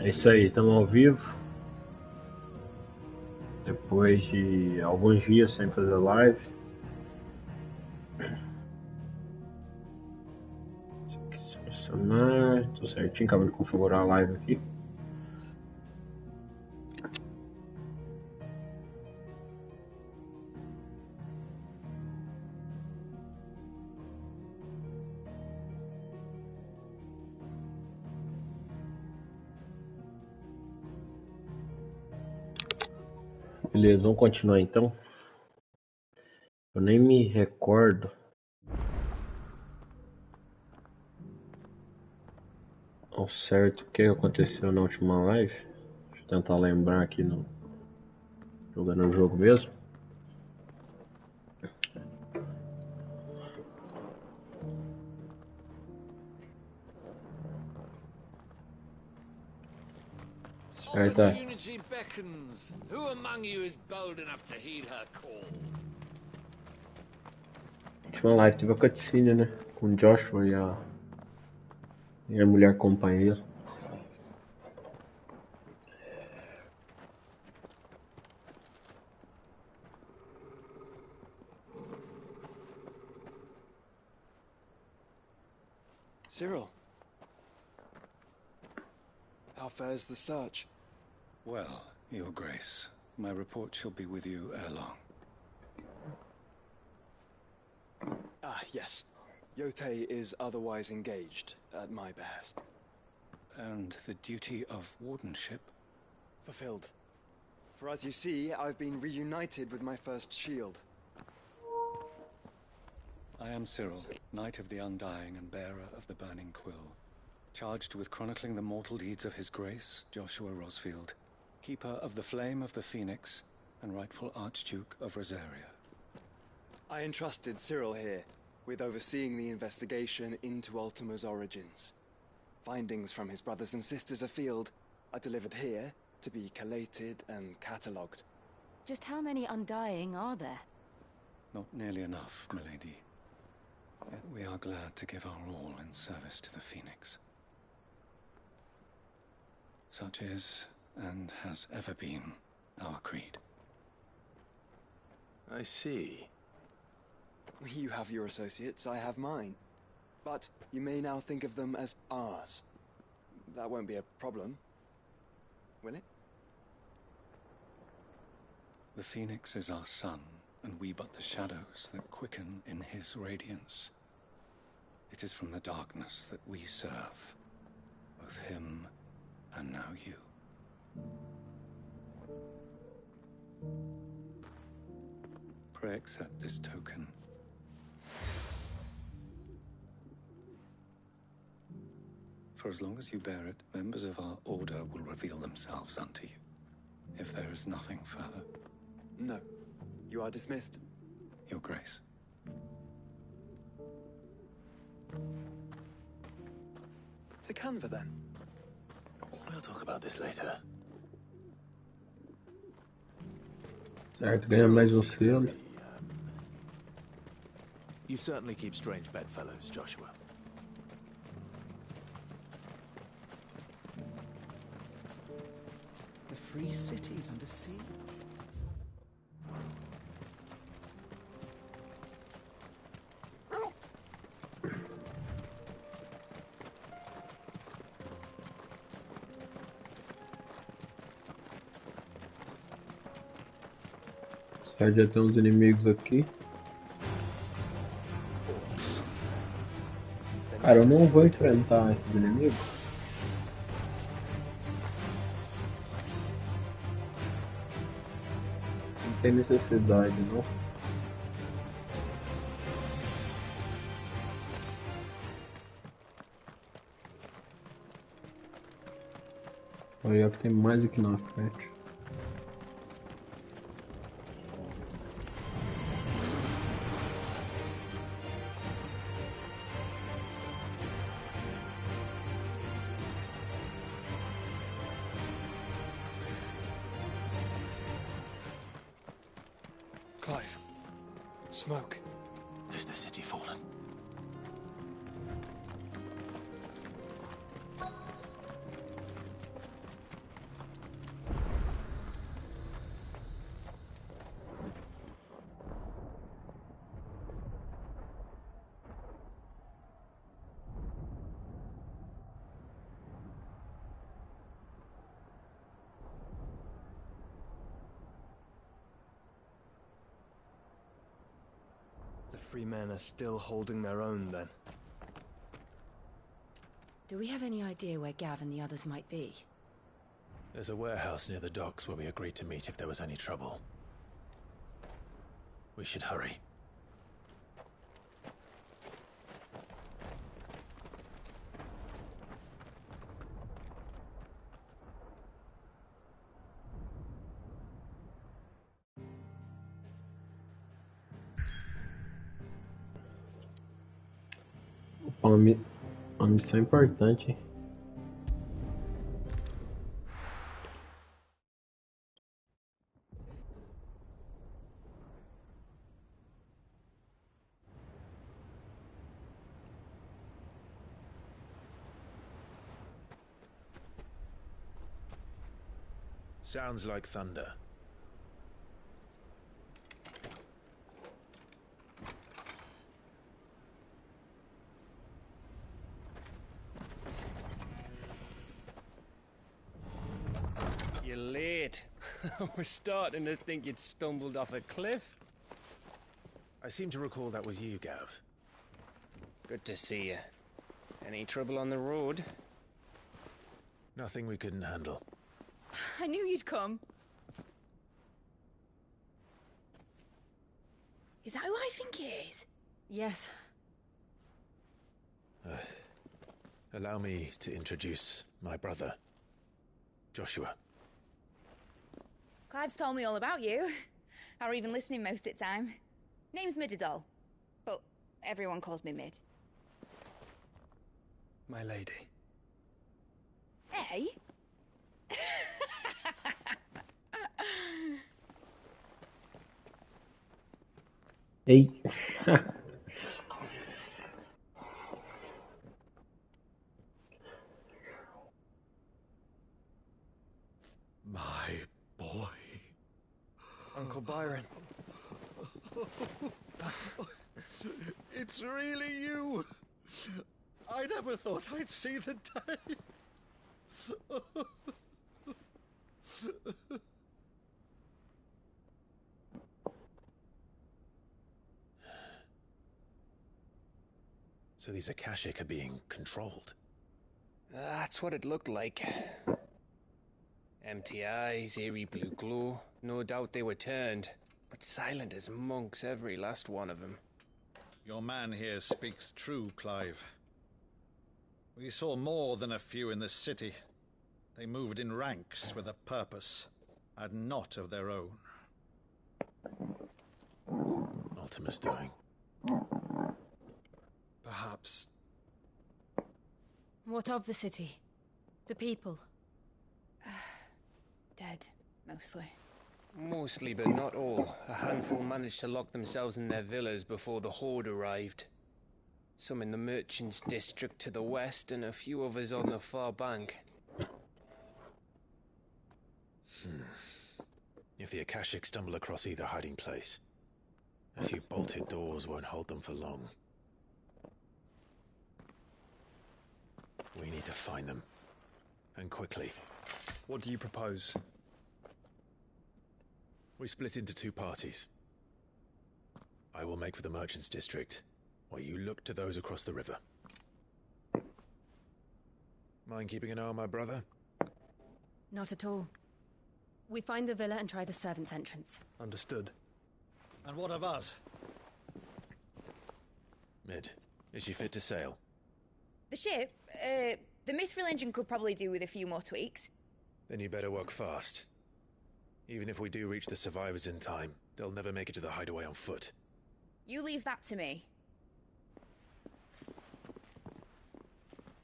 É isso aí, estamos ao vivo. Depois de alguns dias sem fazer live. Selecionar, tudo certinho, acabei de configurar a live aqui. Beleza, vamos continuar então. Eu nem me recordo ao certo o que aconteceu na última live. Deixa eu tentar lembrar aqui no jogando o jogo mesmo. Certo. Opportunity beckons. Who among you is bold enough to heed her call? A última live teve a cutscene, né? Com o Joshua e a mulher companheira. Cyril, how fares the search? Well, Your Grace, my report shall be with you ere long. Ah, yes. Yotei is otherwise engaged, at my behest. And the duty of wardenship? Fulfilled. For as you see, I've been reunited with my first shield. I am Cyril, Knight of the Undying and bearer of the Burning Quill, charged with chronicling the mortal deeds of His Grace, Joshua Rosfield, Keeper of the Flame of the Phoenix, and rightful Archduke of Rosaria. I entrusted Cyril here with overseeing the investigation into Ultima's origins. Findings from his brothers and sisters afield are delivered here to be collated and catalogued. Just how many Undying are there? Not nearly enough, milady. Yet we are glad to give our all in service to the Phoenix. Such is, and has ever been, our creed. I see. You have your associates, I have mine. But you may now think of them as ours. That won't be a problem, will it? The Phoenix is our sun, and we but the shadows that quicken in his radiance. It is from the darkness that we serve, both him and now you. Pray accept this token. For as long as you bear it, members of our order will reveal themselves unto you. If there is nothing further. No. You are dismissed. Your Grace. It's a canva then. We'll talk about this later. Certo, ganha mais um selo. You certainly keep strange bedfellows, Joshua. The free cities under siege. Já tem uns inimigos aqui. Cara, eu não vou enfrentar esses inimigos. Não tem necessidade, não. Olha que tem mais aqui na frente. Clive. Smoke. Is the city fallen? free men are still holding their own, then. Do we have any idea where Gav and the others might be? There's a warehouse near the docks where we agreed to meet if there was any trouble. We should hurry. Uma missão importante, hein? Sounds like thunder. You're late. We're starting to think you'd stumbled off a cliff. I seem to recall that was you, Gav. Good to see you. Any trouble on the road? Nothing we couldn't handle. I knew you'd come. Is that who I think it is? Yes. Allow me to introduce my brother, Joshua. Clive's told me all about you. Or even listening most of the time. Name's Midadol, but everyone calls me Mid. My lady. Hey? Ei! My boy. Uncle Byron. It's really you. I never thought I'd see the day. So these Akashic are being controlled. That's what it looked like. Empty eyes, eerie blue glow. No doubt they were turned, but silent as monks, every last one of them. Your man here speaks true, Clive. We saw more than a few in the city. They moved in ranks with a purpose, and not of their own. Ultima's doing. Perhaps. What of the city? The people? Dead, mostly. Mostly, but not all. A handful managed to lock themselves in their villas before the Horde arrived. Some in the merchants' district to the west, and a few others on the far bank. If the Akashic stumble across either hiding place, a few bolted doors won't hold them for long. We need to find them. And quickly. What do you propose? We split into two parties. I will make for the merchants' district, while you look to those across the river. Mind keeping an eye on my brother? Not at all. We find the villa and try the servants' entrance. Understood. And what of us? Mid, is she fit to sail? The ship, the Mithril engine could probably do with a few more tweaks. Then you better work fast. Even if we do reach the survivors in time, they'll never make it to the hideaway on foot. You leave that to me.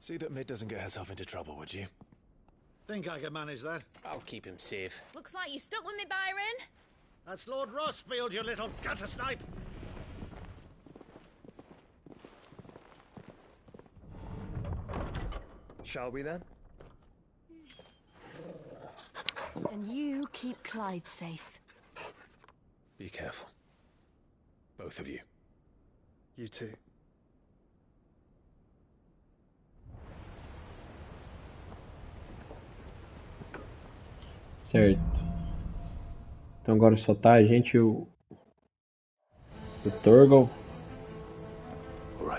See that Mid doesn't get herself into trouble, would you? Think I can manage that? I'll keep him safe. Looks like you stuck with me, Byron. That's Lord Rossfield, you little gutter snipe! Shall we then? And you keep Clive safe. Be careful. Both of you. You too. Certo. Então agora só tá a gente e o Torgal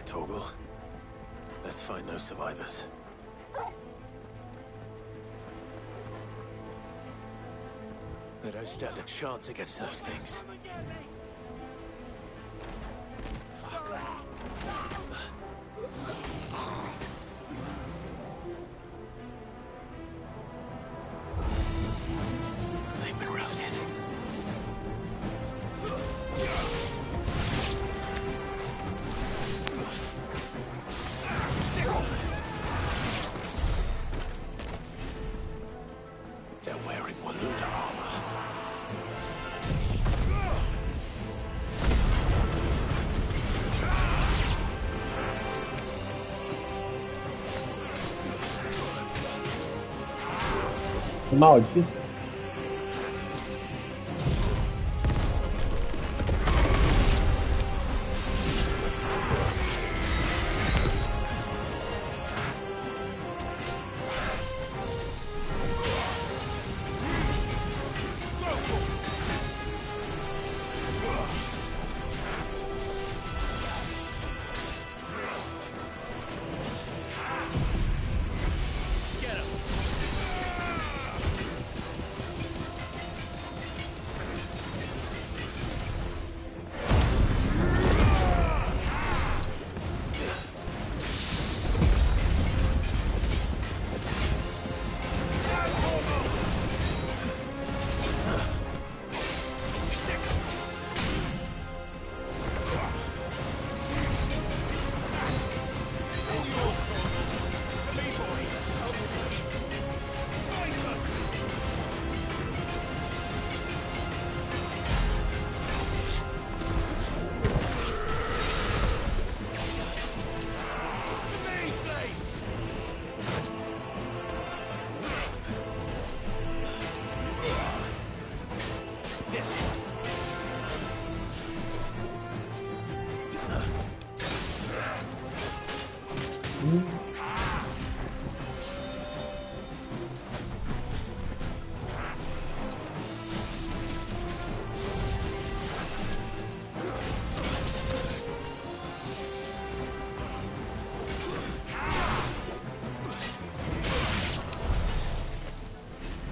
right, Torgal. Let's find those survivors. They don't stand a chance against those things. They've been routed. They're wearing Waluda armor. Maldito.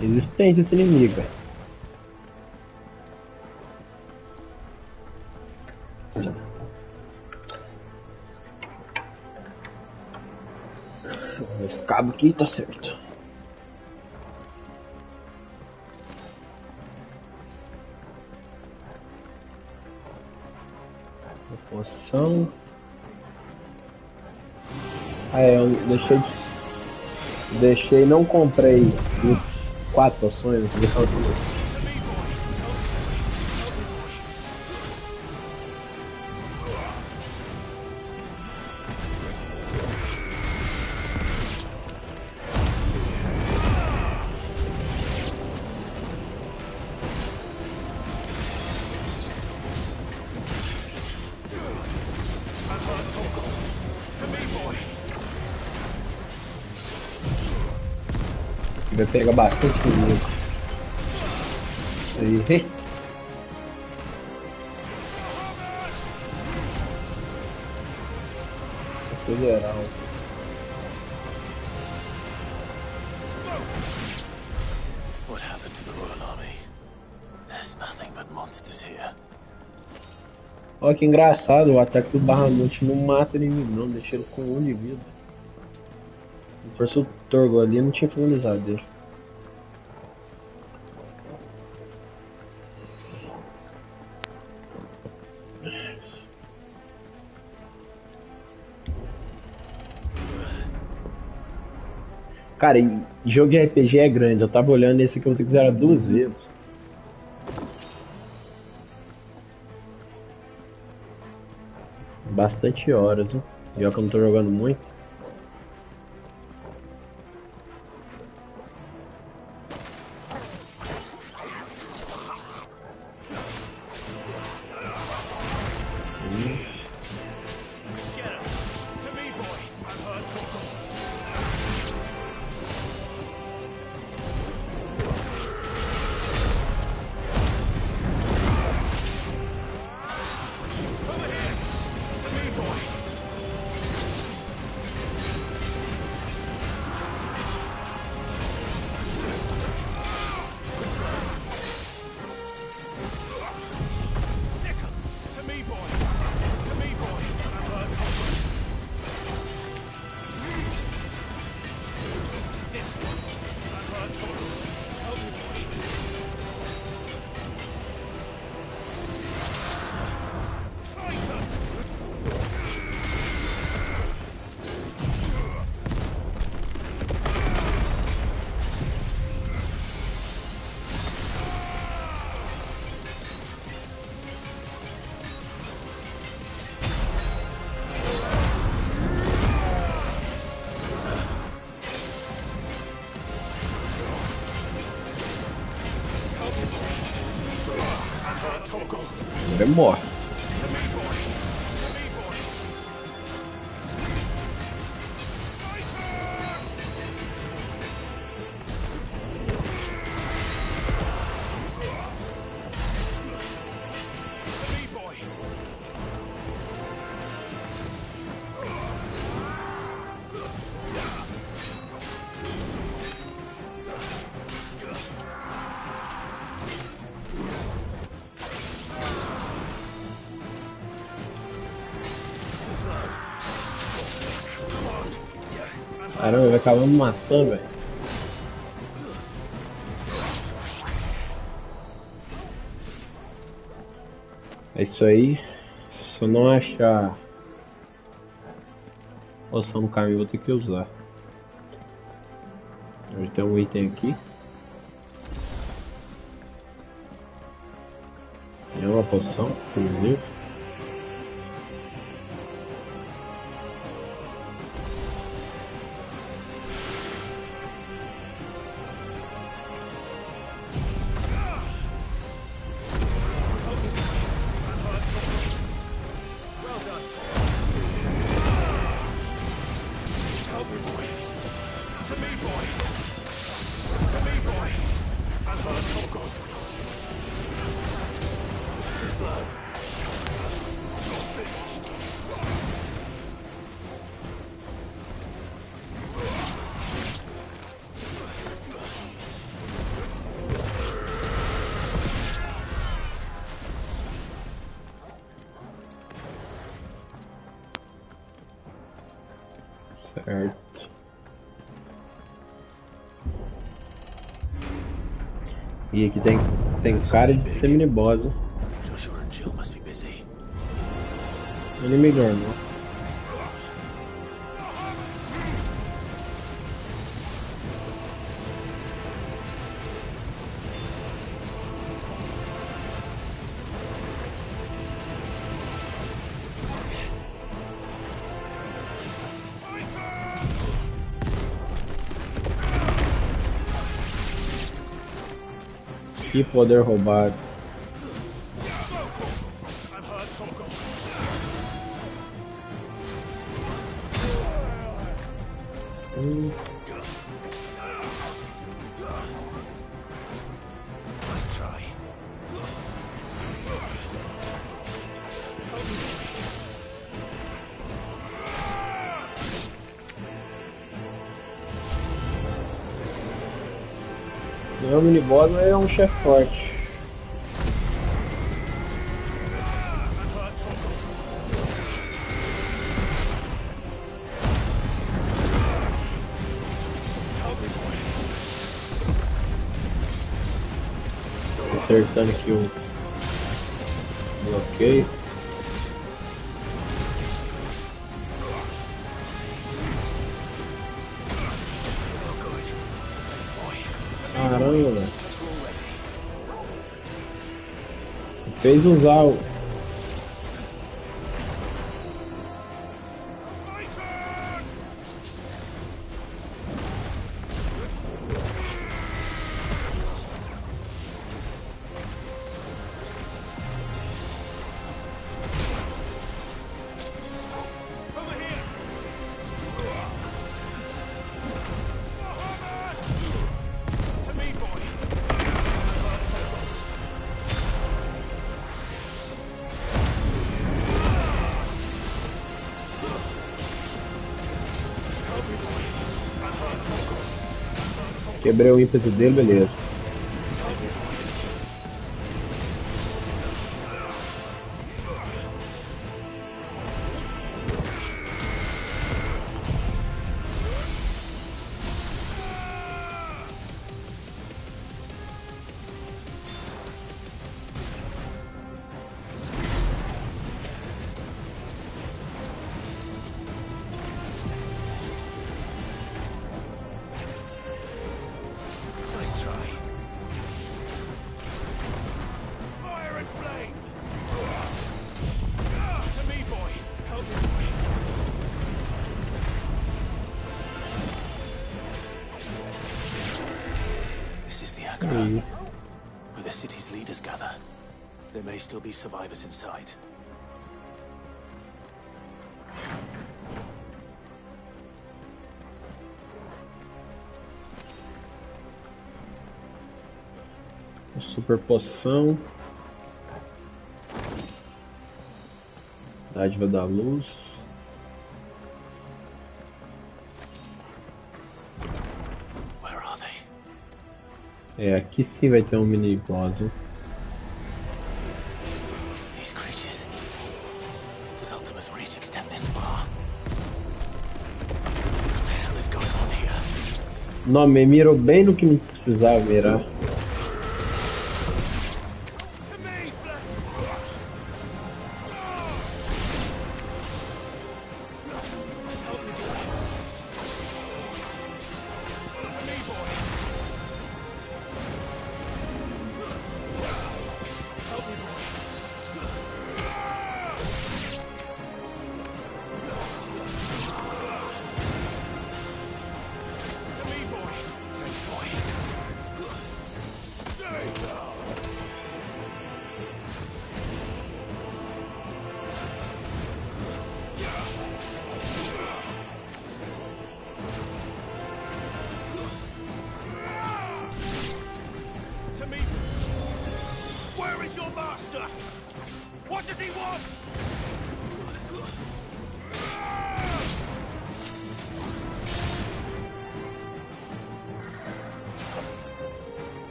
Resistente esse inimigo, velho. Esse cabo aqui tá certo. Poção. Ah, é, eu deixei, não comprei 4 poções, vou deixar o vai pegar bastante inimigo. Aí. Foi geral. What happened to the Royal Army? There's nothing but monsters here. Olha que engraçado, o ataque do Bahamut não mata o inimigo, não, deixa ele com 1 de vida. Se fosse o Torgo ali, não tinha finalizado ele. Cara, e jogo de RPG é grande, eu tava olhando esse aqui, eu vou ter que zerar 2 vezes. Bastante horas, viu? E olha que eu não tô jogando muito. Ele morre. Caramba, ele acabou me matando, velho. É isso aí. Se eu não achar poção no caminho, vou ter que usar. Hoje tem um item aqui. Tem uma poção, inclusive. Certo. E aqui tem cara de ser mini-boss. Inimigo normal. Que poder roubado. Não é um mini-boss, mas é um chefe forte. Acertando aqui o bloqueio. Caramba, fez usar o... Quebrei o ímpeto dele, beleza. Where the city's leaders gather. There may still be survivors inside. Super poção. Dádiva da luz. Where are they? É, aqui sim vai ter um mini boss. Hein? These creatures. Does Ultima's reach extend this far? What the hell is going on here? Não, me mirou bem no que não precisava mirar.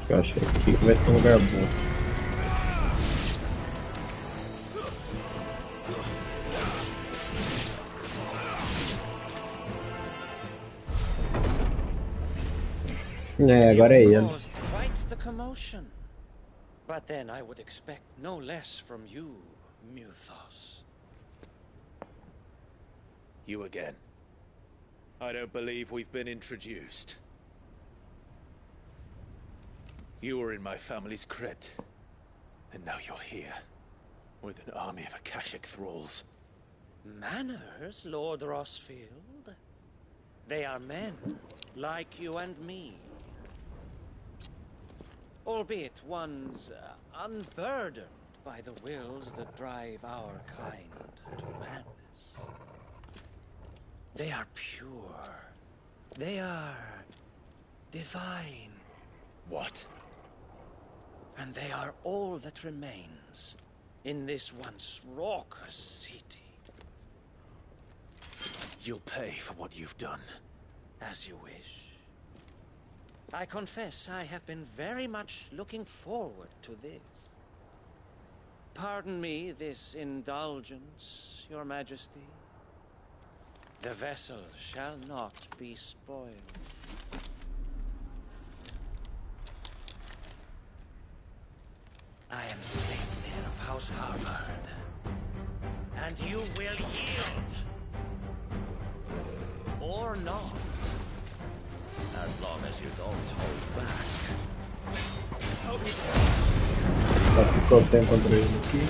Eu acho que aqui vai ser um lugar bom. É, agora é ele. Quite the commotion. But then I would expect no less from you, Muthos. You again. I don't believe we've been introduced. You were in my family's crypt, and now you're here, with an army of Akashic thralls. Manners, Lord Rosfield? They are men, like you and me. Albeit ones unburdened by the wills that drive our kind to madness. They are pure. They are divine. What? And they are all that remains in this once raucous city. You'll pay for what you've done. As you wish. I confess I have been very much looking forward to this. Pardon me this indulgence, Your Majesty. The vessel shall not be spoiled. I am Sleipnir of House Harvard, and you will yield. Or not. As long as you don't hold back. Só ficou tempo contra ele aqui.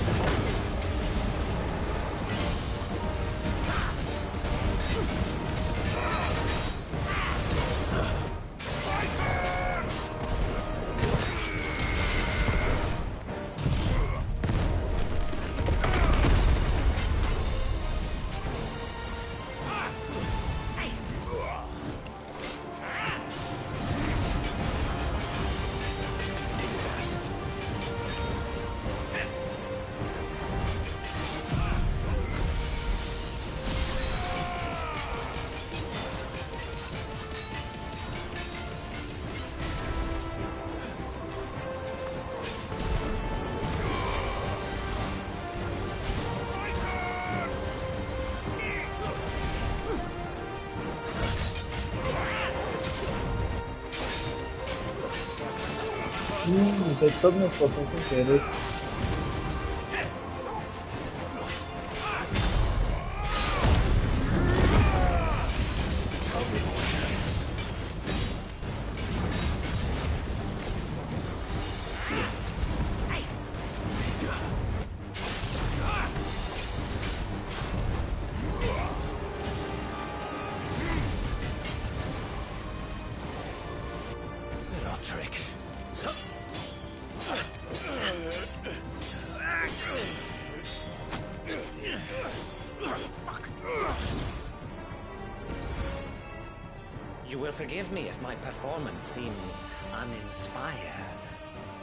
Usei todas minhas poções sem querer. You will forgive me if my performance seems uninspired.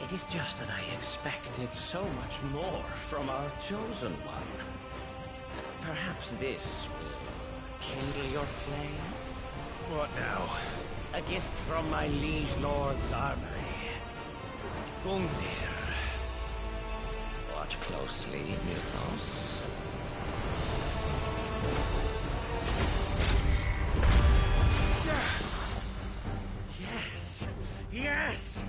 It is just that I expected so much more from our chosen one. Perhaps this will kindle your flame? What now? A gift from my liege lord's armory. Gungnir. Watch closely, Mythos. Yes! Yes!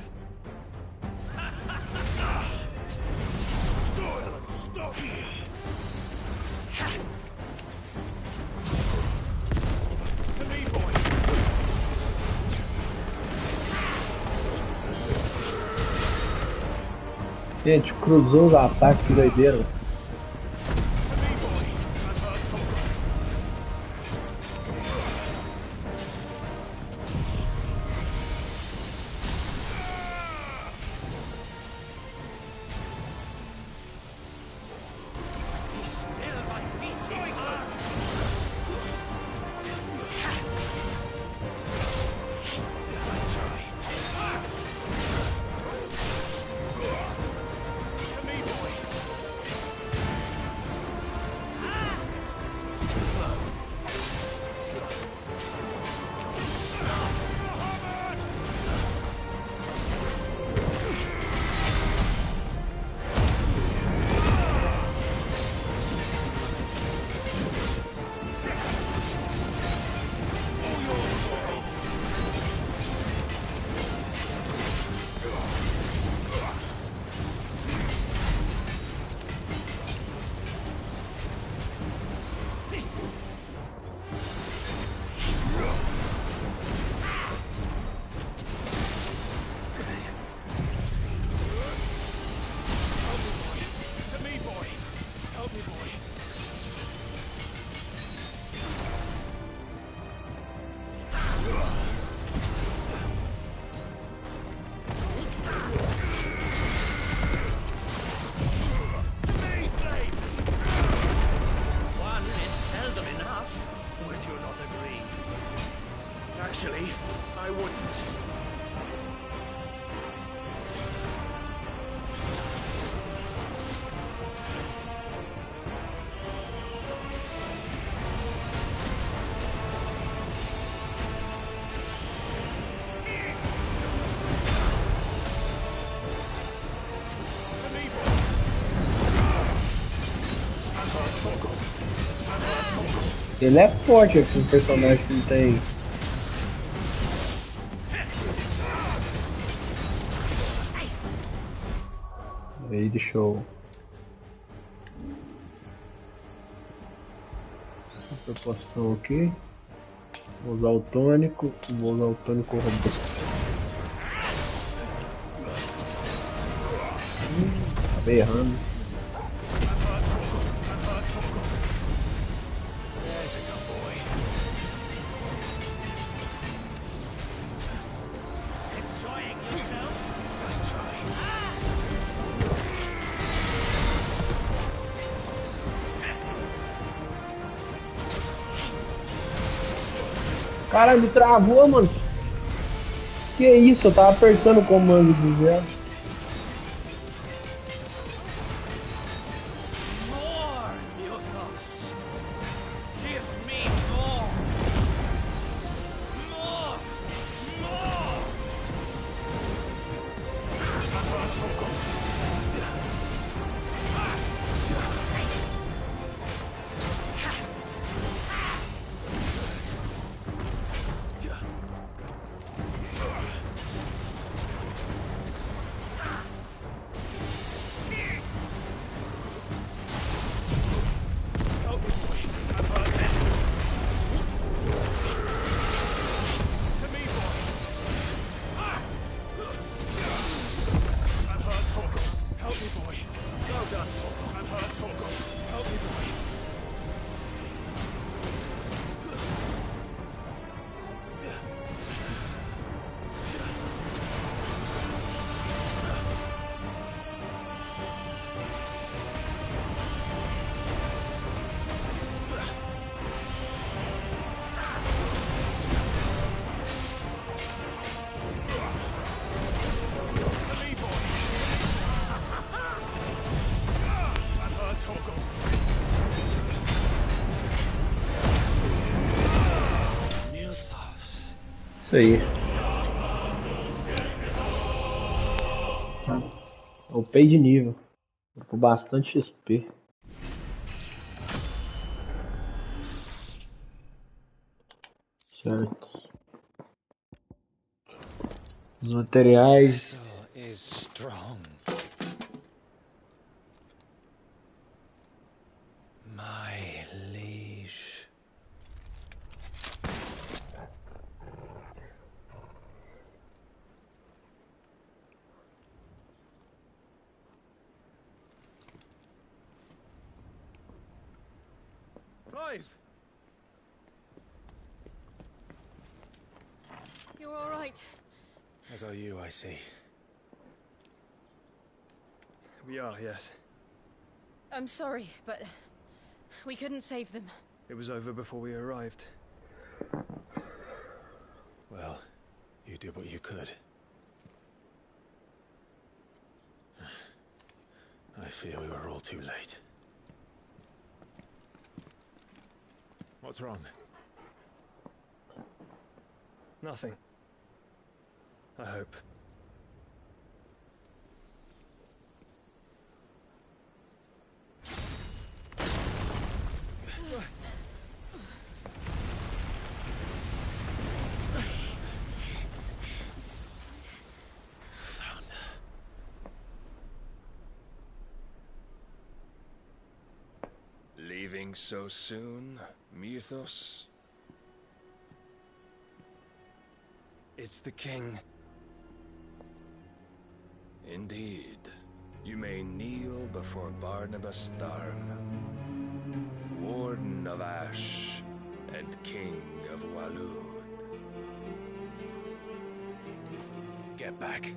Soil and stock! To me, boy! Gente, cruzou os ataques, que doideira. Actually, I wouldn't. Ele é forte aqui, um personagem que não tem. Aí deixa eu. Proporção aqui. Vou usar o tônico. Vou usar o tônico robusto. Acabei errando. Caralho, me travou, mano. Que isso? Eu tava apertando o comando do zero. Isso aí. Upei de nível. Com bastante XP. Certo. Os materiais. Is strong. My liege. Clive! You're all right. As are you, I see. We are, yes. I'm sorry, but we couldn't save them. It was over before we arrived. Well, you did what you could. I fear we were all too late. What's wrong? Nothing. I hope. Leaving so soon, Mythos? It's the king. Indeed. You may kneel before Barnabas Tharm, Warden of Ash and King of Walud. Get back.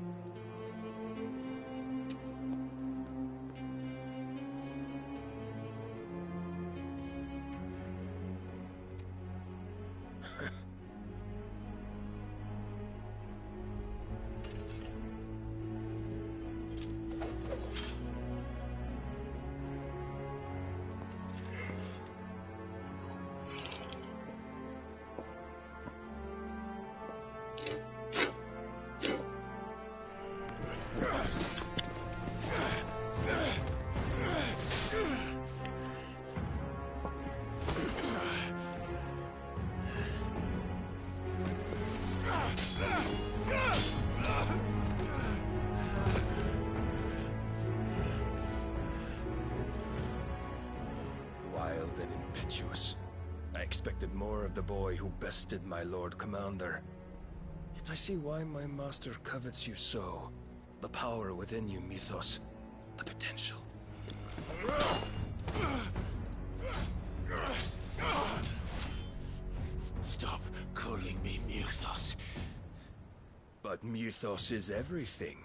Wild and impetuous. I expected more of the boy who bested my Lord Commander. Yet I see why my master covets you so. The power within you, Mythos. The potential. Stop calling me Mythos. But Mythos is everything.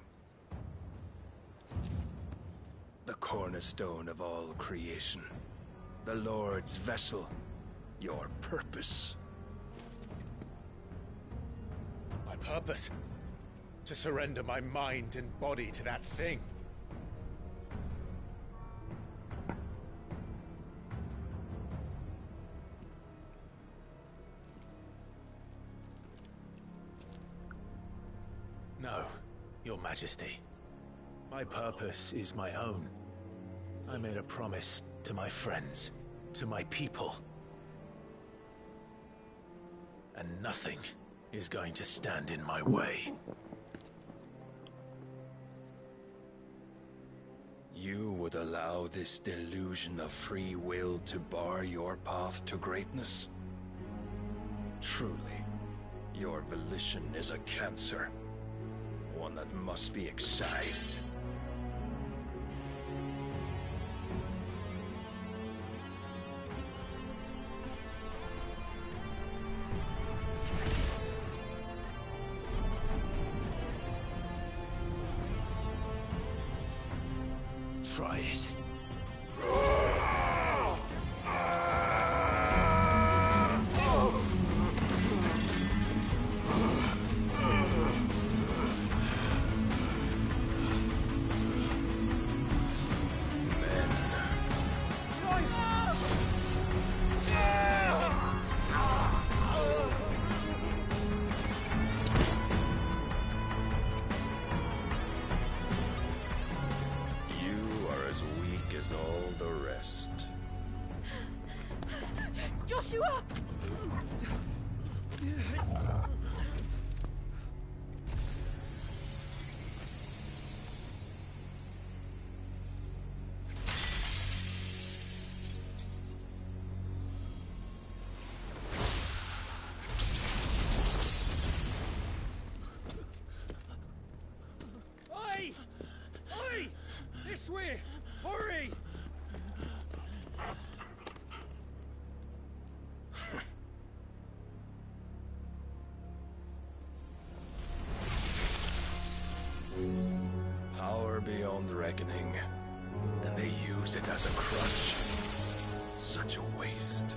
The cornerstone of all creation. The Lord's vessel. Your purpose. My purpose? To surrender my mind and body to that thing. No, Your Majesty. My purpose is my own. I made a promise to my friends, to my people. And nothing is going to stand in my way. You would allow this delusion of free will to bar your path to greatness? Truly, your volition is a cancer. One that must be excised. Try it. is all the rest. Joshua! Oi! Oi! This way! Hurry! Power beyond reckoning, and they use it as a crutch. Such a waste.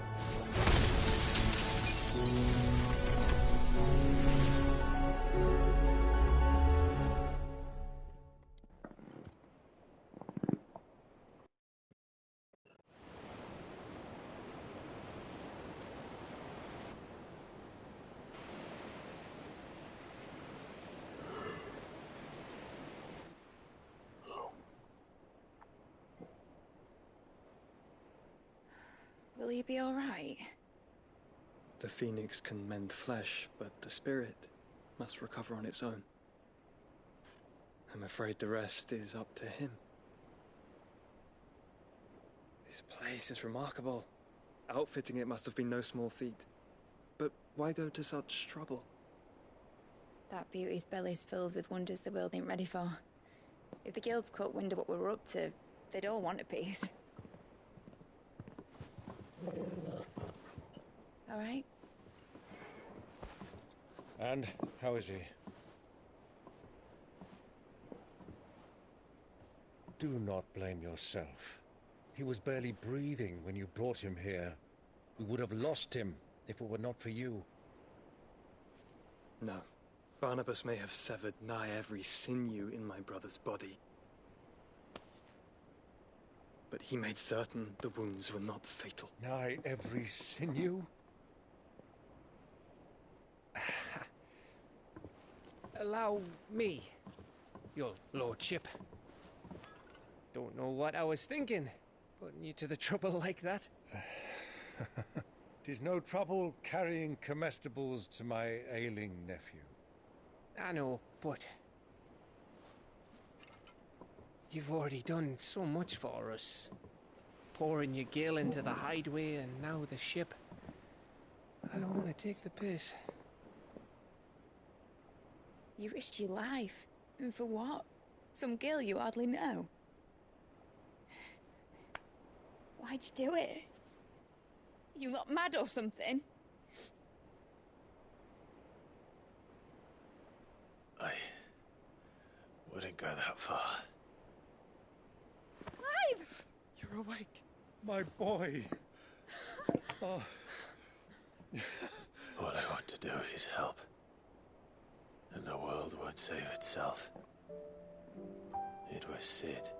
Will he be all right? The phoenix can mend flesh, but the spirit must recover on its own. I'm afraid the rest is up to him. This place is remarkable. Outfitting it must have been no small feat. But why go to such trouble? That beauty's belly's filled with wonders the world ain't ready for. If the guilds caught wind of what we're up to, they'd all want a piece. All right? And how is he? Do not blame yourself. He was barely breathing when you brought him here. We would have lost him if it were not for you. No. Barnabas may have severed nigh every sinew in my brother's body. But he made certain the wounds were not fatal. Nigh every sinew? Allow me, your lordship. Don't know what I was thinking, putting you to the trouble like that. 'Tis no trouble carrying comestibles to my ailing nephew. I know, but you've already done so much for us. Pouring your gil into the hideaway and now the ship. I don't want to take the piss. You risked your life. And for what? Some girl you hardly know. Why'd you do it? You not mad or something? I wouldn't go that far. Clive! You're awake. My boy. Oh. All I want to do is help. And the world won't save itself. It was Sid.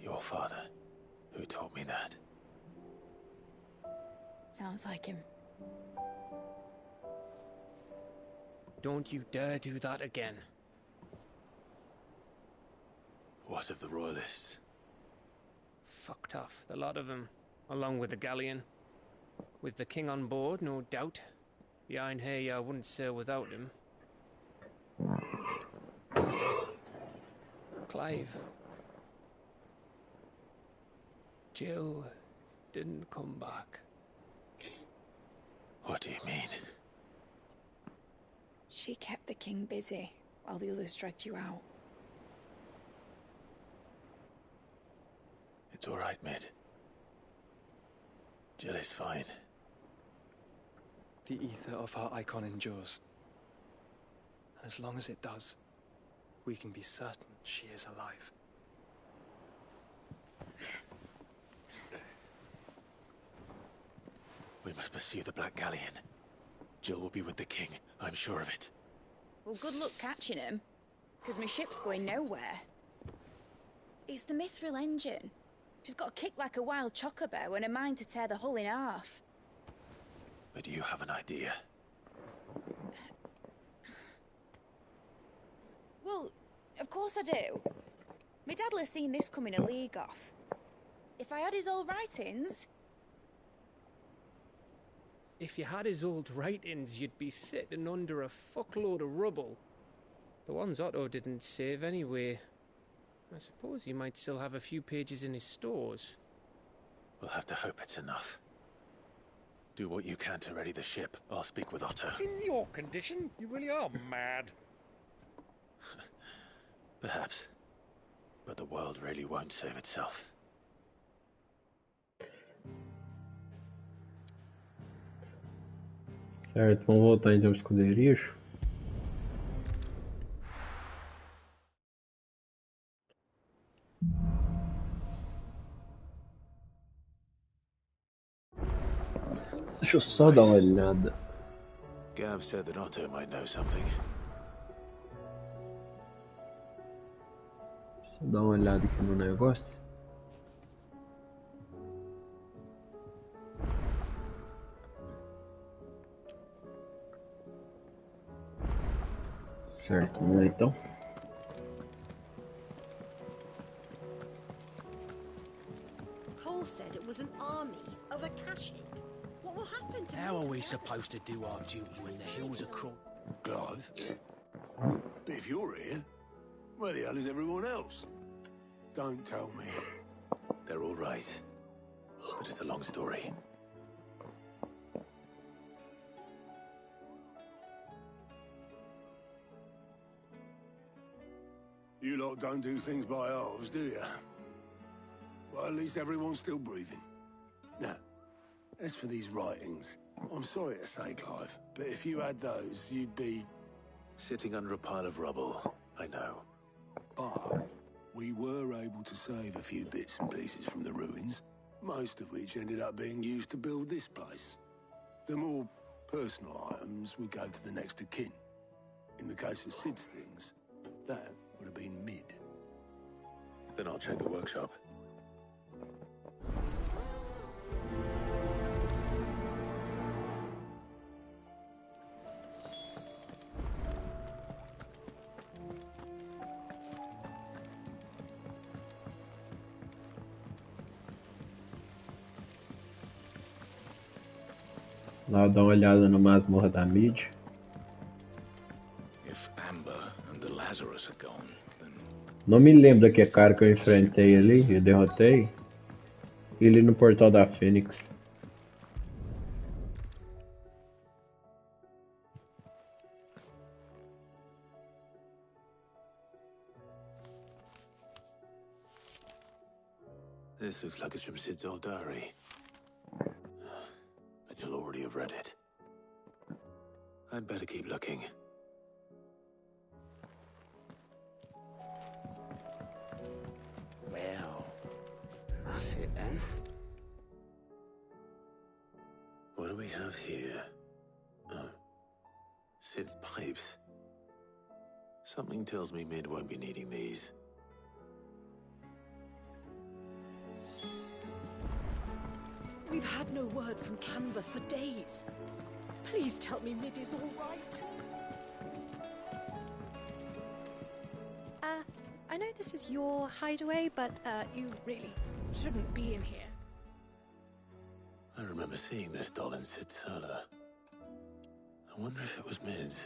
Your father, who taught me that. Sounds like him. Don't you dare do that again. What of the royalists? Fucked off, the lot of them, along with the galleon. With the king on board, no doubt. Behind here, I wouldn't sail without him. Clive. Jill didn't come back. What do you mean? She kept the king busy while the others dragged you out. It's all right, Mid. Jill is fine. The ether of her icon endures. And as long as it does, we can be certain she is alive. We must pursue the Black Galleon. Jill will be with the king, I'm sure of it. Well, good luck catching him, because my ship's going nowhere. It's the Mithril engine. She's got a kick like a wild chocobo and a mind to tear the hull in half. But do you have an idea? Well, Of course I do. My dad'll have seen this coming a league off. If I had his old writings... If you had his old writings, you'd be sitting under a fuckload of rubble. The ones Otto didn't save anyway. I suppose you might still have a few pages in his stores. We'll have to hope it's enough. Do what you can to ready the ship. I'll speak with Otto. In your condition, you really are mad. Perhaps. But the world really won't save itself. Certo, vamos voltar então ao esconderijo. Deixa eu só dar uma olhada. Gav said that Otto might know something. Deixa eu dar uma olhada aqui no negócio. Certo, vamos lá então. Cole said it was an army of Akashic. What will happen to How are we supposed to do our duty when the hills are Clive? But if you're here, where the hell is everyone else? Don't tell me. They're all right. But it's a long story. You lot don't do things by halves, do you? Well, at least everyone's still breathing. Now, as for these writings, I'm sorry to say, Clive, but if you had those, you'd be... Sitting under a pile of rubble, I know. But we were able to save a few bits and pieces from the ruins, most of which ended up being used to build this place. The more personal items would go to the next of kin. In the case of Sid's things, that would have been mid. Then I'll check the workshop. Lá dar uma olhada no masmorra da Mid. If Amber and the Lazarus are gone, then... Não me lembro daquele cara que eu enfrentei ali e derrotei. Ele no portal da Fênix. This looks like it's from Sid's old diary. But you'll already have read it. I'd better keep looking. Well, that's it then. What do we have here? Oh. Sid's pipes. Something tells me Mid won't be needing these. We've had no word from Canva for days. Please tell me Mid is all right. I know this is your hideaway, but you really shouldn't be in here. I remember seeing this doll in Sid's cellar. I wonder if it was Mid's.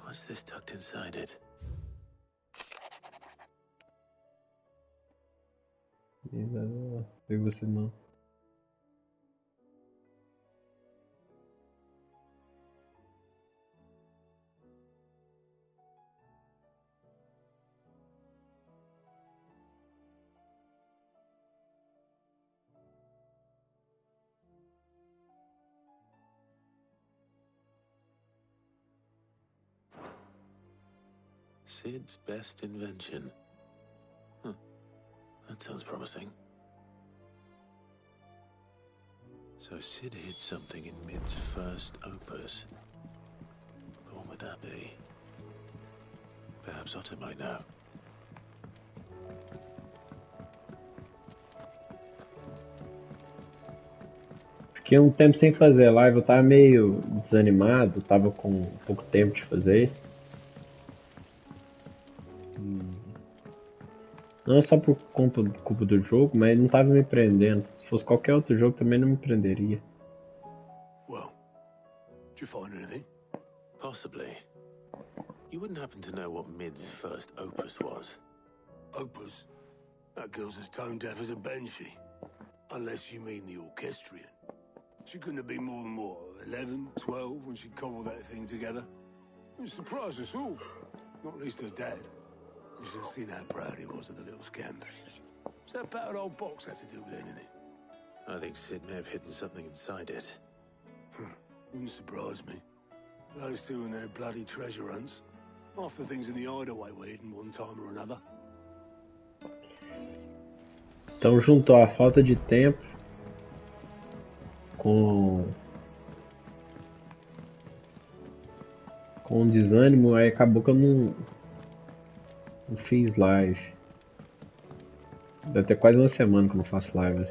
What's this tucked inside it? Pegou você não. Sid's best invention. Huh. That sounds promising. So Sid hid something in Mid's first opus. But what would that be? Perhaps Otto might know. Fiquei um tempo sem fazer live, eu tava meio desanimado, tava com pouco tempo de fazer. Não só por culpa do jogo, mas ele não tava me prendendo. Se fosse qualquer outro jogo também não me prenderia. Well, did you find anything? Possibly. You wouldn't happen to know what Mid's first opus was? Opus? That girl's as tone deaf as a banshee. Unless you mean the orchestrion. She couldn't have been more than, what, 11, 12 when she cobbled that thing together? It surprised us all. Not least her dad. You should have seen how proud he was of the little scamp. What's that battered old box have to do with anything? I think Sid may have hidden something inside it. Wouldn't surprise me. Those two and their bloody treasure hunts. Half the things in the hideaway were hidden one time or another. Então juntou a falta de tempo com o desânimo, aí acabou que eu não fiz live. Deve até quase uma semana que eu não faço live.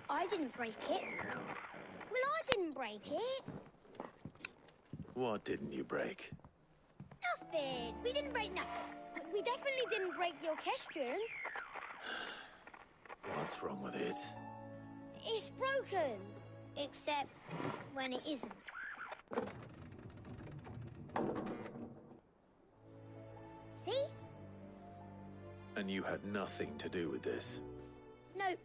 I didn't break it. Well, I didn't break it. What didn't you break? Nothing. We didn't break nothing. We definitely didn't break the orchestrion. What's wrong with it? It's broken. Except when it isn't. See? And you had nothing to do with this? Nope,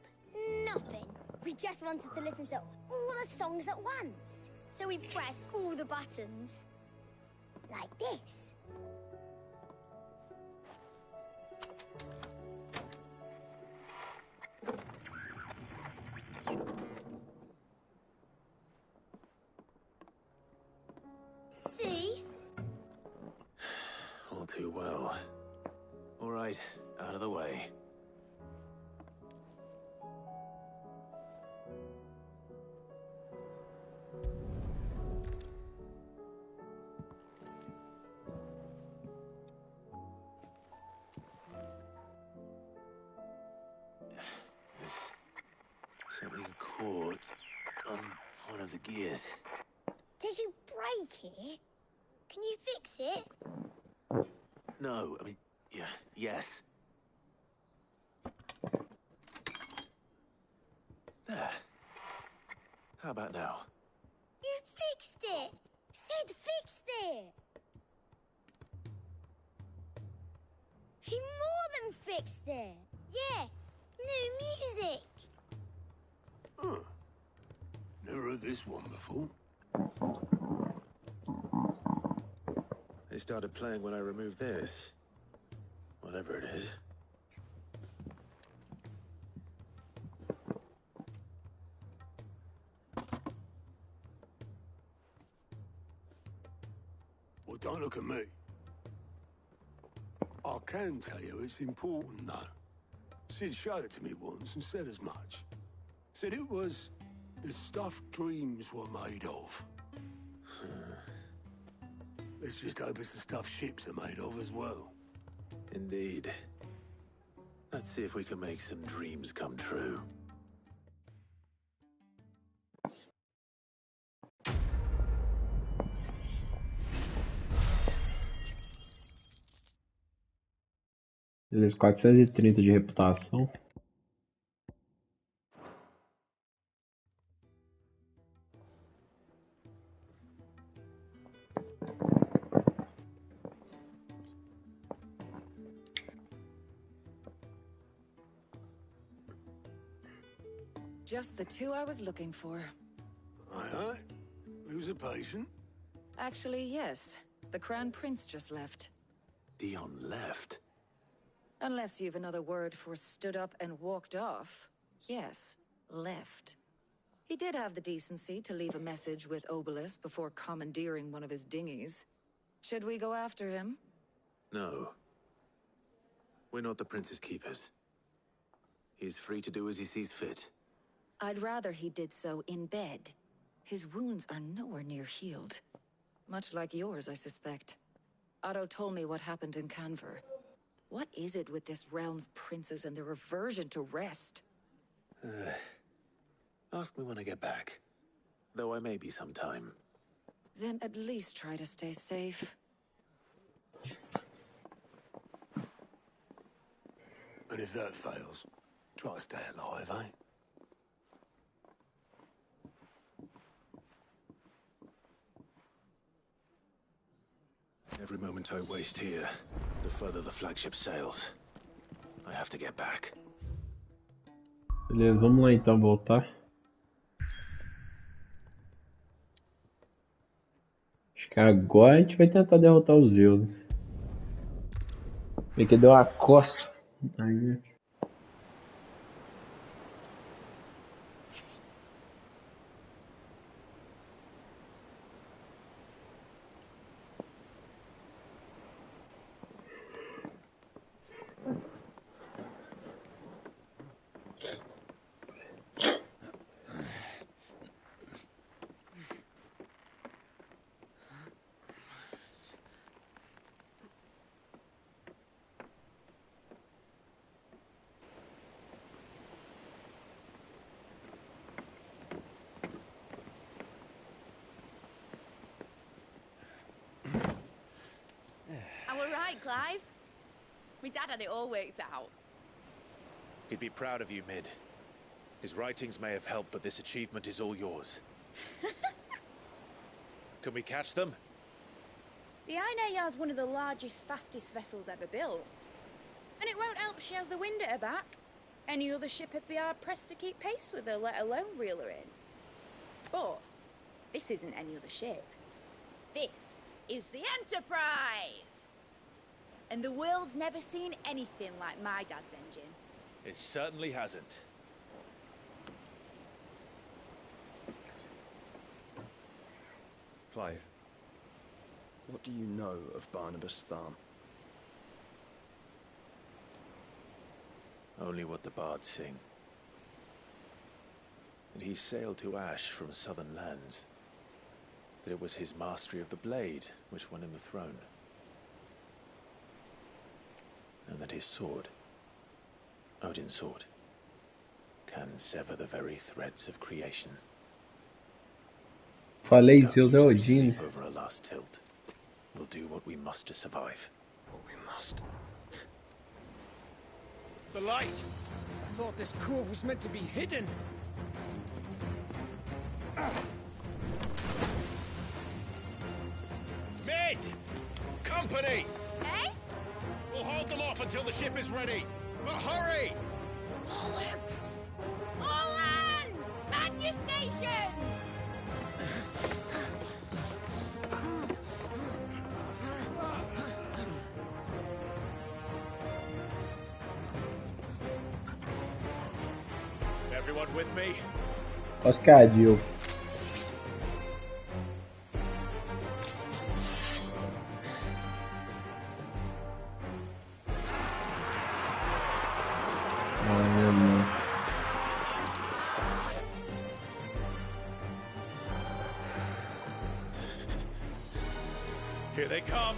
nothing. We just wanted to listen to all the songs at once. So we pressed all the buttons. Like this. See? All too well. All right, out of the way. Something caught on one of the gears. Did you break it? Can you fix it? No, I mean, yes. There. How about now? You fixed it! Sid fixed it! He more than fixed it! Yeah, new music! Huh. Never heard this one before. They started playing when I removed this. Whatever it is. Well, don't look at me. I can tell you it's important, though. Sid showed it to me once and said as much. Said it was the stuff dreams were made of. Let's just hope it's the stuff ships are made of as well. Indeed. Let's see if we can make some dreams come true. Beleza, 430 de reputação. Just the two I was looking for. Aye, aye. Lose a patient? Actually, yes. The Crown Prince just left. Dion left? Unless you've another word for stood up and walked off. Yes, left. He did have the decency to leave a message with Obelisk before commandeering one of his dinghies. Should we go after him? No. We're not the Prince's keepers. He's free to do as he sees fit. I'd rather he did so in bed. His wounds are nowhere near healed. Much like yours, I suspect. Otto told me what happened in Canver. What is it with this realm's princes and their aversion to rest? Ask me when I get back. Though I may be sometime. Then at least try to stay safe. And if that fails, try to stay alive, eh? Every moment I waste here, the further the flagship sails. I have to get back. Beleza, vamos lá então voltar. Acho que agora a gente vai tentar derrotar os Zeus. Meio que deu a costa. Aí. Right, Clive? My dad had it all worked out. He'd be proud of you, Mid. His writings may have helped, but this achievement is all yours. Can we catch them? The Ainayar's one of the largest, fastest vessels ever built. And it won't help she has the wind at her back. Any other ship would be hard-pressed to keep pace with her, let alone reel her in. But this isn't any other ship. This is the Enterprise! And the world's never seen anything like my dad's engine. It certainly hasn't. Clive, what do you know of Barnabas Thumb? Only what the bards sing. That he sailed to Ash from southern lands. That it was his mastery of the blade which won him the throne. And that his sword, Odin's sword, can sever the very threads of creation. Falei, Zeus é Odin. Over a last tilt. We'll do what we must to survive. What we must. The light! I thought this cove was meant to be hidden. Mid! Company! Eh? We'll hold them off until the ship is ready. But hurry! Bollocks! All hands! Man your stations! Everyone with me? Oscadio. Here they come.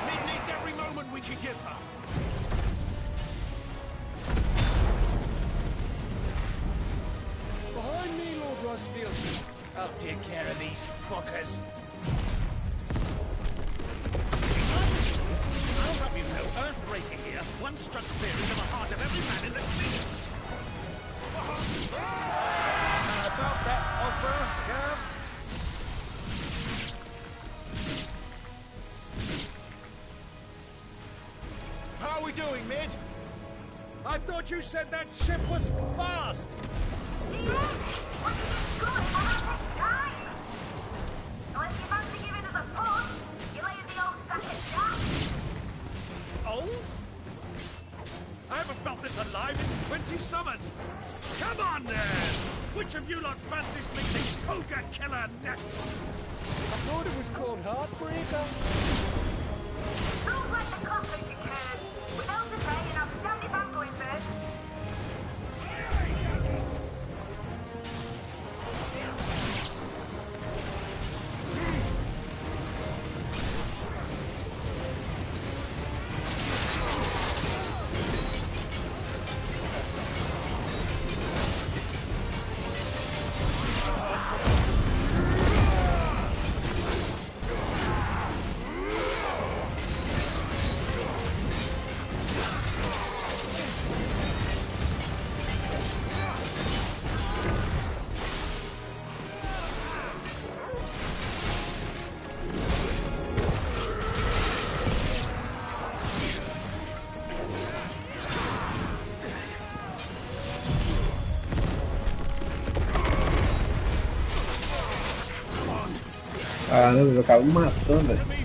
Mid needs every moment we can give her. Behind me, Lord Rosfield. I'll take care of these fuckers. I'll have you know, earth-breaking here. One struck fear into the heart of every man in the fleet. About that offer, Gav? How are we doing, Mid? I thought you said that ship was fast! Oh? I haven't felt this alive in 20 summers. Come on, then! Which of you lot fancies meeting Cougar Killer next? I thought it was called Heartbreaker. Caramba, eu acabo me matando, velho.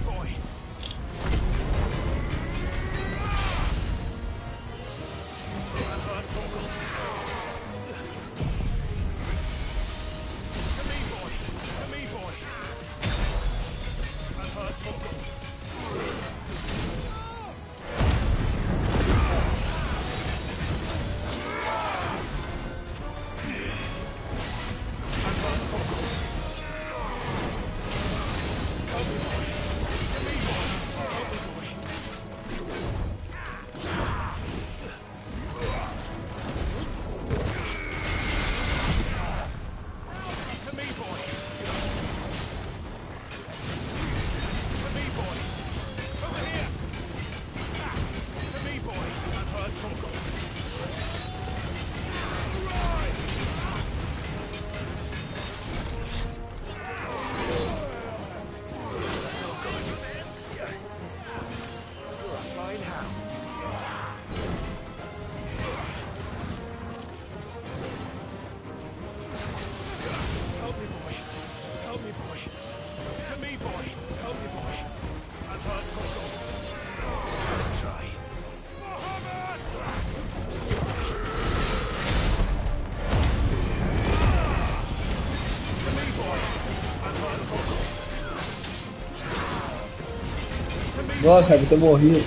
Nossa, eu tô morrendo.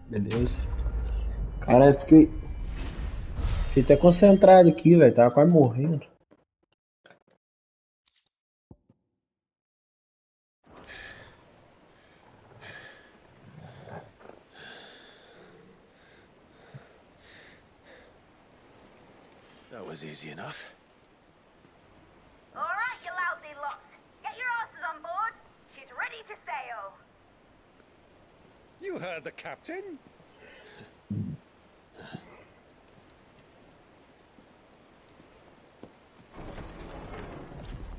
Beleza. Caralho, fiquei até concentrado aqui, velho. Tava quase morrendo. That was easy enough. Alright, you lousy lot. Get your asses on board. She's ready to sail. You heard the captain?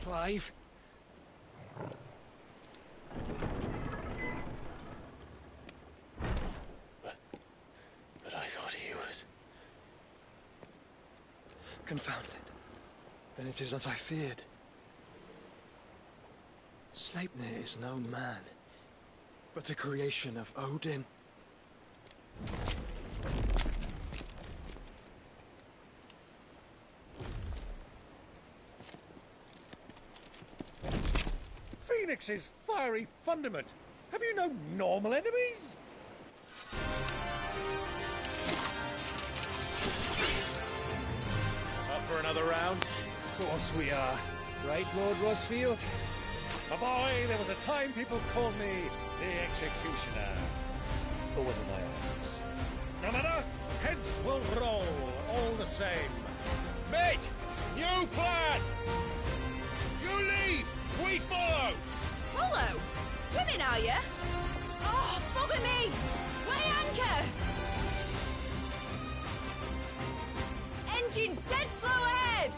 Clive? But I thought he was... Confounded. Then it is as I feared. Sleipnir is no man, but a creation of Odin. Phoenix's fiery fundament. Have you no normal enemies? Up for another round? Of course we are. Right, Lord Rosfield? My boy, there was a time people called me the Executioner. Or was it my axe? No matter, heads will roll, all the same. Mate! New plan! You leave! We follow! Follow? Swimming, are you? Oh, bother me! Weigh anchor! Engine's dead slow ahead!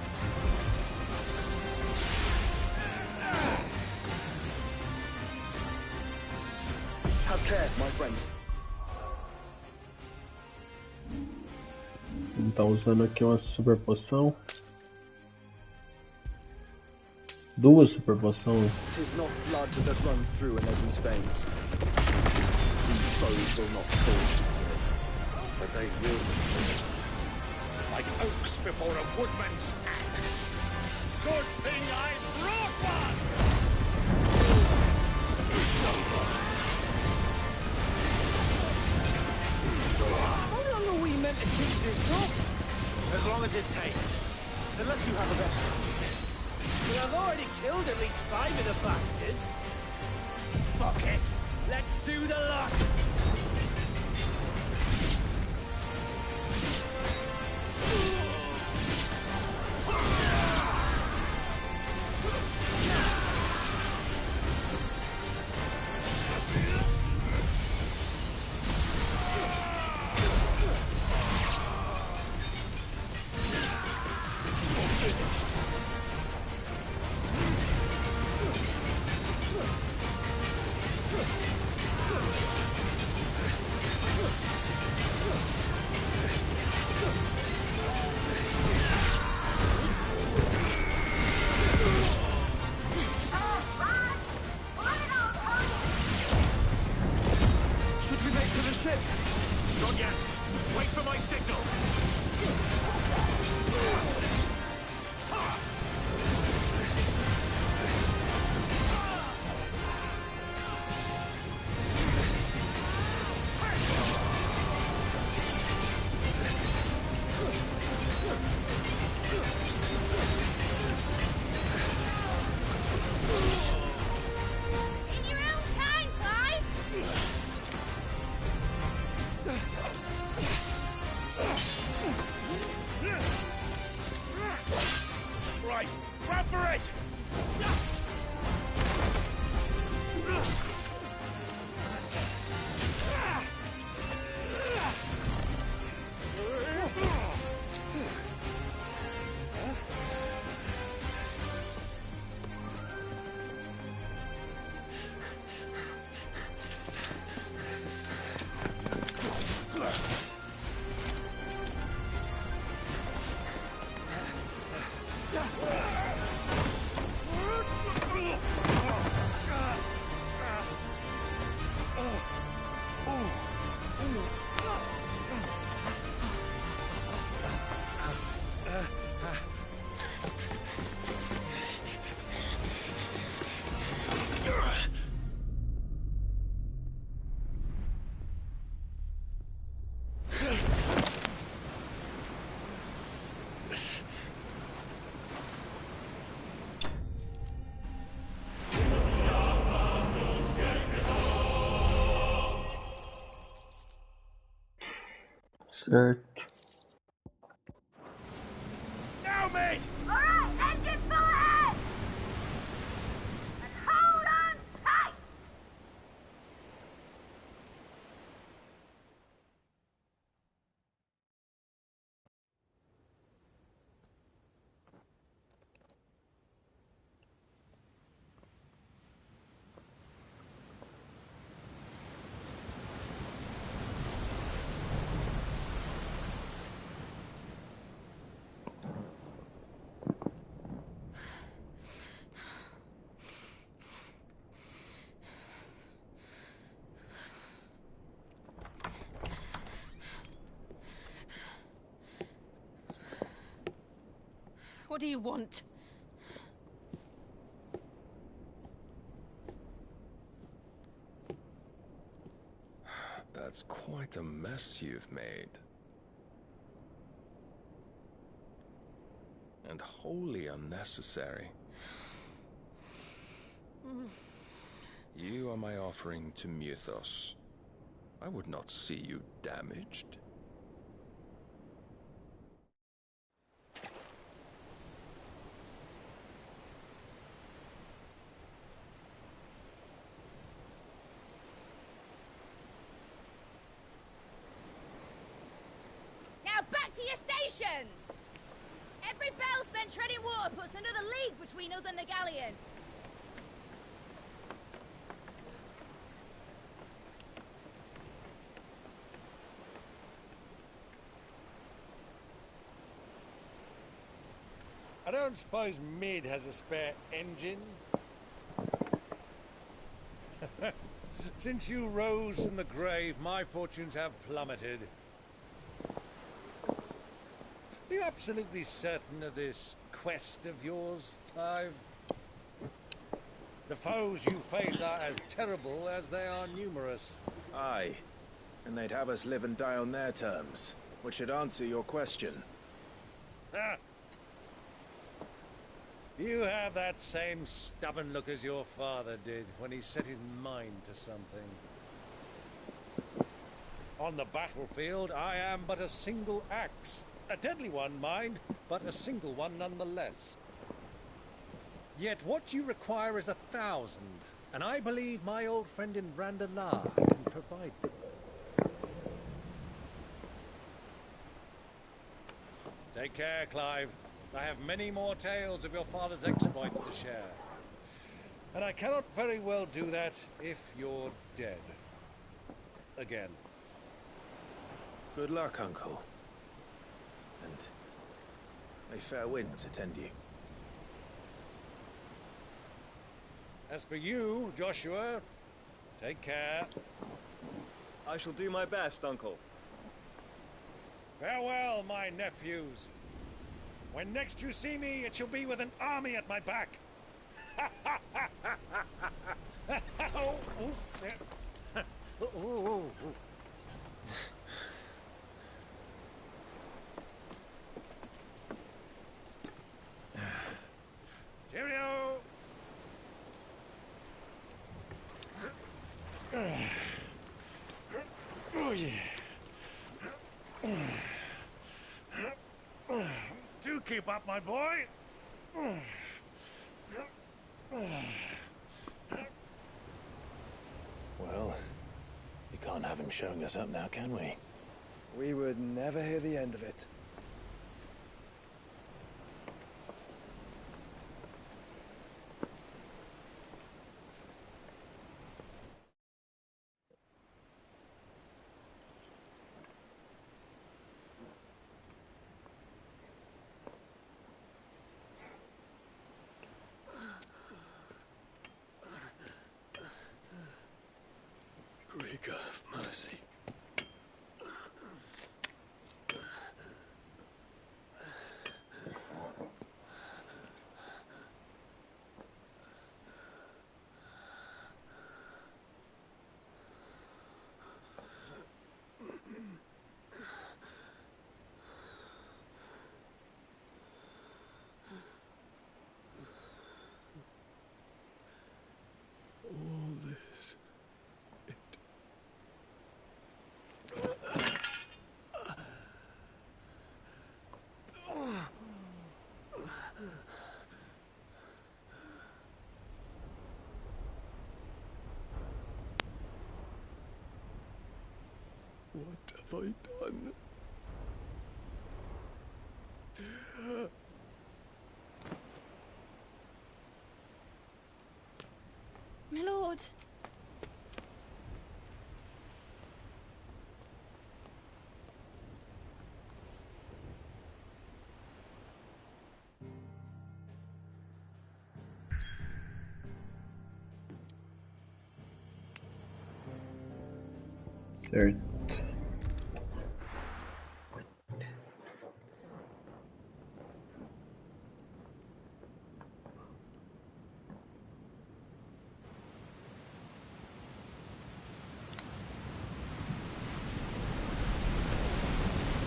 Have care, my friends. Vamos estar usando aqui uma super poção. Duas super poções. 'Tis not blood that runs through an Eddie's veins. These foes will not fall into it, but they will be. Like oaks before a woodman's axe. Good thing I brought one! long as it takes. Unless you have a better. Well, I've already killed at least 5 of the bastards. Fuck it. Let's do the lot. Certo. Now, mate! Alright, engine full ahead! And hold on tight! What do you want? That's quite a mess you've made. And wholly unnecessary. You are my offering to Mythos. I would not see you damaged. Now back to your stations! Every barrel spent treading water puts another league between us and the galleon. I don't suppose Mid has a spare engine? Since you rose from the grave, my fortunes have plummeted. Are you absolutely certain of this quest of yours, Clive? The foes you face are as terrible as they are numerous. Aye. And they'd have us live and die on their terms, which should answer your question. You have that same stubborn look as your father did when he set his mind to something. On the battlefield, I am but a single axe. A deadly one, mind, but a single one nonetheless. Yet what you require is 1,000, and I believe my old friend in Randalar can provide them. Take care, Clive. I have many more tales of your father's exploits to share. And I cannot very well do that if you're dead. Again. Good luck, Uncle. And may fair winds attend you. As for you, Joshua, take care. I shall do my best, Uncle. Farewell, my nephews. When next you see me, it shall be with an army at my back. Oh, oh, there. Oh, oh, oh. Cheerio! Oh, yeah. Do keep up, my boy. Well, we can't have him showing us up now, can we? We would never hear the end of it. Rigor of mercy. All this. What have I done? My lord. Certo.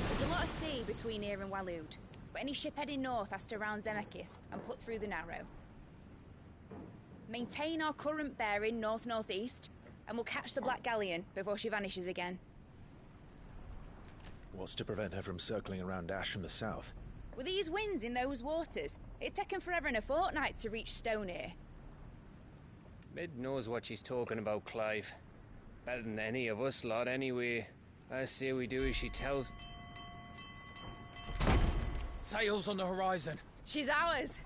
There's a lot of sea between here and Waloed, but any ship heading north has to round Zemeckis and put through the Narrow. Maintain our current bearing north-northeast, and we'll catch the Black Galleon before she vanishes again. What's to prevent her from circling around Ash from the south? With these winds in those waters, it'd take 'em forever and a fortnight to reach Stonehenge. Mid knows what she's talking about, Clive. Better than any of us lot, anyway. I say we do as she tells. Sails on the horizon. She's ours.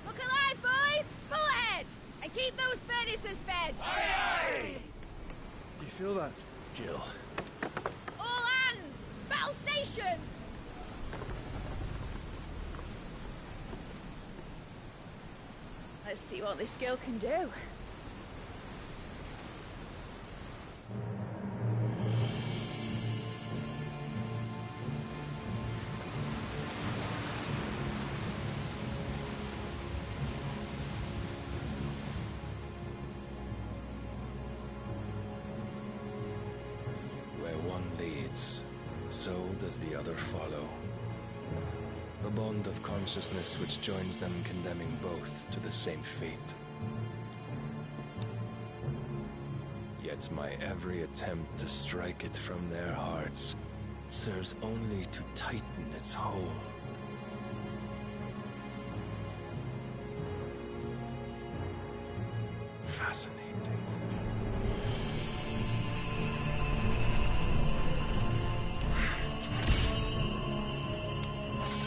Look alive, boys! Pull ahead! And keep those furnaces fed! Aye, aye! Do you feel that, Jill? All hands! Battle stations! Let's see what this girl can do. leads, so does the other follow. The bond of consciousness which joins them condemning both to the same fate. Yet my every attempt to strike it from their hearts serves only to tighten its hold. Fascinating.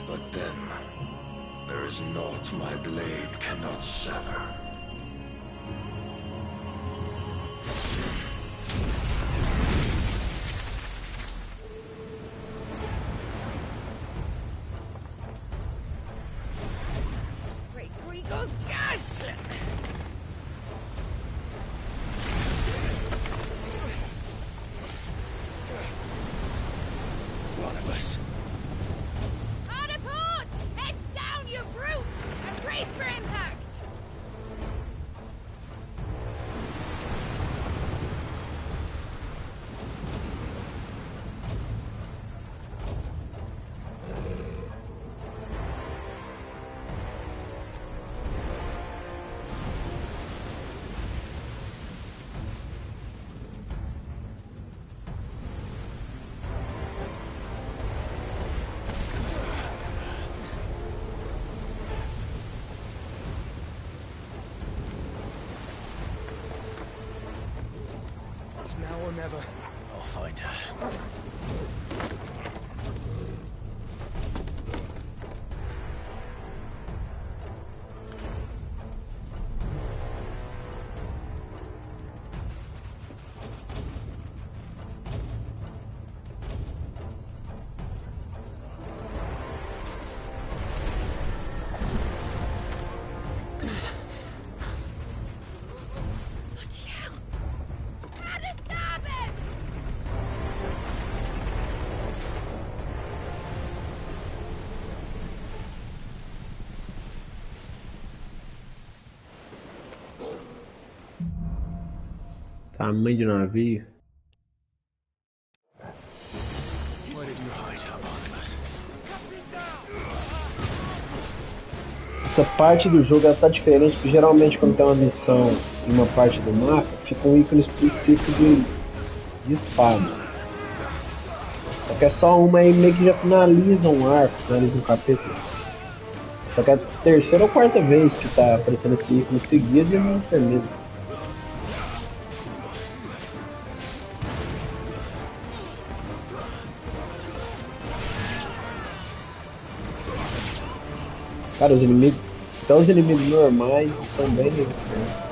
But then, there is naught my blade cannot sever. Great Gregor's gas! Barnabas. Hard a port! Heads down, you brutes! And brace for impact! It's now or never. I'll find her. Tamanho de navio. Where did you hide her, Barnabas? Essa parte do jogo ela tá diferente, porque geralmente quando tem uma missão em uma parte do mapa, fica um ícone específico de espada. Só que é só uma aí meio que já finaliza um arco, finaliza um capítulo. Só que é a terceira ou quarta vez que tá aparecendo esse ícone seguido e não termina. Cara, os inimigos, até os inimigos normais estão bem resistentes.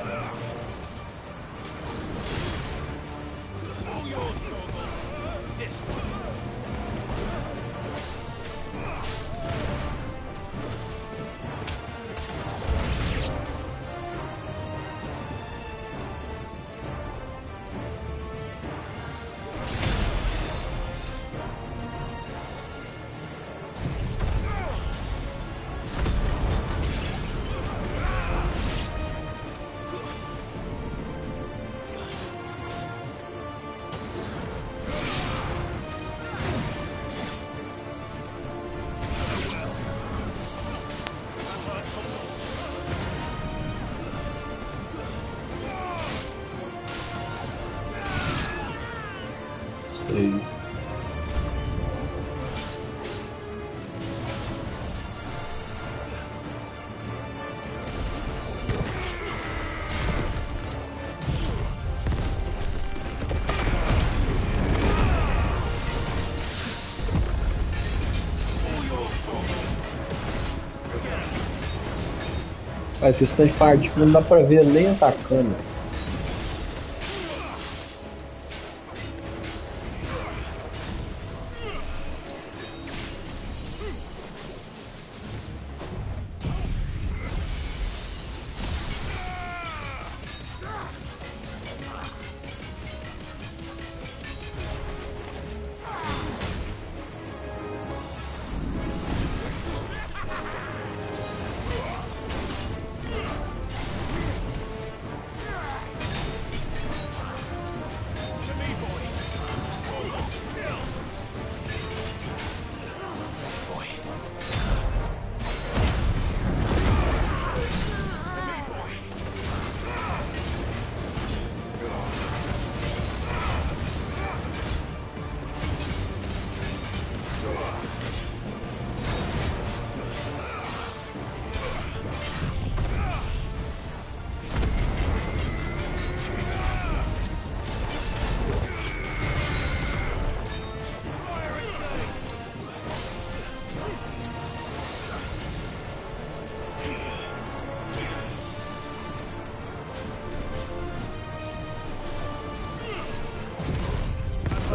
Sei. Esse stand parte não dá pra ver nem atacando.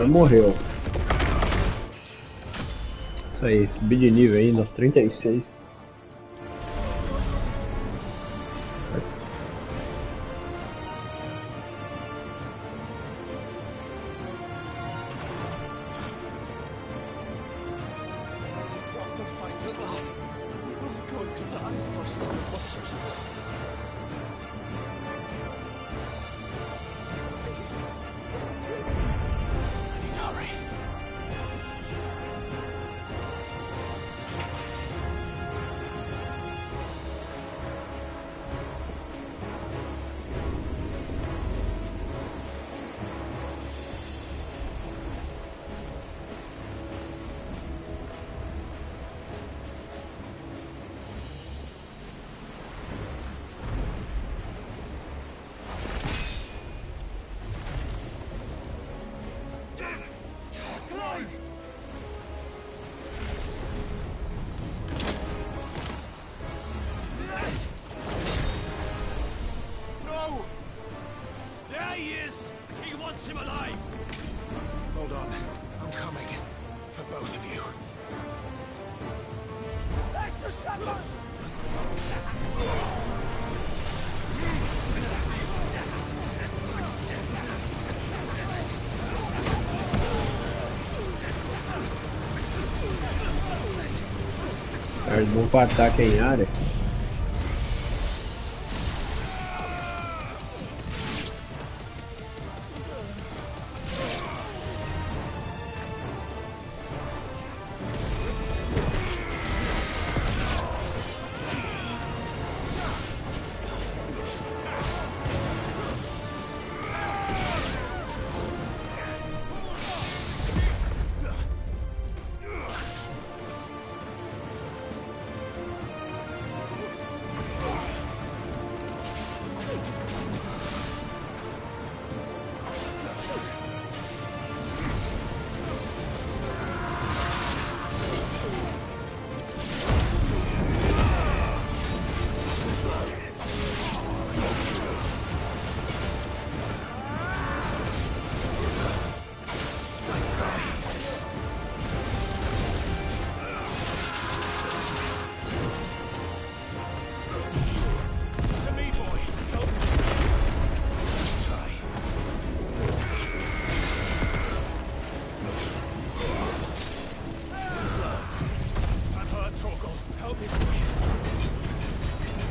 Agora morreu. Isso aí, subi de nível ainda, 36. É bom para ataque em área.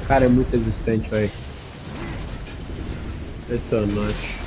Cara, é muito resistente, velho. Impressionante.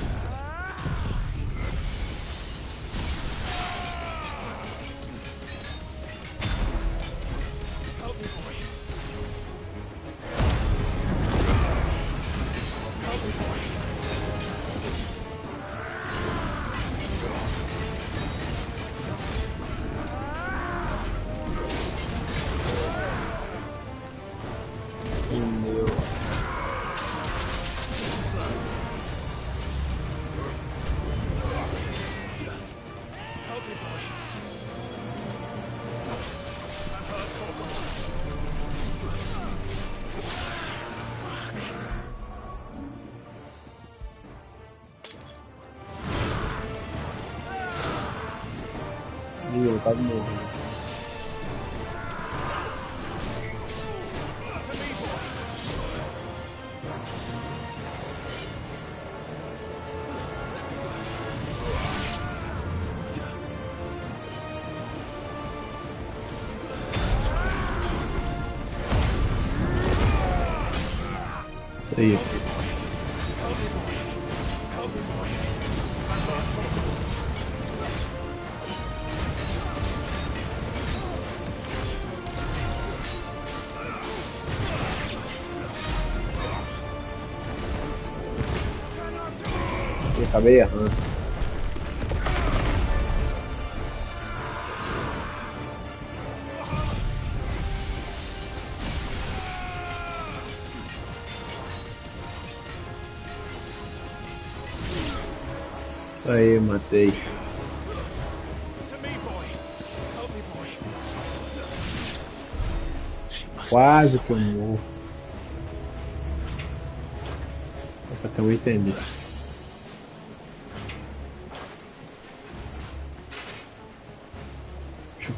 Eu quase morri. Isso aí. Acabei errando. Isso aí, matei. Quase que eu morro. Dá pra ter um item ali.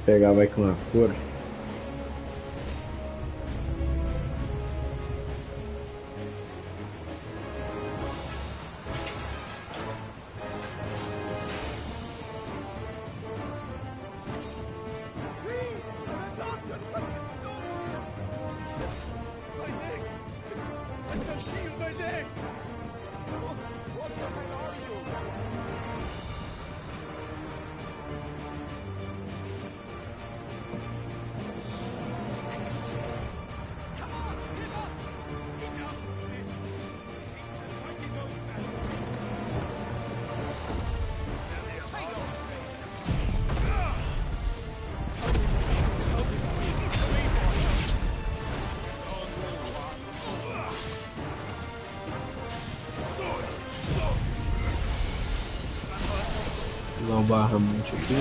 Pegar vai com uma cor. Não barra muito aqui.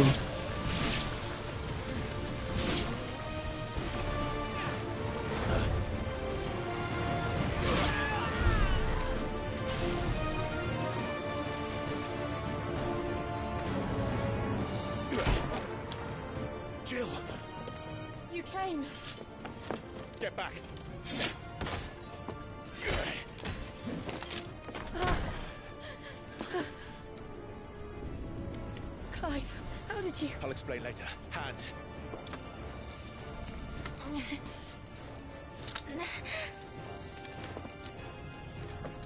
Jill! You came! Get back! Clive, how did you... I'll explain later. Hands.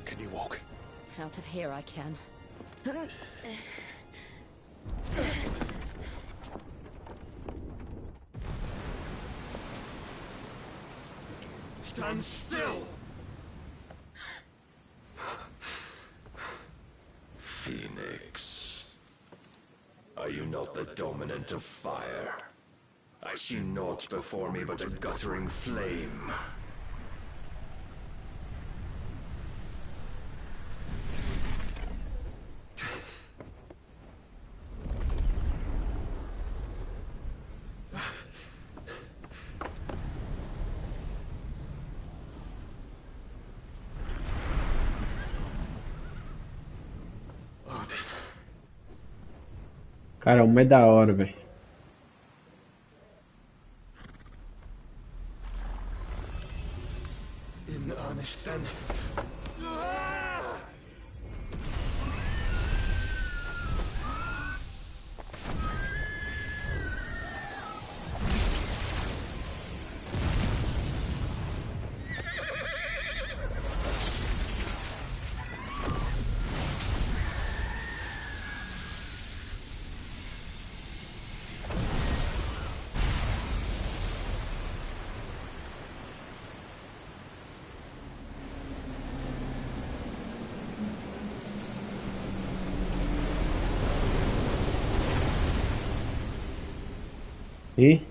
Can you walk? Out of here I can. Stand still! Phoenix. Are you not the dominant of fire? I see naught before me but a guttering flame. Cara, uma é da hora, velho. In earnest then. E?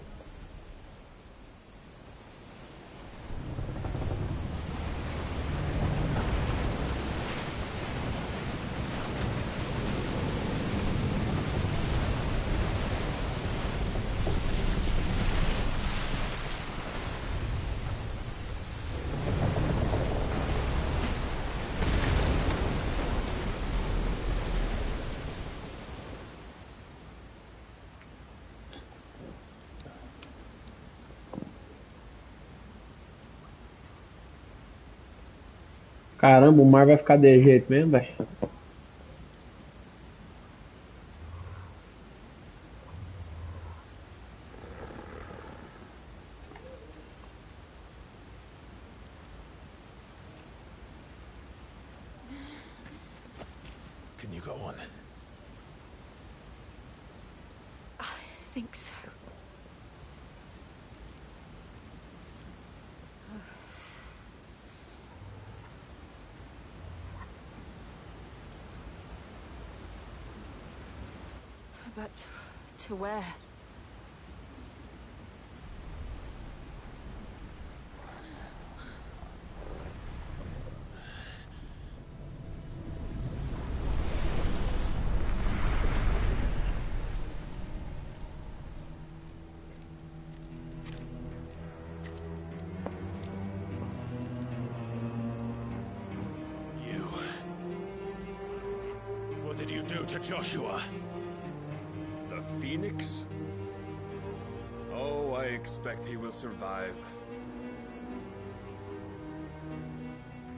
Caramba, o mar vai ficar de jeito mesmo, velho. Can you go on? I think so. But to where? You... What did you do to Joshua? The Phoenix? expect he will survive.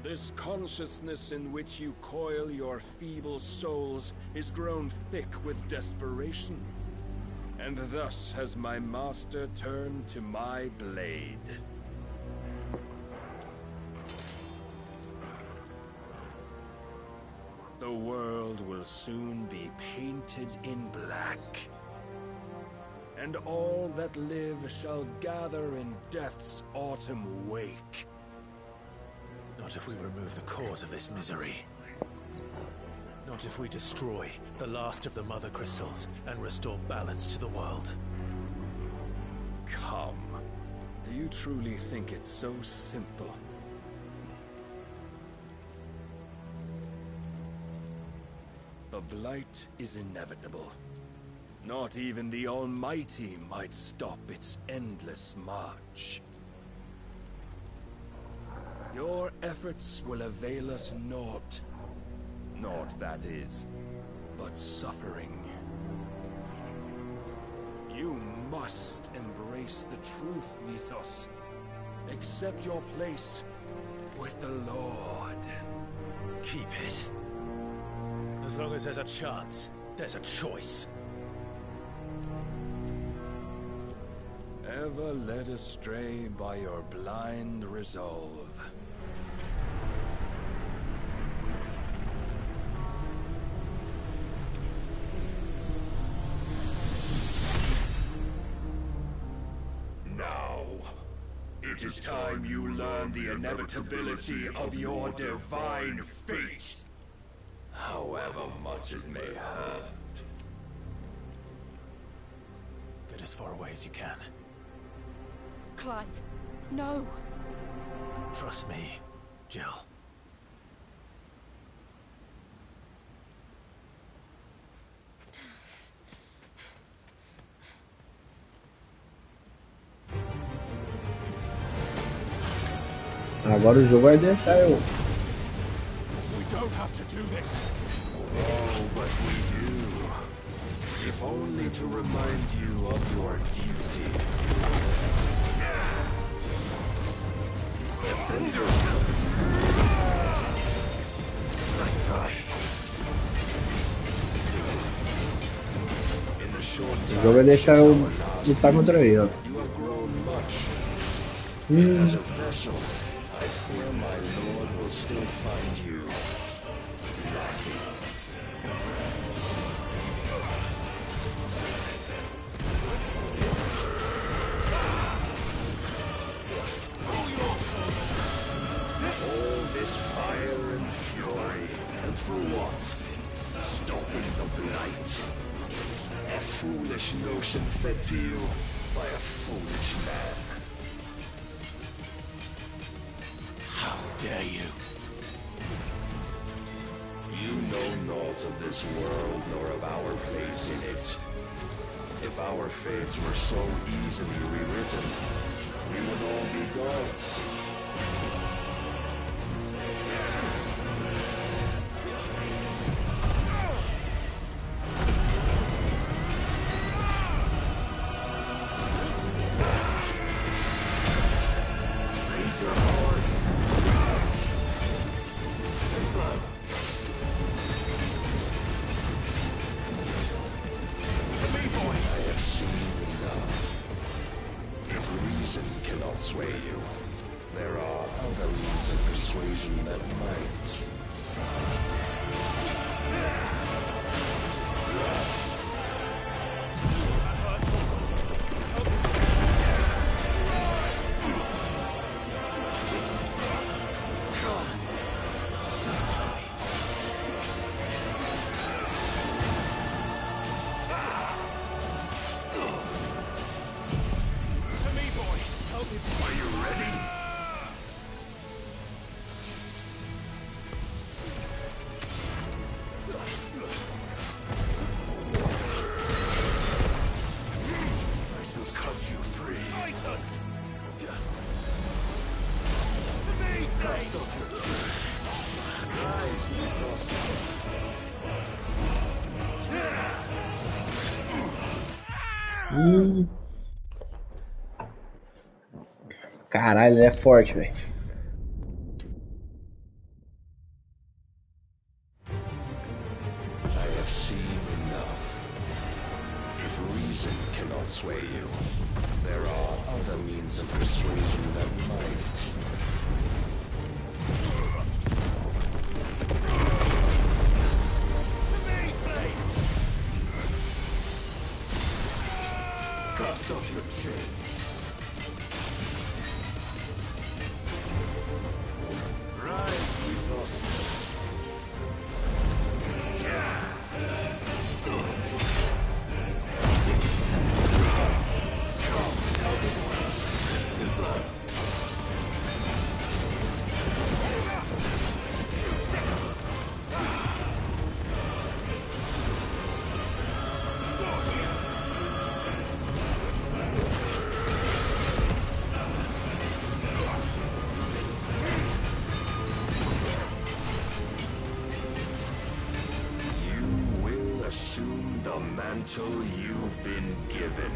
This consciousness in which you coil your feeble souls is grown thick with desperation, and thus has my master turned to my blade. The world will soon be painted in black, and all that live shall gather in death's autumn wake. Not if we remove the cause of this misery. Not if we destroy the last of the Mother Crystals and restore balance to the world. Come. Do you truly think it's so simple? The Blight is inevitable. Not even the Almighty might stop its endless march. Your efforts will avail us naught. Naught, that is, but suffering. You must embrace the truth, Mythos. Accept your place with the Lord. Keep it. As long as there's a chance, there's a choice. Ever led astray by your blind resolve. Now, it is time you learn the inevitability of your divine fate, however much it may hurt. Get as far away as you can. Clive, no! Trust me, Jill. Agora o jogo vai deixar eu. We don't have to do this. Oh, but we do. If only to remind you of your duty. Defend yourself. In the short O time, jogo vai deixar eu lutar contra ele, ó. you have grown much. Yet as a vessel, I fear my lord will still find you lacking. All this fire and fury, and for what? Stopping the blight. A foolish notion fed to you by a foolish man. How dare you? You know naught of this world nor of our place in it. If our fates were so easily rewritten, we would all be gods. Raise your heart. I have seen enough. If reason cannot sway you, there are other means of persuasion that might. Are you ready? I shall cut you free. Cast off your chains. Rise, Mythos. Caralho, ele é forte, velho. I have seen enough. If reason cannot sway you, there are other means of persuasion that might. Cast off your chains. Rise, we lost. Mantle you've been given.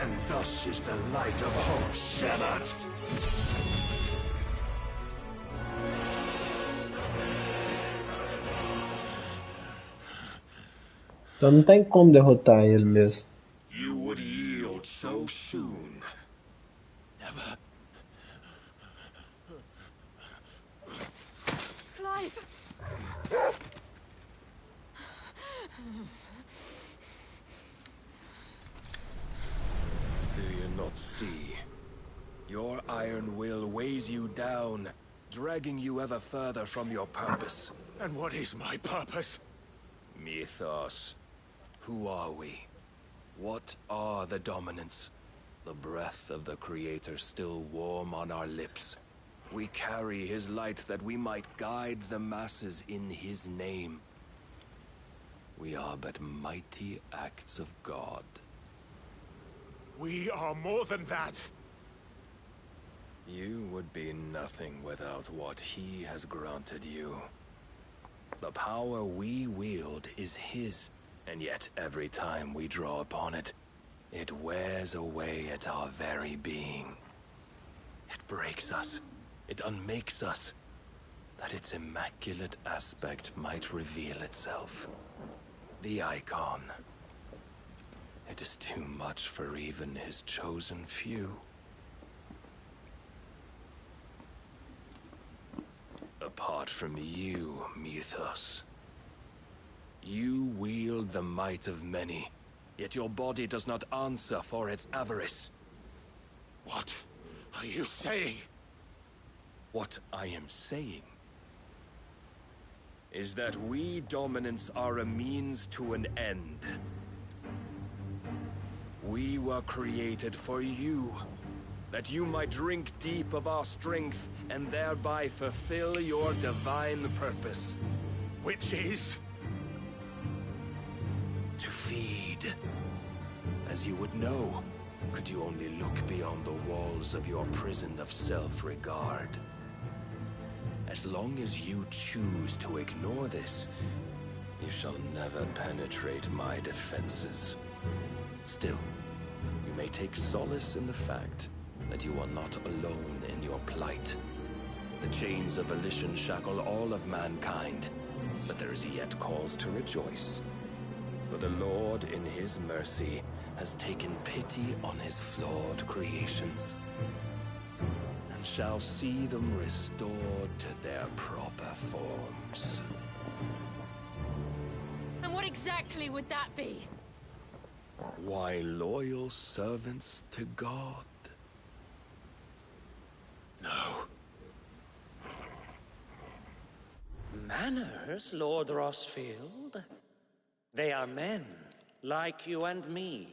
And thus is the light of hope severed. Então não tem como derrotar ele mesmo. You would yield so soon. Never. Clive! Do you not see? Your iron will weighs you down, dragging you ever further from your purpose. And what is my purpose? Mythos. Who are we? What are the dominants? The breath of the Creator still warm on our lips. We carry his light that we might guide the masses in his name. We are but mighty acts of God. We are more than that. You would be nothing without what he has granted you. The power we wield is his, and yet every time we draw upon it, it wears away at our very being. It breaks us, it unmakes us, that its immaculate aspect might reveal itself. The icon. It is too much for even his chosen few. Apart from you, Mythos, you wield the might of many, yet your body does not answer for its avarice. What are you saying? What I am saying is that we dominants are a means to an end. We were created for you, that you might drink deep of our strength and thereby fulfill your divine purpose. Which is? To feed. As you would know, could you only look beyond the walls of your prison of self-regard. As long as you choose to ignore this, you shall never penetrate my defenses. Still, you may take solace in the fact that you are not alone in your plight. The chains of volition shackle all of mankind, but there is yet cause to rejoice. For the Lord, in his mercy, has taken pity on his flawed creations, and shall see them restored to their proper forms. And what exactly would that be? Why, loyal servants to God. No. Manners, Lord Rosfield? They are men, like you and me.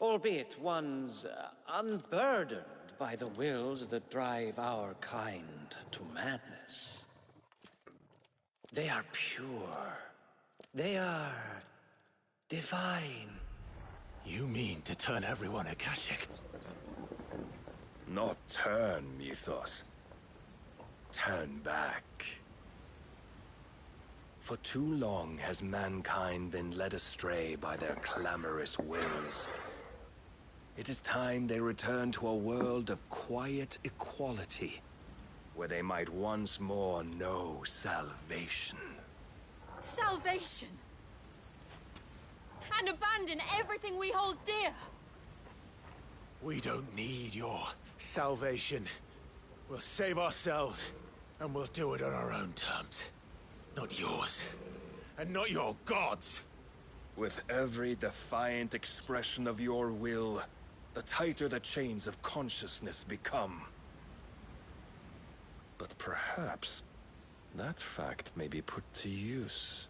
Albeit ones unburdened by the wills that drive our kind to madness. They are pure. They are divine. You mean to turn everyone Akashic? Not turn, Mythos. Turn back. For too long has mankind been led astray by their clamorous wills, It is time they return to a world of quiet equality, where they might once more know salvation. Salvation! And abandon everything we hold dear! We don't need your salvation. We'll save ourselves, and we'll do it on our own terms. Not yours. And not your gods! With every defiant expression of your will, the tighter the chains of consciousness become. But perhaps that fact may be put to use.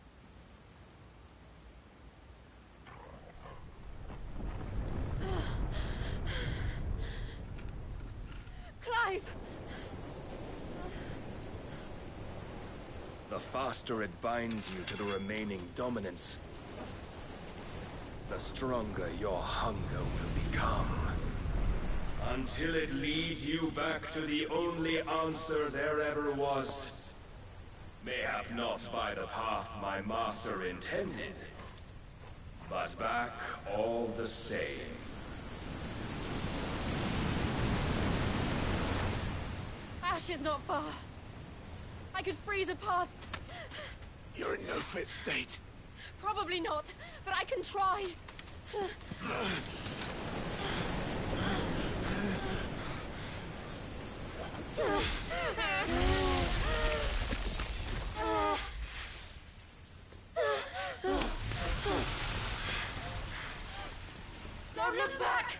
Clive! The faster it binds you to the remaining dominance, the stronger your hunger will become. Until it leads you back to the only answer there ever was. Mayhap not by the path my master intended, but back all the same. Ash is not far. I could freeze a path. You're in no fit state. Probably not, but I can try. Don't look back!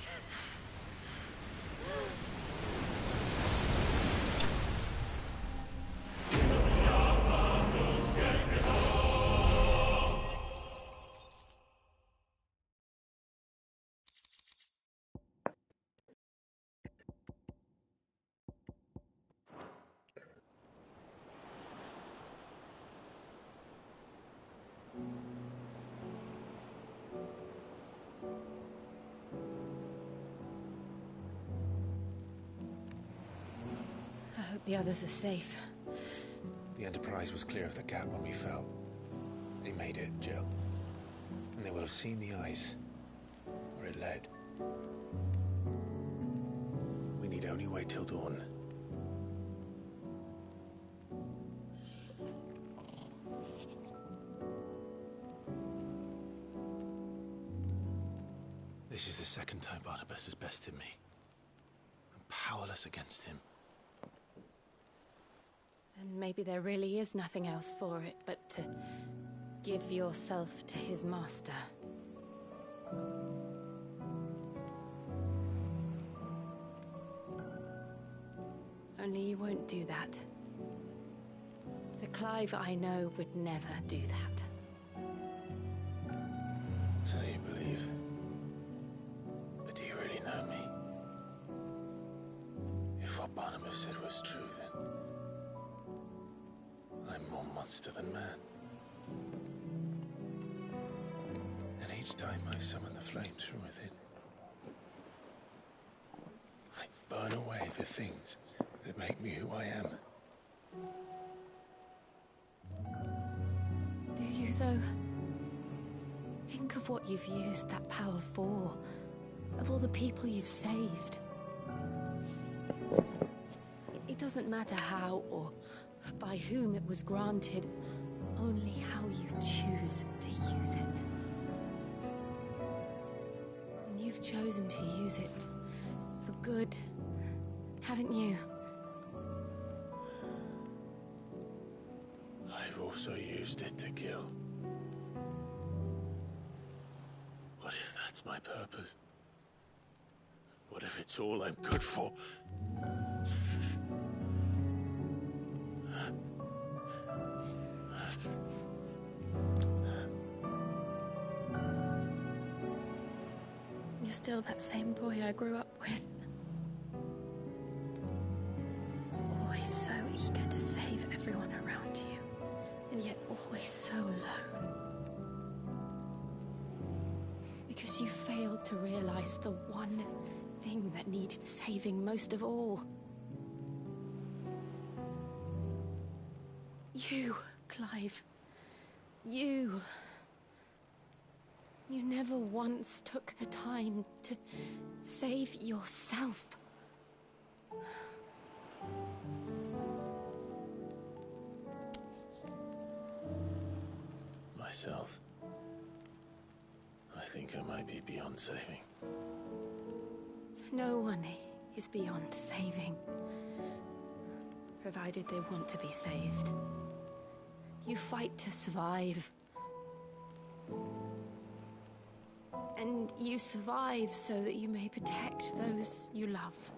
I hope the others are safe. The Enterprise was clear of the gap when we fell. They made it, Jill. And they will have seen the ice, where it led. We need only wait till dawn. This is the second time Barnabas has bested me. I'm powerless against him. Then maybe there really is nothing else for it but to give yourself to his master. Only you won't do that. The Clive I know would never do that. So you believe? But do you really know me? If what Barnabas said was true, then I'm more monster than man. And each time I summon the flames from within, I burn away the things that make me who I am. Do you, though? Think of what you've used that power for. Of all the people you've saved. It doesn't matter how or by whom it was granted, only how you choose to use it. And you've chosen to use it for good, haven't you? I've also used it to kill. What if that's my purpose? What if it's all I'm good for? You're still that same boy I grew up with. Always so eager to save everyone around you, and yet always so alone. Because you failed to realize the one thing that needed saving most of all. You, Clive. You. You never once took the time to save yourself. Myself? I think I might be beyond saving. No one is beyond saving, provided they want to be saved. You fight to survive. And you survive so that you may protect those you love.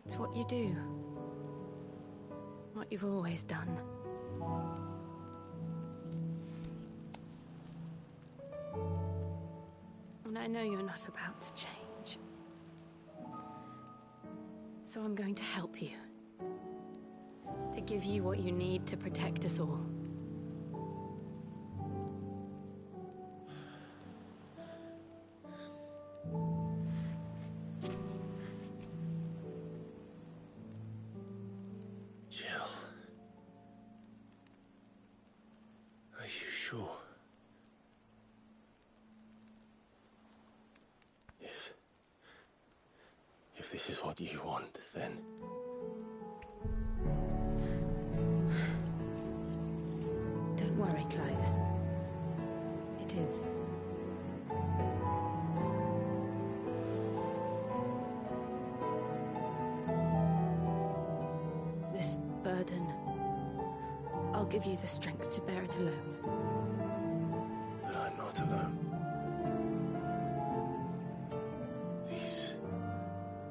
It's what you do. What you've always done. And I know you're not about to change. So I'm going to help you. To give you what you need to protect us all. Jill. Are you sure? If this is what you want, then... Don't worry, Clive. It is. This burden, I'll give you the strength to bear it alone. But I'm not alone. These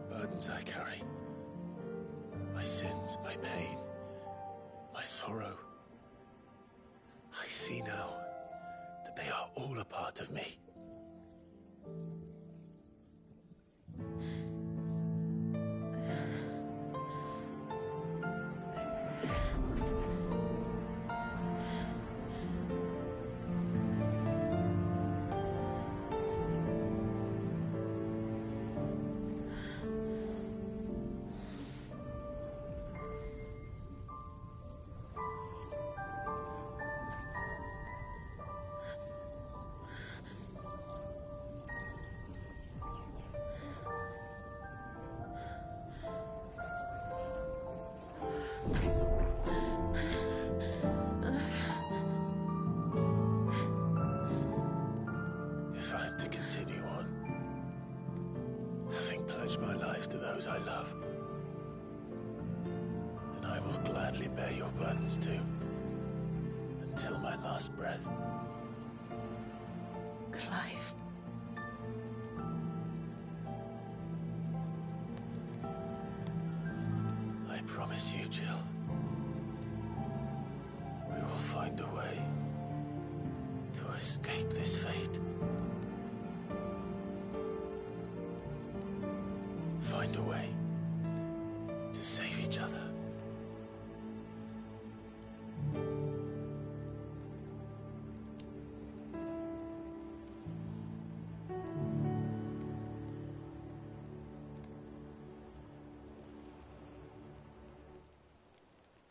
burdens I carry, my sins, my pain, my sorrow, I see now that they are all a part of me. If I'm to continue on, having pledged my life to those I love, then I will gladly bear your burdens too, until my last breath. Clive. I promise you, Jill, we will find a way to escape this fate. Find a way to save each other.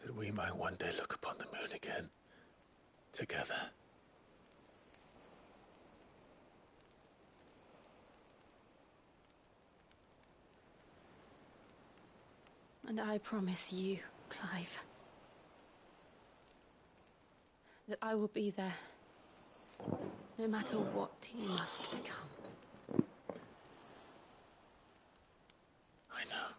That we might one day look upon the moon again, together. And I promise you, Clive, that I will be there, no matter what you must become. I know.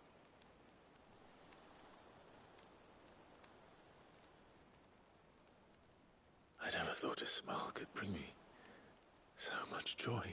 I never thought a smile could bring me so much joy.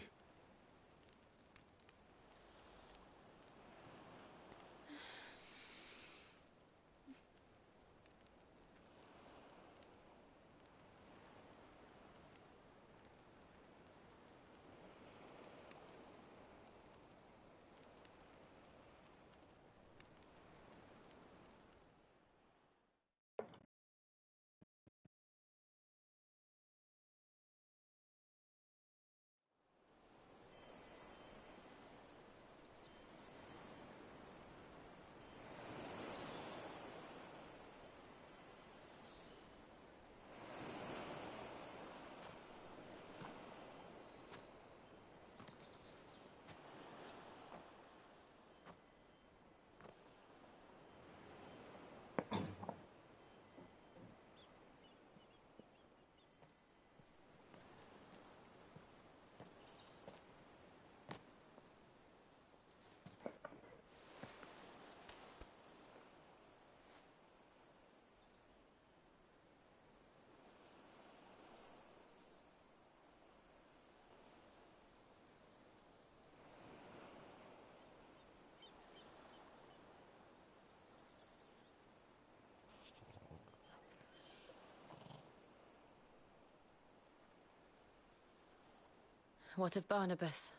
What of Barnabas?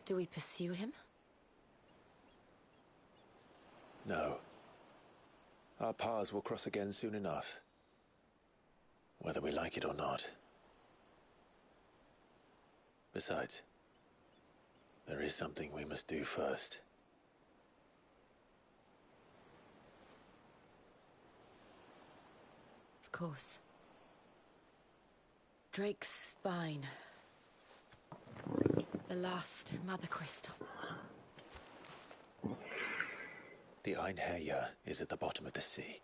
Do we pursue him? No. Our paths will cross again soon enough. Whether we like it or not. Besides, there is something we must do first. Of course. Drake's spine. The last Mother Crystal. The Einherjar is at the bottom of the sea.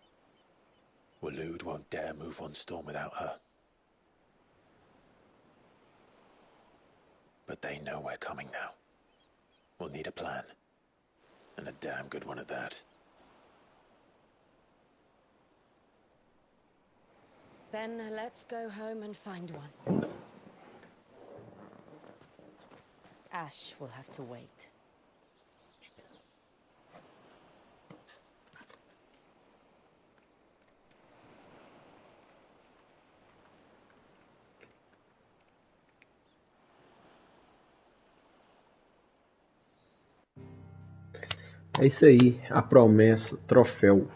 Waloed won't dare move on Storm without her. But they know we're coming now. We'll need a plan. And a damn good one at that. Then let's go home and find one. Ash will have to wait. É isso aí, a promessa, troféu.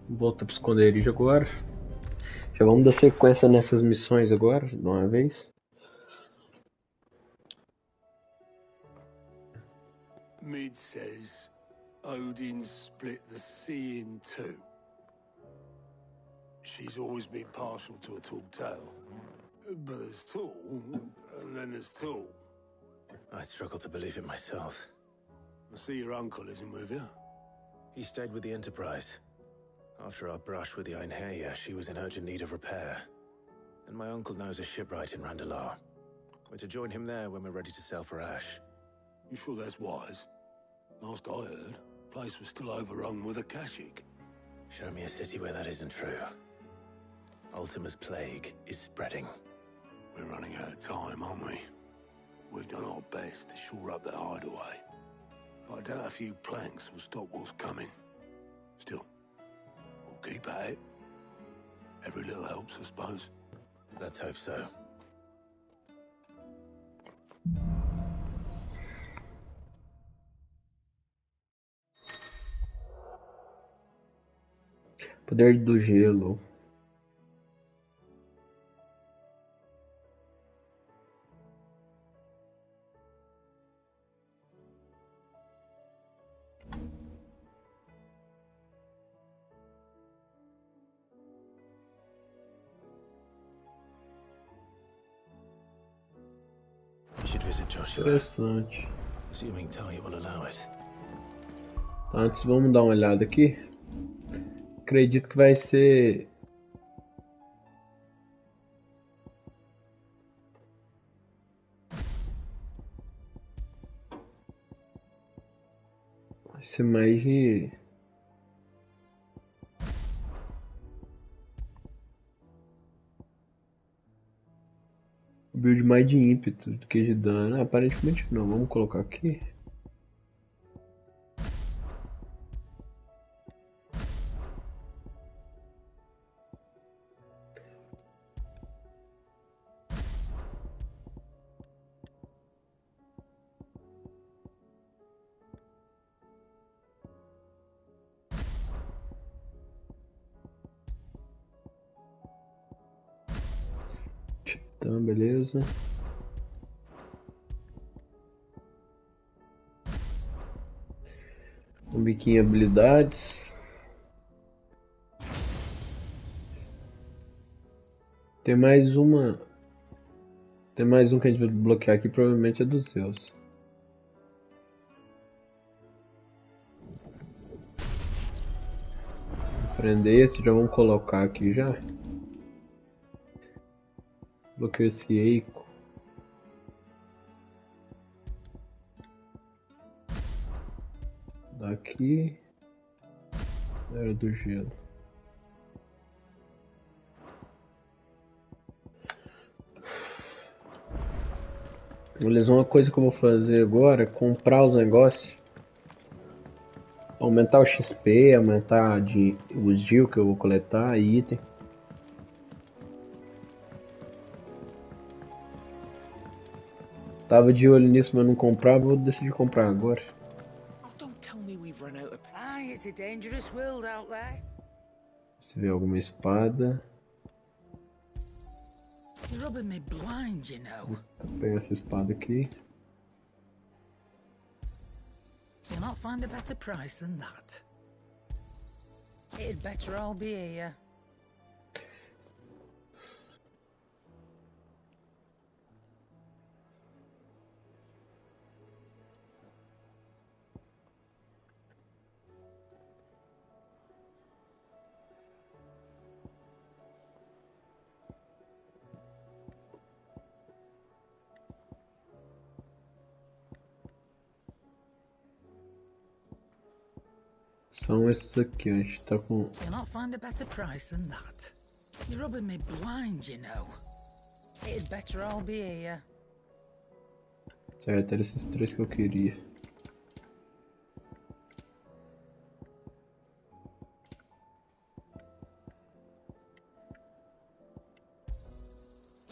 Volta pro esconderijo agora. Já vamos dar sequência nessas missões agora, de uma vez. Mid says Odin split the sea in two. She's always been partial to a tall tale. But there's tall, and then there's tall. I struggle to believe it myself. I see your uncle isn't with you. He stayed with the Enterprise. After our brush with the Einherjar, she was in urgent need of repair. And my uncle knows a shipwright in Randalar. We're to join him there when we're ready to sail for Ash. You sure that's wise? Last I heard, the place was still overrun with Akashic. Show me a city where that isn't true. Ultima's plague is spreading. We're running out of time, aren't we? We've done our best to shore up that hideaway. But I doubt a few planks will stop what's coming. Still, we'll keep at it. Every little helps, I suppose. Let's hope so. Poder do gelo. Interessante. Assuming Talia will allow it. Tá, antes vamos dar uma olhada aqui. Acredito que vai ser... Vai ser mais de... Build mais de ímpeto do que de dano. Aparentemente não. Vamos colocar aqui. Então, beleza. Um biquinho habilidades. Tem mais uma. Tem mais um que a gente vai bloquear aqui, provavelmente é dos Zeus. Prender esse, já vamos colocar aqui já. Bloqueio esse Eiko. Daqui. Era do gelo. Beleza, uma coisa que eu vou fazer agora é comprar os negócios. Aumentar o XP, aumentar os gil que eu vou coletar e item. Tava de olho nisso, mas não comprava, vou decidir comprar agora. Oh, don't tell me we've run out of... Aye, it's a dangerous world out there. Se vê alguma espada. You're rubbing me blind, you know. Vou pegar essa espada aqui. You'll not find a better price than that. It'd better all be here. São esses aqui, a gente tá com... You'll not find a better price than that. You're rubbing me blind, you know. It'd better all be here. Certo, eram esses 3 que eu queria.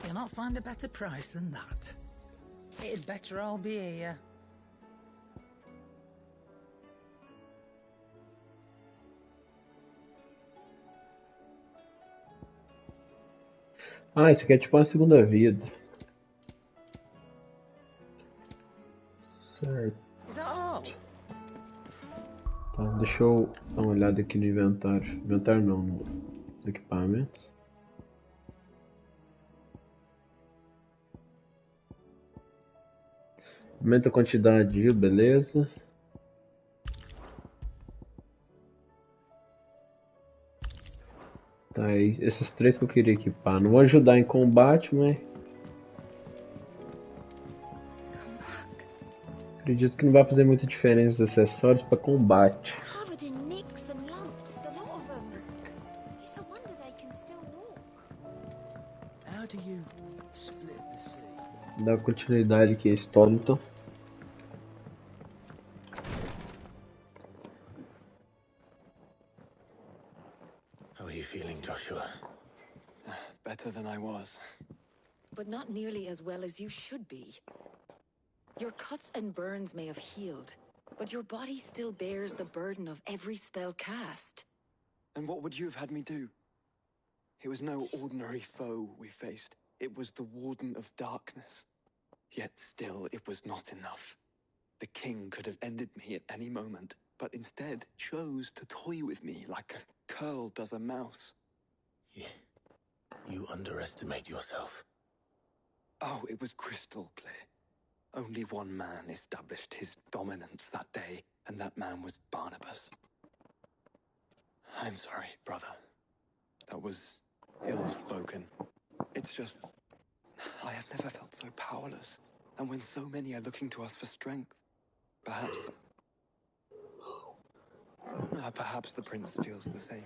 You'll not find a better price than that. It'd better all be here. Ah, isso aqui é tipo uma segunda vida. Certo. Tá, deixa eu dar uma olhada aqui no inventário. Inventário não, nos equipamentos. Aumenta a quantidade, beleza. Tá, esses 3 que eu queria equipar. Não vou ajudar em combate, mas... acredito que não vai fazer muita diferença os acessórios para combate. Covered in nicks and lumps, the lot of them. It's a wonder they can still walk. How do you split the sea? Dá continuidade aqui à história, então. How are you feeling, Joshua? Better than I was. But not nearly as well as you should be. Your cuts and burns may have healed, but your body still bears the burden of every spell cast. And what would you have had me do? It was no ordinary foe we faced. It was the Warden of Darkness. Yet still, it was not enough. The king could have ended me at any moment, but instead chose to toy with me like a curl does a mouse. You underestimate yourself. Oh, it was crystal clear. Only one man established his dominance that day, and that man was Barnabas. I'm sorry, brother. That was ill-spoken. It's just... I have never felt so powerless. And when so many are looking to us for strength, perhaps... perhaps the prince feels the same.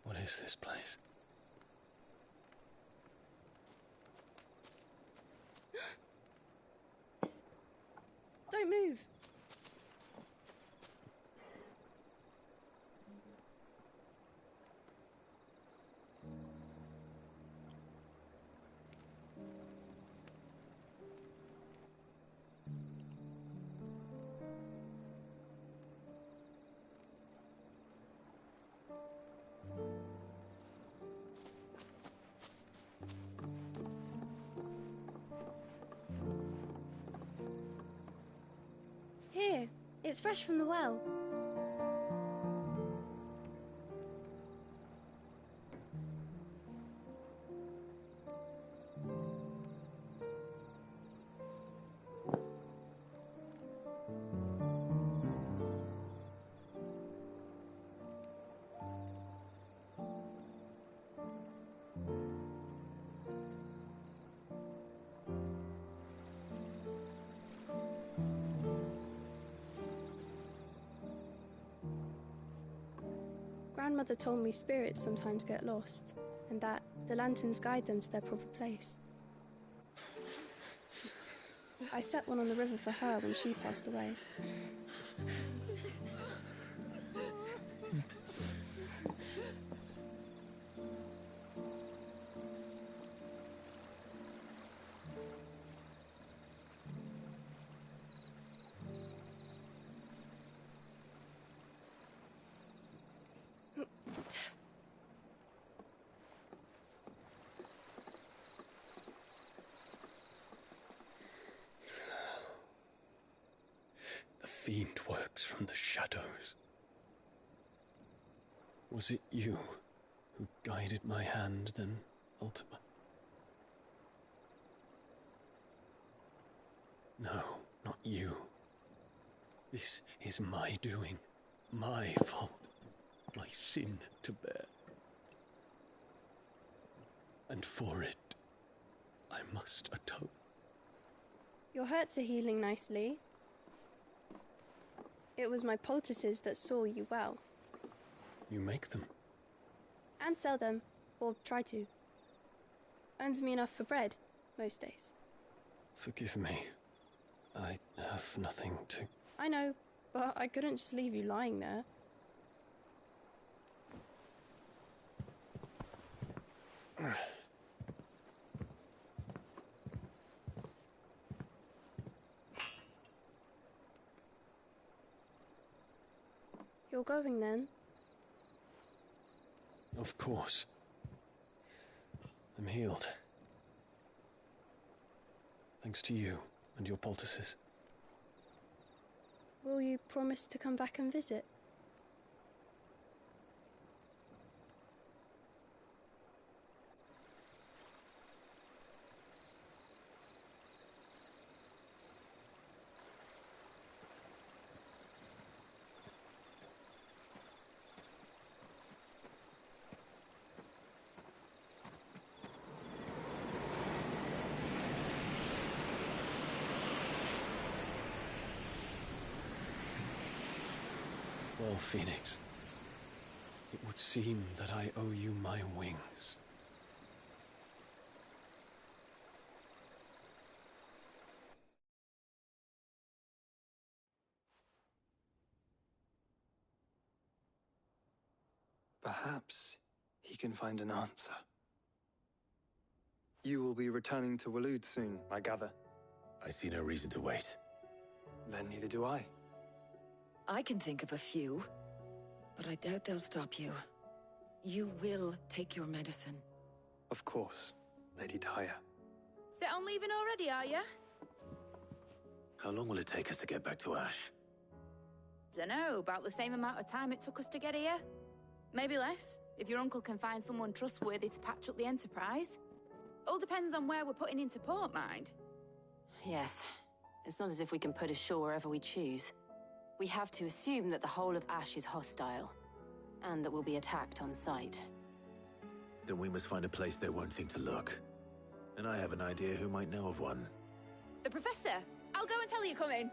What is this place? Don't move. It's fresh from the well. Grandmother told me spirits sometimes get lost, and that the lanterns guide them to their proper place. I set one on the river for her when she passed away. The fiend works from the shadows. Was it you who guided my hand then, Ultima? No, not you. This is my doing, my fault, my sin to bear. And for it, I must atone. Your hurts are healing nicely. It was my poultices that saw you well. You make them? And sell them, or try to. Earns me enough for bread, most days. Forgive me. I have nothing to... I know, but I couldn't just leave you lying there. You're going then? Of course. I'm healed. Thanks to you and your poultices. Will you promise to come back and visit? Well, Phoenix, it would seem that I owe you my wings. Perhaps he can find an answer. You will be returning to Waloed soon, I gather. I see no reason to wait. Then neither do I. I can think of a few, but I doubt they'll stop you. You will take your medicine. Of course, Lady Daya. Set on leaving already, are ya? How long will it take us to get back to Ash? Dunno, about the same amount of time it took us to get here. Maybe less, if your uncle can find someone trustworthy to patch up the Enterprise. All depends on where we're putting into port, mind. Yes. It's not as if we can put ashore wherever we choose. We have to assume that the whole of Ash is hostile, and that we'll be attacked on sight. Then we must find a place they won't think to look. And I have an idea who might know of one. The Professor! I'll go and tell you come in.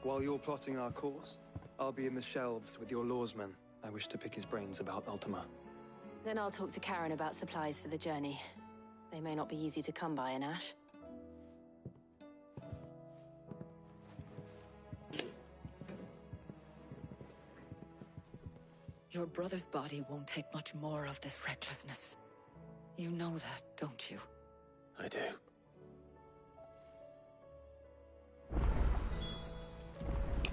While you're plotting our course, I'll be in the shelves with your lawsman. I wish to pick his brains about Ultima. Then I'll talk to Karen about supplies for the journey. They may not be easy to come by in Ash. Your brother's body won't take much more of this recklessness. You know that, don't you? I do.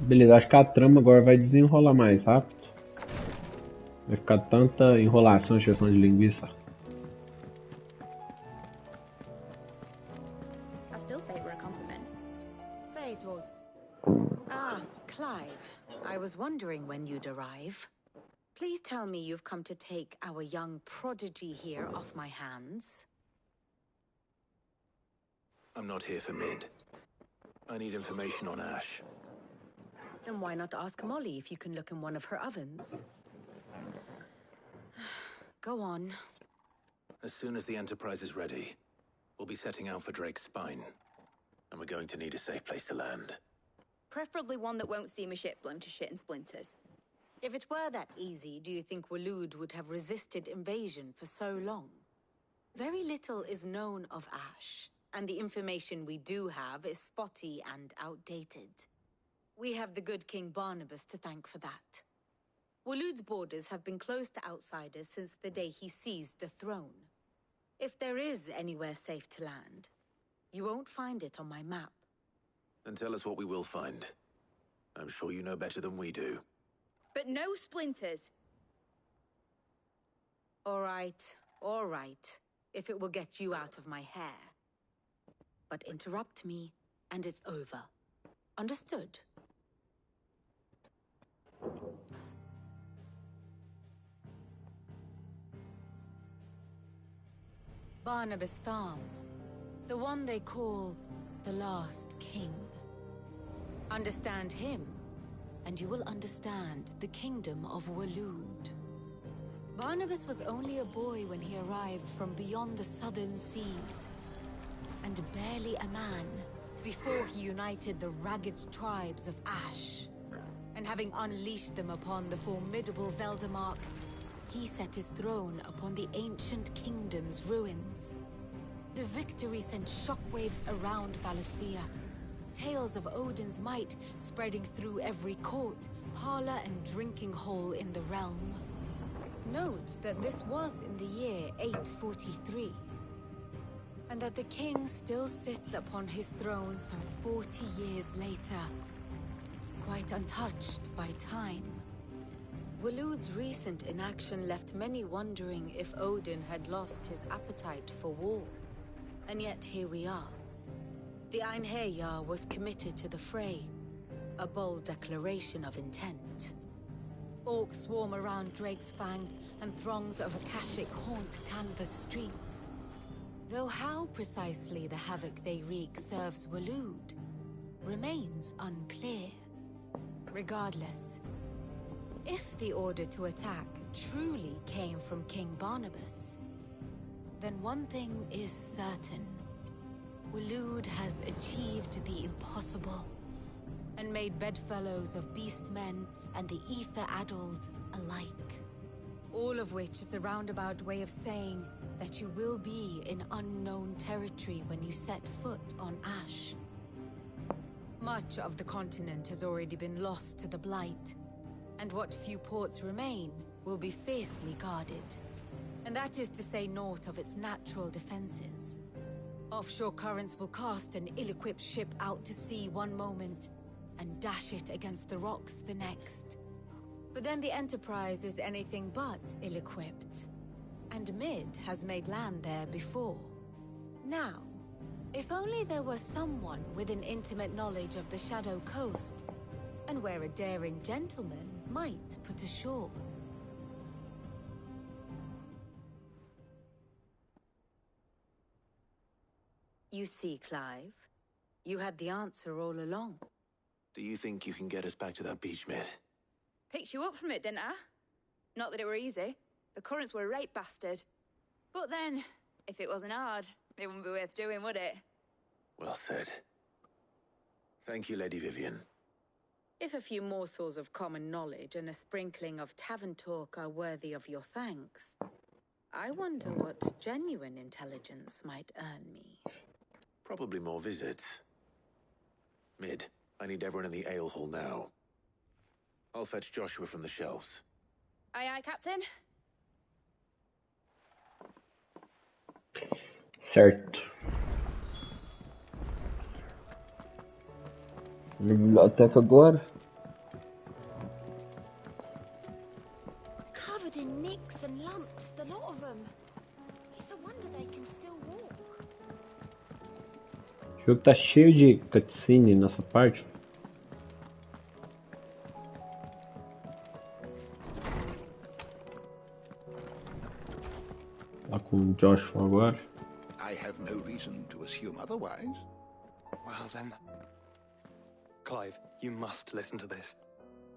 Beleza, acho que a trama agora vai desenrolar mais rápido. Vai ficar tanta enrolação de questão de linguiça. I still say it were a compliment. Say it all. Ah, was wondering when you'd arrive. Please tell me you've come to take our young prodigy here off my hands. I'm not here for Mid. I need information on Ash. Then why not ask Molly if you can look in one of her ovens? Go on. As soon as the Enterprise is ready, we'll be setting out for Drake's Spine. And we're going to need a safe place to land. Preferably one that won't see my ship blown to shit and splinters. If it were that easy, do you think Waloed would have resisted invasion for so long? Very little is known of Ash, and the information we do have is spotty and outdated. We have the good King Barnabas to thank for that. Waloed's borders have been closed to outsiders since the day he seized the throne. If there is anywhere safe to land, you won't find it on my map. Then tell us what we will find. I'm sure you know better than we do. But no splinters. All right. If it will get you out of my hair. But interrupt me, and it's over. Understood? Barnabas Tham, the one they call the Last King. Understand him, and you will understand the kingdom of Waloed. Barnabas was only a boy when he arrived from beyond the southern seas, and barely a man before he united the ragged tribes of Ash. And having unleashed them upon the formidable Veldamark, he set his throne upon the ancient kingdom's ruins. The victory sent shockwaves around Valisthea, tales of Odin's might spreading through every court, parlor, and drinking hole in the realm. Note that this was in the year 843, and that the king still sits upon his throne some 40 years later, quite untouched by time. Waloed's recent inaction left many wondering if Odin had lost his appetite for war. And yet here we are. The Einherjar was committed to the fray, a bold declaration of intent. Orcs swarm around Drake's Fang, and throngs of Akashic haunt Canva's streets. Though how precisely the havoc they wreak serves Waloed remains unclear. Regardless, if the order to attack truly came from King Barnabas, then one thing is certain. Waloed has achieved the impossible, and made bedfellows of beastmen and the ether-addled alike. All of which is a roundabout way of saying that you will be in unknown territory when you set foot on Ash. Much of the continent has already been lost to the Blight, and what few ports remain will be fiercely guarded. And that is to say naught of its natural defenses. Offshore currents will cast an ill-equipped ship out to sea one moment, and dash it against the rocks the next. But then the Enterprise is anything but ill-equipped. And Mid has made land there before. Now, if only there were someone with an intimate knowledge of the Shadow Coast, and where a daring gentleman might put ashore. You see, Clive, you had the answer all along. Do you think you can get us back to that beach, Mid? Picked you up from it, didn't I? Not that it were easy. The currents were a right bastard. But then, if it wasn't hard, it wouldn't be worth doing, would it? Well said. Thank you, Lady Vivian. If a few morsels of common knowledge and a sprinkling of tavern talk are worthy of your thanks, I wonder what genuine intelligence might earn me. Probably more visits. Mid, I need everyone in the ale hall now. I'll fetch Joshua from the shelves. Aye, aye, Captain. Certo. Biblioteca agora. Covered in nicks and lumps, the lot of them. It's a wonder they can still walk. O jogo tá cheio de cutscene nessa parte. Lá com o Joshua agora. I have no reason to assume otherwise. Well then... Clive, you must listen to this.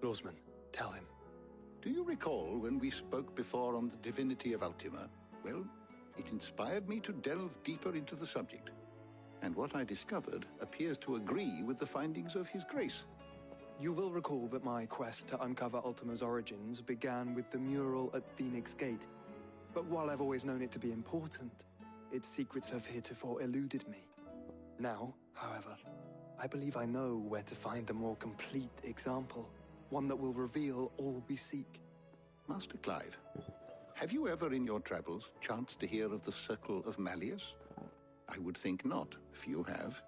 Lawsman, tell him. Do you recall when we spoke before on the divinity of Ultima? Well, it inspired me to delve deeper into the subject. And what I discovered appears to agree with the findings of His Grace. You will recall that my quest to uncover Ultima's origins began with the mural at Phoenix Gate. But while I've always known it to be important, its secrets have heretofore eluded me. Now, however, I believe I know where to find the more complete example. One that will reveal all we seek. Master Clive, have you ever in your travels chanced to hear of the Circle of Malleus? I would think not, few have.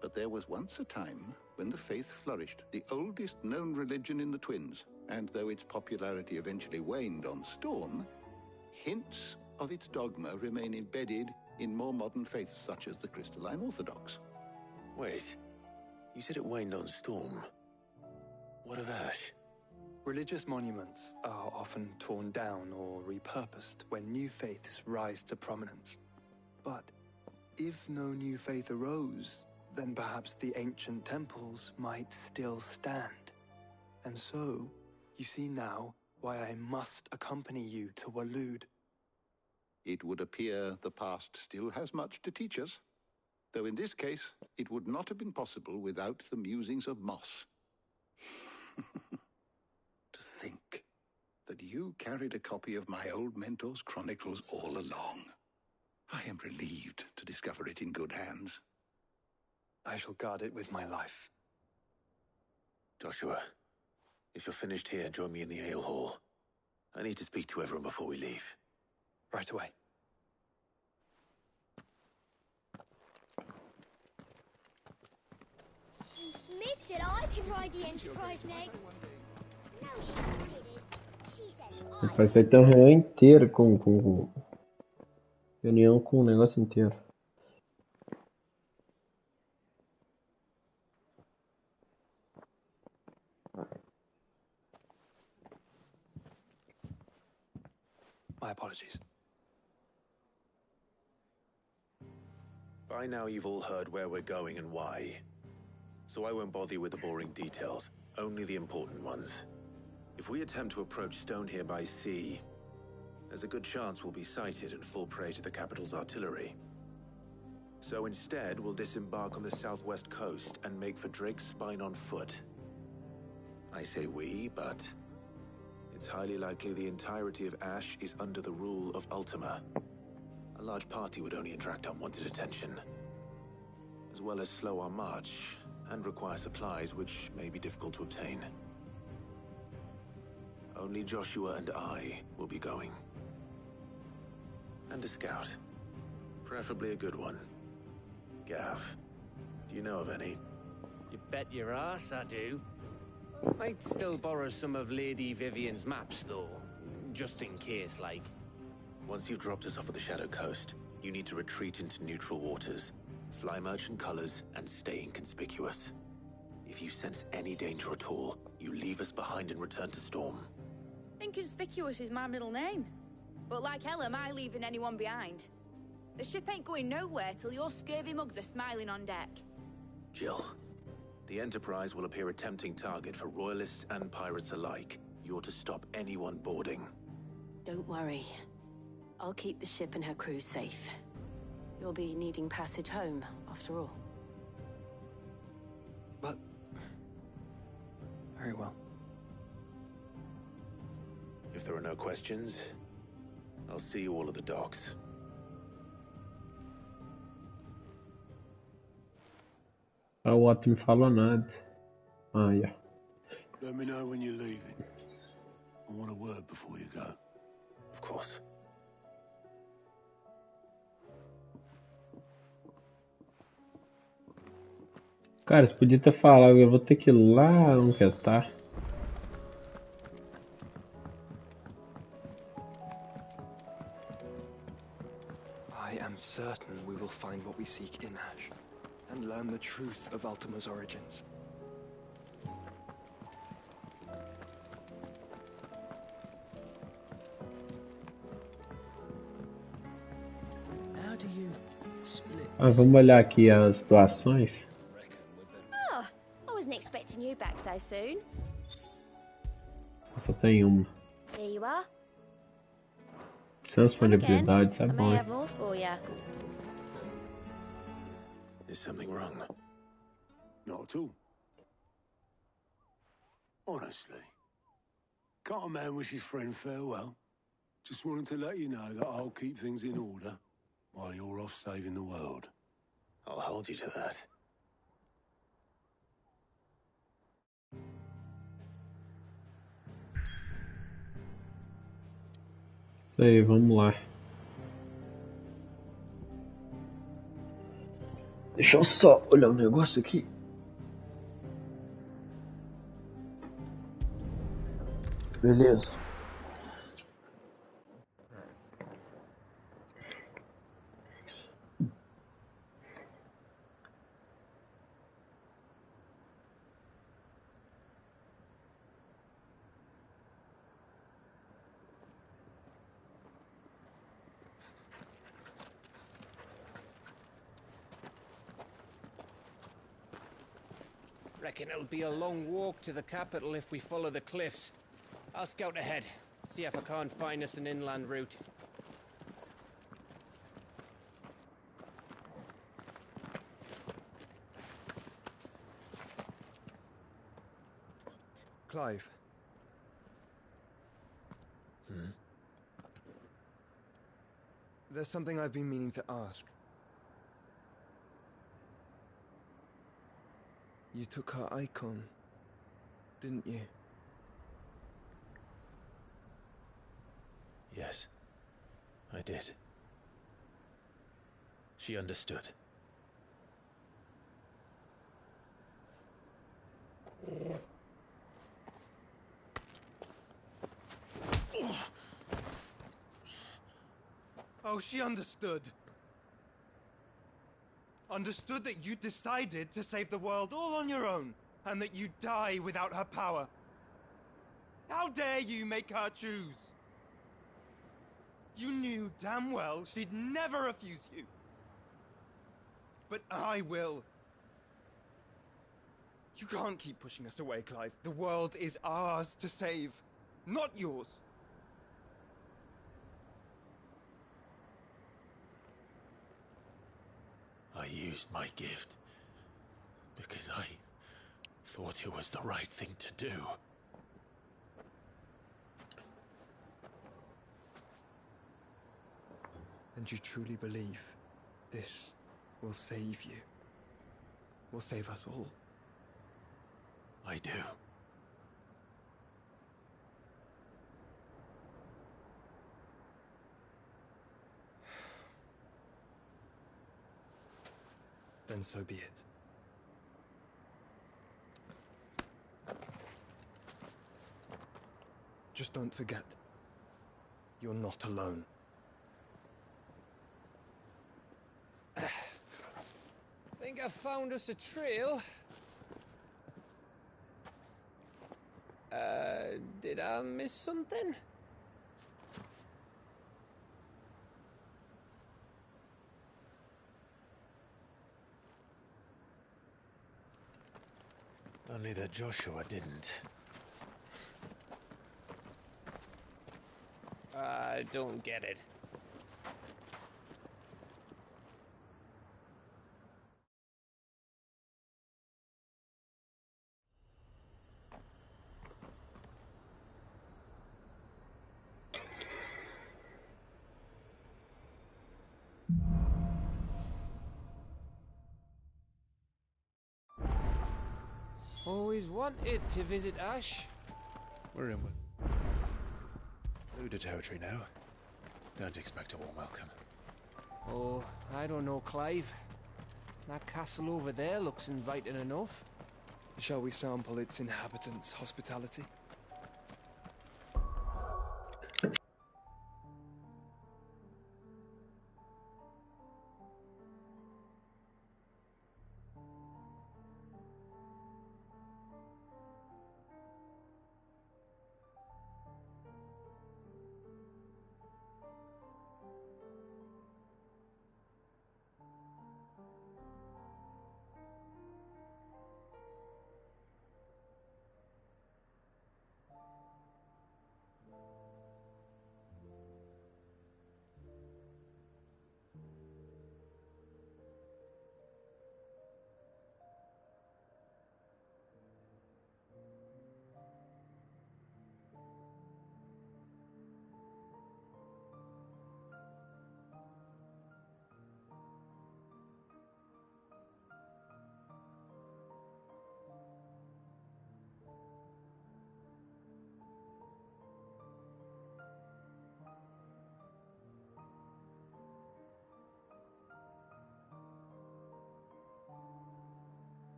But there was once a time when the faith flourished, the oldest known religion in the Twins, and though its popularity eventually waned on Storm, hints of its dogma remain embedded in more modern faiths such as the Crystalline Orthodox. Wait, you said it waned on Storm. What of Ash? Religious monuments are often torn down or repurposed when new faiths rise to prominence. But if no new faith arose, then perhaps the ancient temples might still stand. And so, you see now why I must accompany you to Waloed. It would appear the past still has much to teach us, though in this case, it would not have been possible without the musings of Moss. To think that you carried a copy of my old mentor's chronicles all along. I am relieved to discover it in good hands. I shall guard it with my life. Joshua, if you're finished here, join me in the ale hall. I need to speak to everyone before we leave. Right away. Mid said I could ride the Enterprise next. No, she didn't. She said Depois vai ter uma reunião inteira com reunião com o negócio inteiro. My apologies. By now you've all heard where we're going and why. So I won't bother you with the boring details, only the important ones. If we attempt to approach Stone here by sea, there's a good chance we'll be sighted and fall prey to the capital's artillery. So instead, we'll disembark on the southwest coast and make for Drake's Spine on foot. I say we, but it's highly likely the entirety of Ash is under the rule of Ultima. A large party would only attract unwanted attention, as well as slow our march and require supplies which may be difficult to obtain. Only Joshua and I will be going. And a scout. Preferably a good one. Gav, do you know of any? You bet your ass I do. Might still borrow some of Lady Vivian's maps, though. Just in case, like. Once you've dropped us off at the Shadow Coast, you need to retreat into neutral waters, fly merchant colors, and stay inconspicuous. If you sense any danger at all, you leave us behind and return to Storm. Inconspicuous is my middle name. But like hell am I leaving anyone behind. The ship ain't going nowhere till your scurvy mugs are smiling on deck. Jill, the Enterprise will appear a tempting target for royalists and pirates alike. You're to stop anyone boarding. Don't worry. I'll keep the ship and her crew safe. You'll be needing passage home, after all. But... very well. If there are no questions, I'll see you all at the docks. O Otto me falou nada. Ah, yeah. Let me know when you're leaving. I want a word before you go. Of course. Cara, você podia ter falado, eu vou ter que ir lá onde que tá. I am certain we will find what we seek in Ash, and learn the truth of Ultima's origins. Ah, vamos olhar aqui as doações. Oh, I wasn't expecting you back so soon. Só tem uma. Here you are. Sans Come again. habilidades, é I bom, may hein? have more for you. Is something wrong? Not at all. Honestly. Can't a man wish his friend farewell? Just wanted to let you know that I'll keep things in order while you're off saving the world. I'll hold you to that. Isso aí, vamos lá. Deixa eu só olhar um negócio aqui. Beleza. Reckon it'll be a long walk to the capital if we follow the cliffs. I'll scout ahead, see if I can't find us an inland route. Clive. There's something I've been meaning to ask. You took her icon, didn't you? Yes, I did. She understood. Oh, she understood. Understood that you decided to save the world all on your own, and that you'd die without her power. How dare you make her choose? You knew damn well she'd never refuse you. But I will. You can't keep pushing us away, Clive. The world is ours to save, not yours. I used my gift because I thought it was the right thing to do. And you truly believe this will save you? Will save us all? I do. Then so be it. Just don't forget, you're not alone. Think I found us a trail. Did I miss something? Only that Joshua didn't. I don't get it. Always wanted to visit Ash. We're in Luda territory now. Don't expect a warm welcome. Oh, I don't know, Clive. That castle over there looks inviting enough. Shall we sample its inhabitants' hospitality?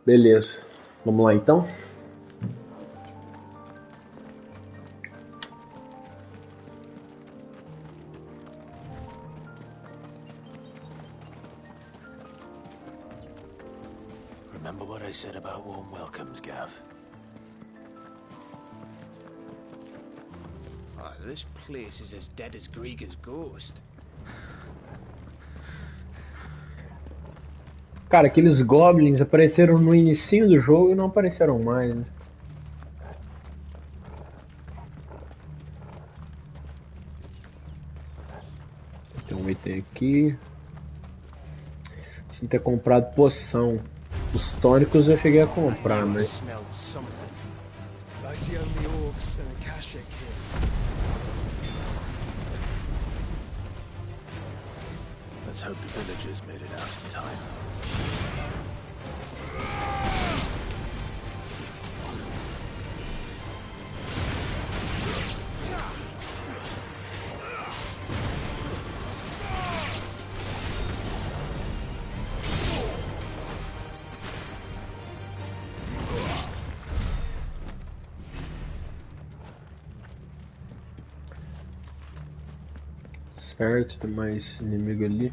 Beleza. Vamos lá então? Remember what I said about warm welcomes, Gav? Oh, this place is as dead as Grieger's ghost. Cara, aqueles goblins apareceram no inicinho do jogo e não apareceram mais, né? Tem um item aqui. Tinha que ter comprado poção. Os tônicos eu cheguei a comprar, mas... Let's hope the villagers made it out in time. Certo, tem mais inimigo ali.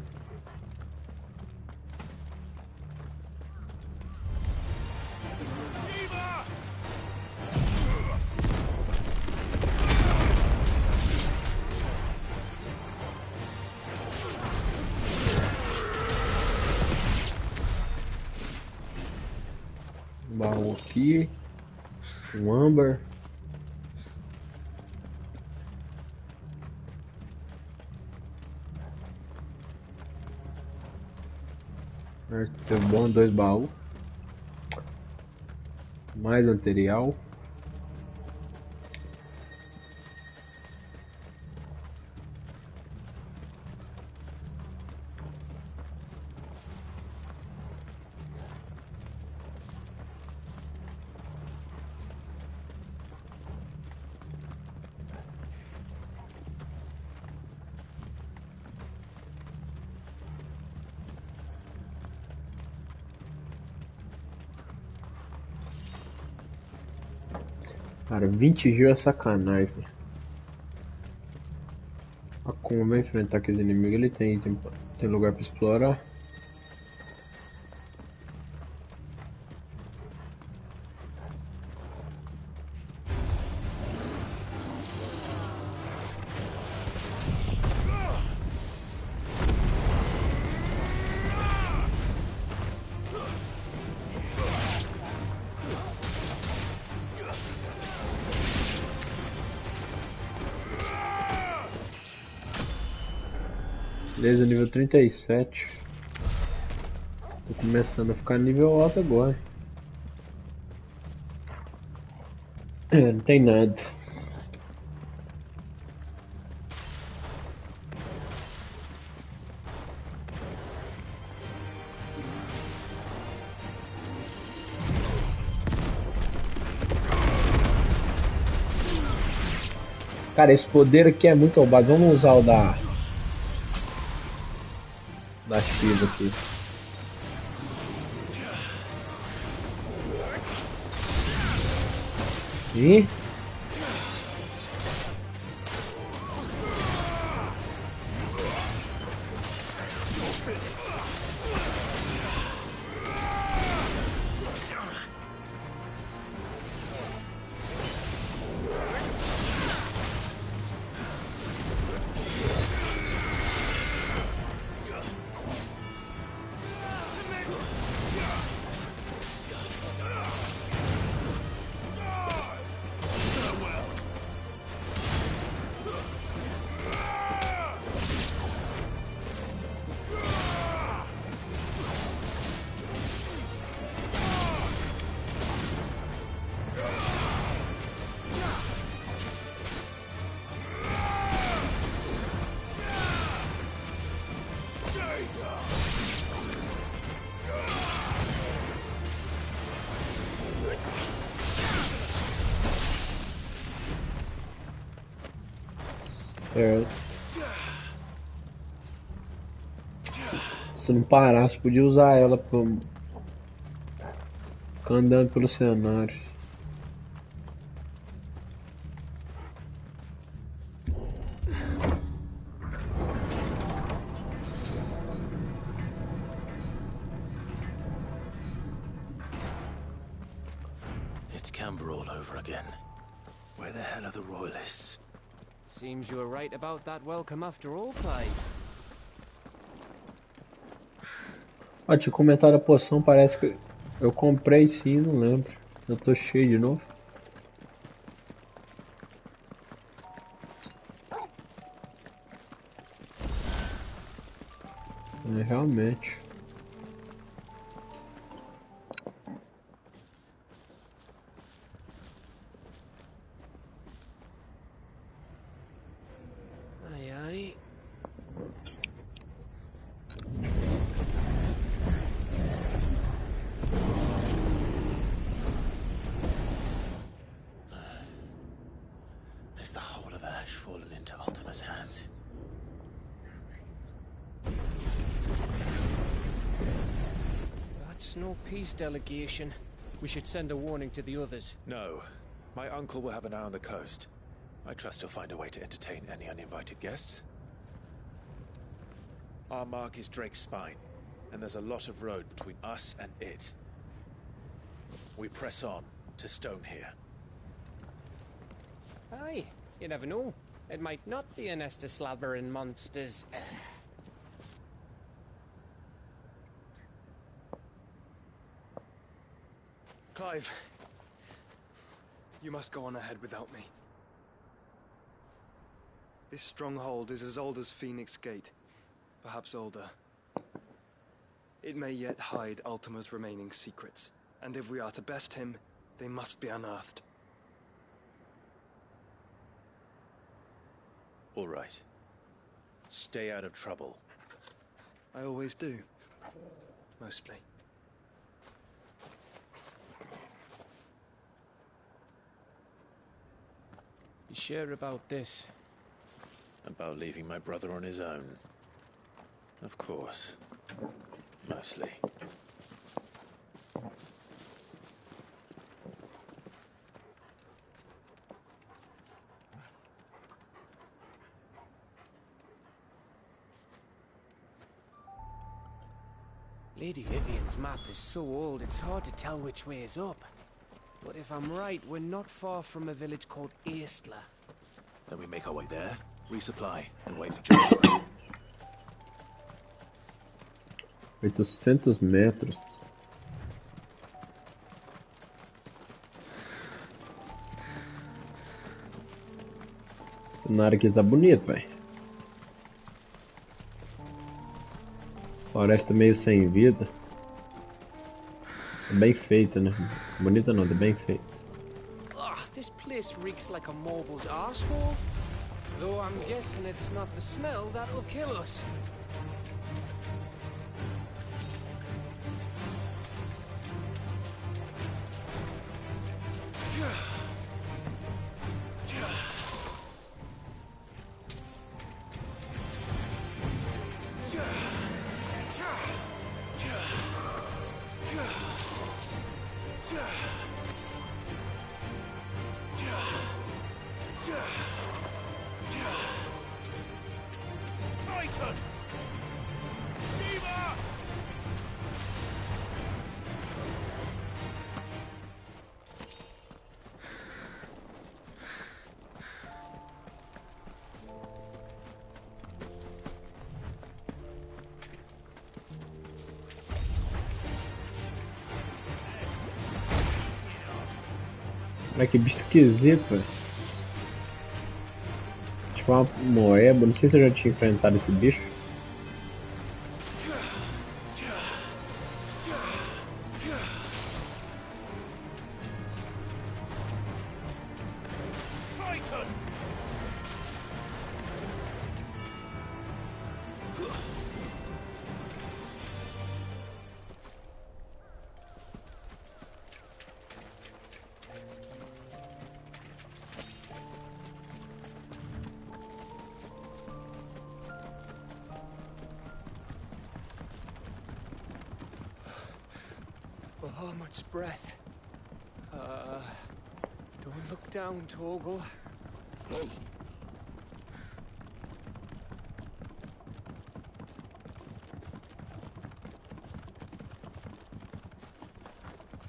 Um baú aqui. Um âmbar. Teve bom, 2 baús. Mais material. Cara, 20 Gil é sacanagem. A como vai enfrentar aqueles inimigos, ele tem lugar pra explorar. Beleza, nível 37. Tô começando a ficar nível alto agora. Não tem nada. Cara, esse poder aqui é muito roubado. Vamos usar o da Shiva aqui. E se não parasse, podia usar ela pra Ficar andando pelo cenário. It's Canberra all over again. Where the hell are the royalists? Seems you were right about that welcome after all, Clive. Ó, tinha comentado a poção, parece que eu comprei sim, não lembro. Eu tô cheio de novo. É, realmente. Ai, ai. Is the whole of Ash fallen into Ultima's hands? That's no peace delegation. We should send a warning to the others. No. My uncle will have an eye on the coast. I trust he'll find a way to entertain any uninvited guests. Our mark is Drake's Spine, and there's a lot of road between us and it. We press on to Stonehere. Aye, you never know. It might not be a nest of slabbering monsters. Clive, you must go on ahead without me. This stronghold is as old as Phoenix Gate, perhaps older. It may yet hide Ultima's remaining secrets, and if we are to best him, they must be unearthed. All right. Stay out of trouble. I always do. Mostly. You sure about this? About leaving my brother on his own. Of course. Mostly. Lady Vivian's map is so old it's hard to tell which way is up. But if I'm right, we're not far from a village called Eastla. Then we make our way there, resupply, and wait for Joshua. 800 metros. O cenário aqui tá bonito, velho. Floresta meio sem vida. É bem feita, né? Bonita não, é bem feita. This place reeks like a mobile's arsehole. Though I'm guessing it's not the smell that'll kill us. Olha que bicho esquisito, velho. Tipo uma moeba, não sei se eu já tinha enfrentado esse bicho. Oh my God's breath. Don't look down, Torgal.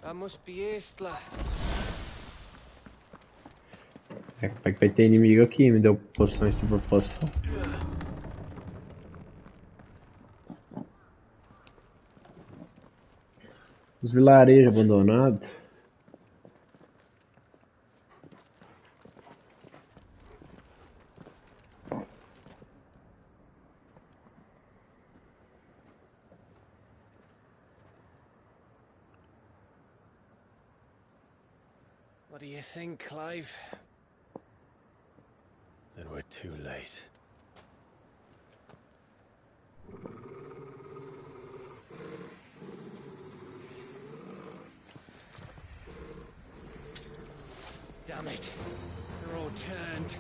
That must be Estla. É, como é que vai ter inimigo aqui? Me deu poções sobre poção. Os vilarejos abandonados. What do you think, Clive? Then we're too late. Damn it. They're all turned.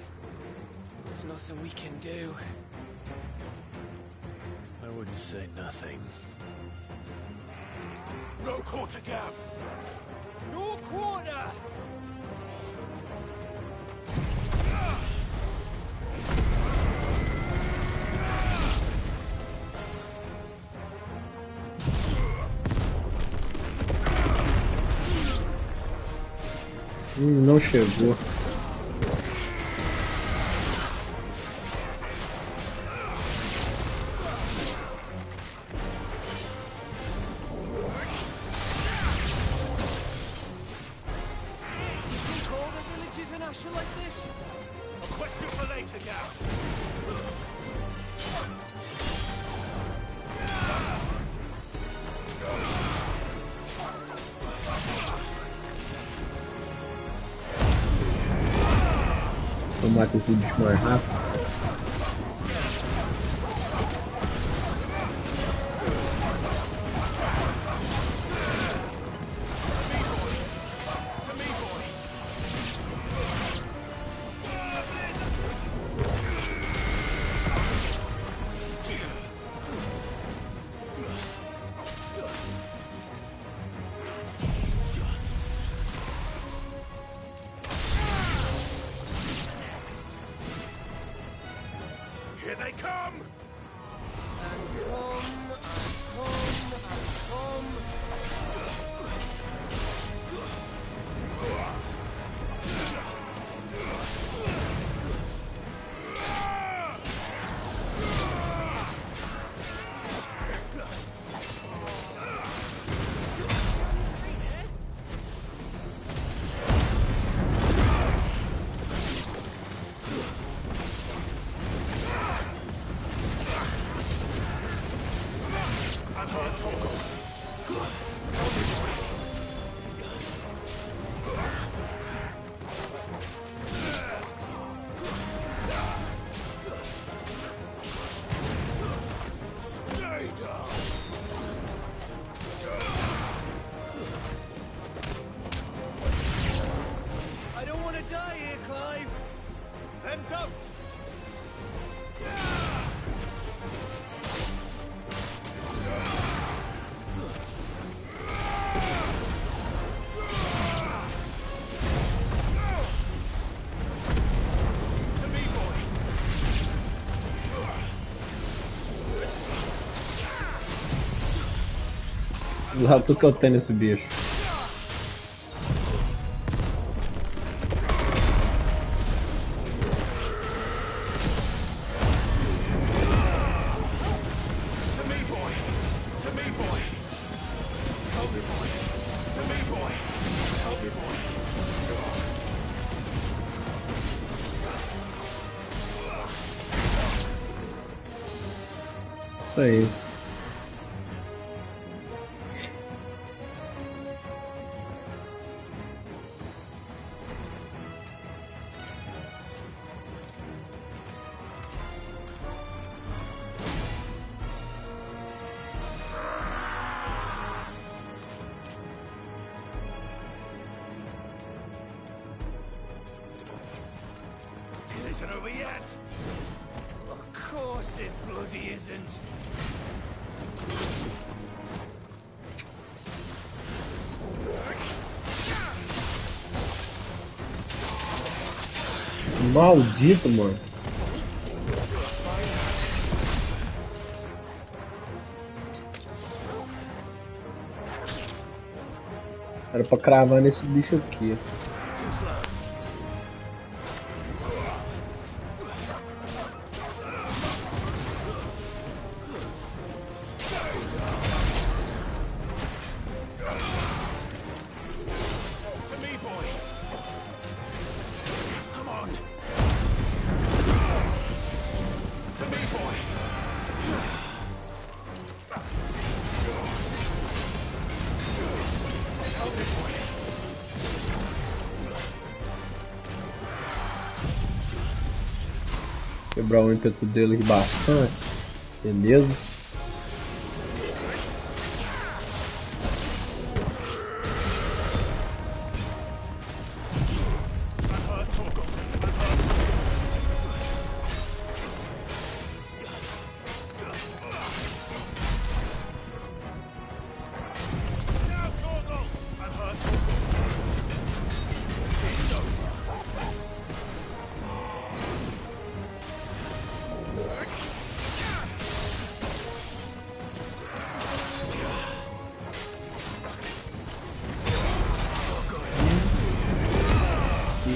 There's nothing we can do. I wouldn't say nothing. No quarter, Gav! No quarter! Não chegou. Só mata esse bicho mais rápido. Here they come! I don't want to die here, Clive. Then don't! Lá tudo que eu tenho nesse bicho. Isso aí. It isn't over yet! Of course it bloody isn't. Maldito, mano. Era pra cravar nesse bicho aqui. Quebrar o ímpeto dele aqui bastante. Beleza.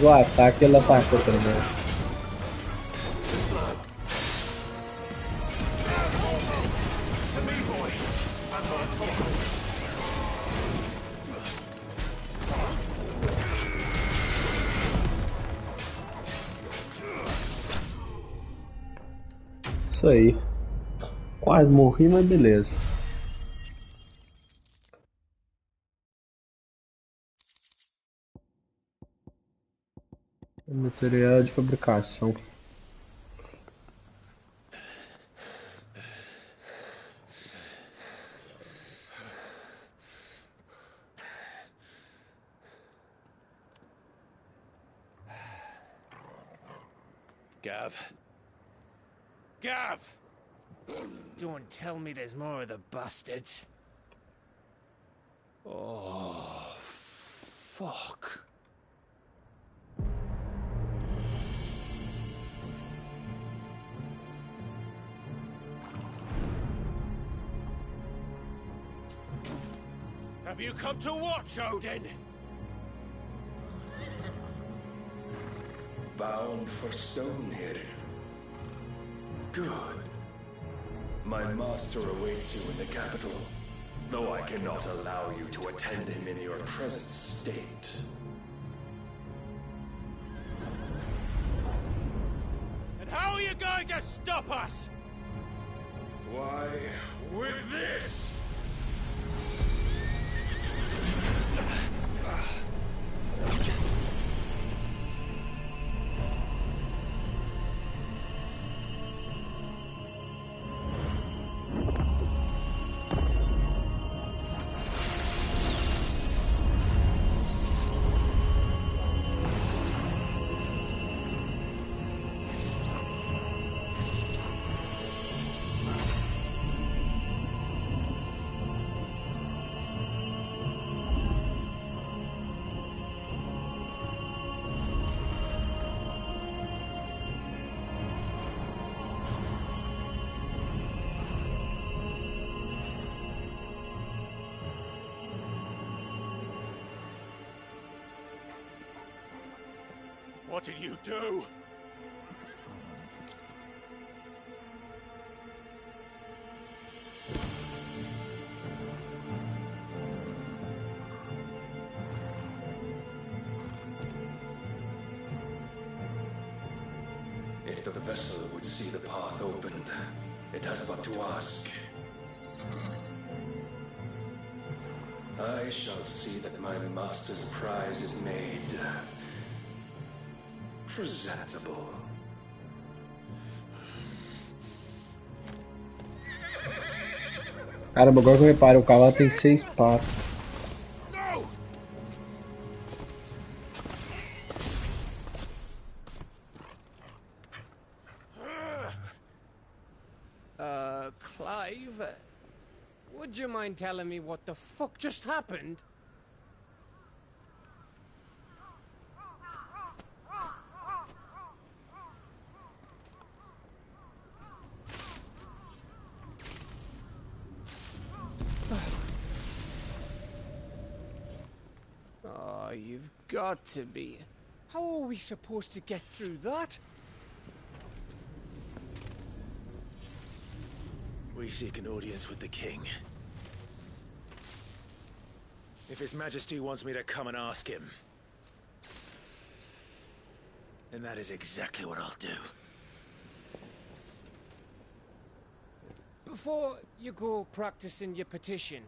O ataque ele atacou também. Isso aí. Quase morri, mas beleza. Material de fabricação. Gav. Gav! Don't tell me there's more of the bastards. Oh, fuck. Have you come to watch, Odin? Bound for Stonehill. Good. My master awaits you in the capital, though I cannot allow you to attend him in your present state. And how are you going to stop us? Why, with this! What did you do? If the vessel would see the path opened, it has but to ask. I shall see that my master's prize is made presentable. Caramba, agora que eu reparo, o cavalo tem 6 patas. Clive, would you mind telling me what the fuck just happened? you've got to be. How are we supposed to get through that? We seek an audience with the king. If His Majesty wants me to come and ask him, then that is exactly what I'll do. Before you go practicing your petition,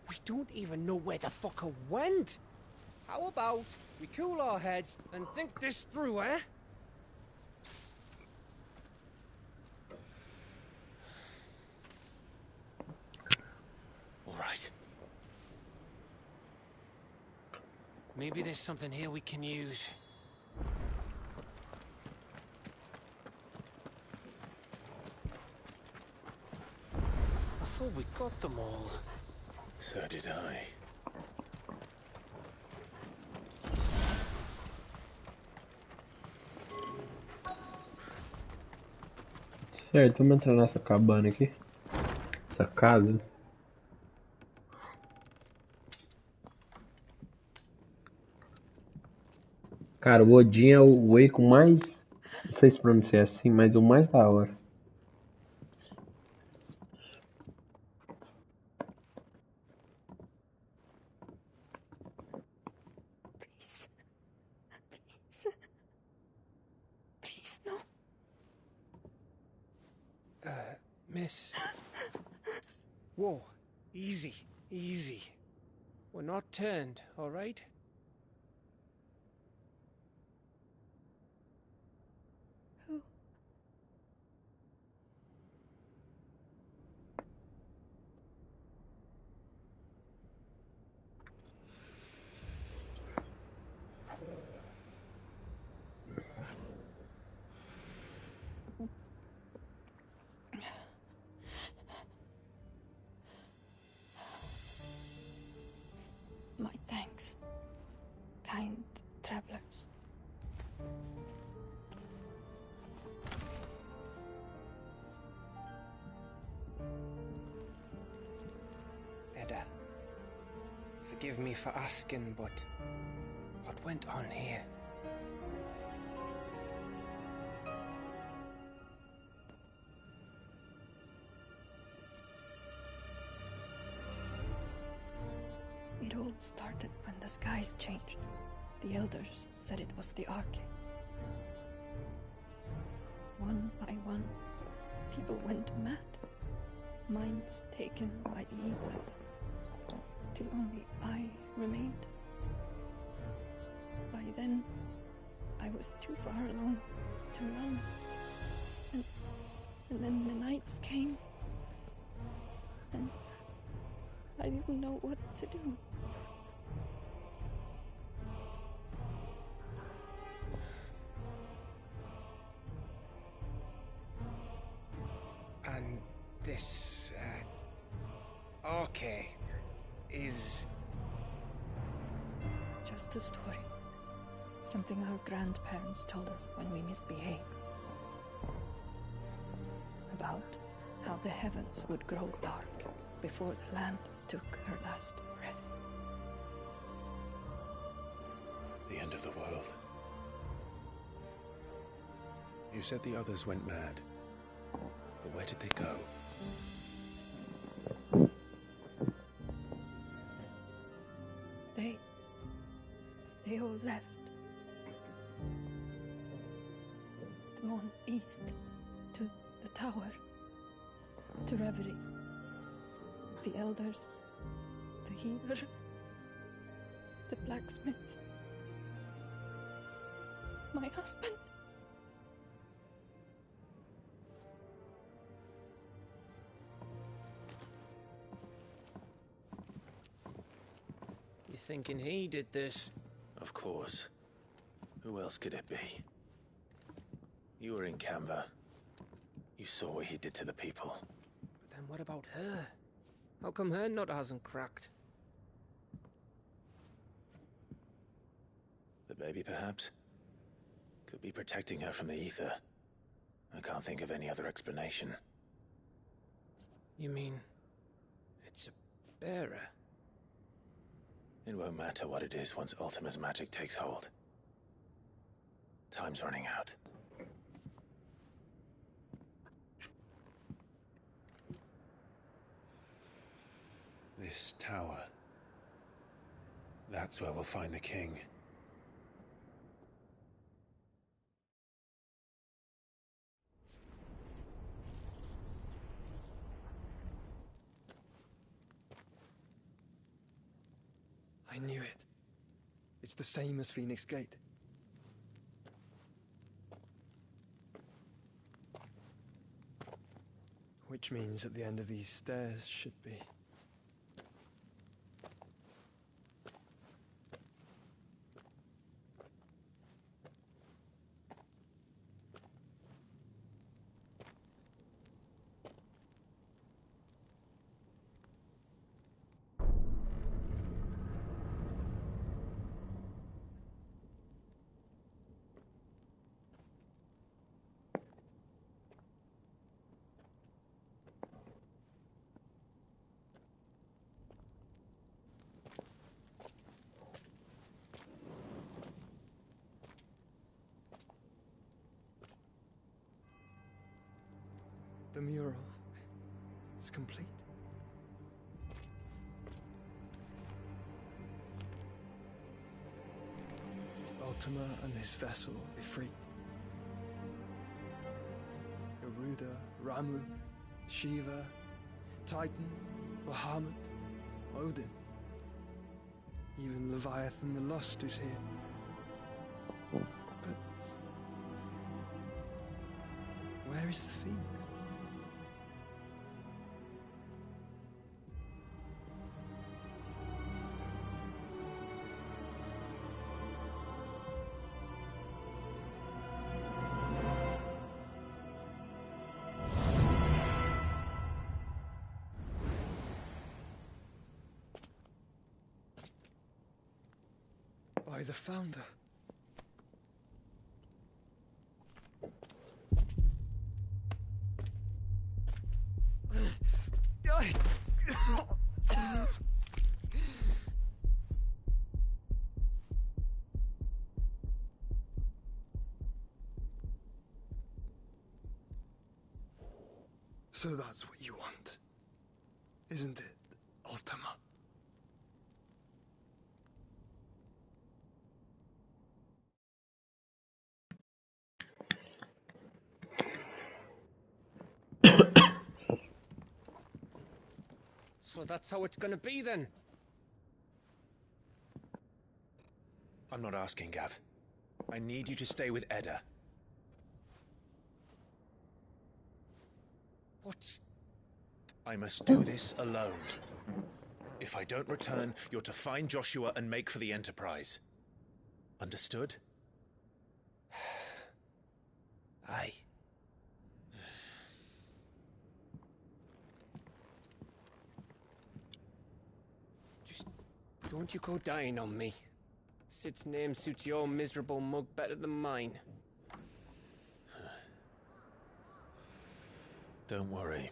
we don't even know where the fucker went. How about we cool our heads and think this through, eh? All right. Maybe there's something here we can use. I thought we got them all. So did I. Certo, vamos entrar nessa cabana aqui. Essa casa. Cara, o Odin é o Eiko mais... Não sei se pronuncia assim, mas o mais da hora. Please. Please, no. Miss. Whoa, easy, easy. We're not turned, all right? Who? My thanks, kind travelers. Edda, forgive me for asking, but what went on here? It all started when the skies changed. The elders said it was the Arche. One by one, people went mad. Minds taken by the ether. Till only I remained. By then, I was too far along to run. And then the nights came. And I didn't know what to do. And this, Arche is... Just a story. Something our grandparents told us when we misbehaved. About how the heavens would grow dark before the land took her last breath. The end of the world. You said the others went mad. But where did they go? They all left. Drawn east to the tower. To reverie. The elders. The healer. The blacksmith. My husband. You thinking he did this? Of course. Who else could it be? You were in Canva. You saw what he did to the people. But then what about her? How come her nut hasn't cracked? The baby, perhaps? Could be protecting her from the ether. I can't think of any other explanation. You mean... it's a bearer? It won't matter what it is once Ultima's magic takes hold. Time's running out. This tower. That's where we'll find the king. I knew it. It's the same as Phoenix Gate. Which means at the end of these stairs should be... The mural is complete. Ultima and his vessel, Ifrit. Garuda, Ramu, Shiva, Titan, Bahamut, Odin. Even Leviathan the Lost is here. But where is the Phoenix? By the founder. So that's what you want, isn't it, Ultima? So that's how it's gonna be then? I'm not asking, Gav. I need you to stay with Edda. What? I must do this alone. If I don't return, you're to find Joshua and make for the Enterprise. Understood? Aye. Just don't you go dying on me. Sid's name suits your miserable mug better than mine. Don't worry.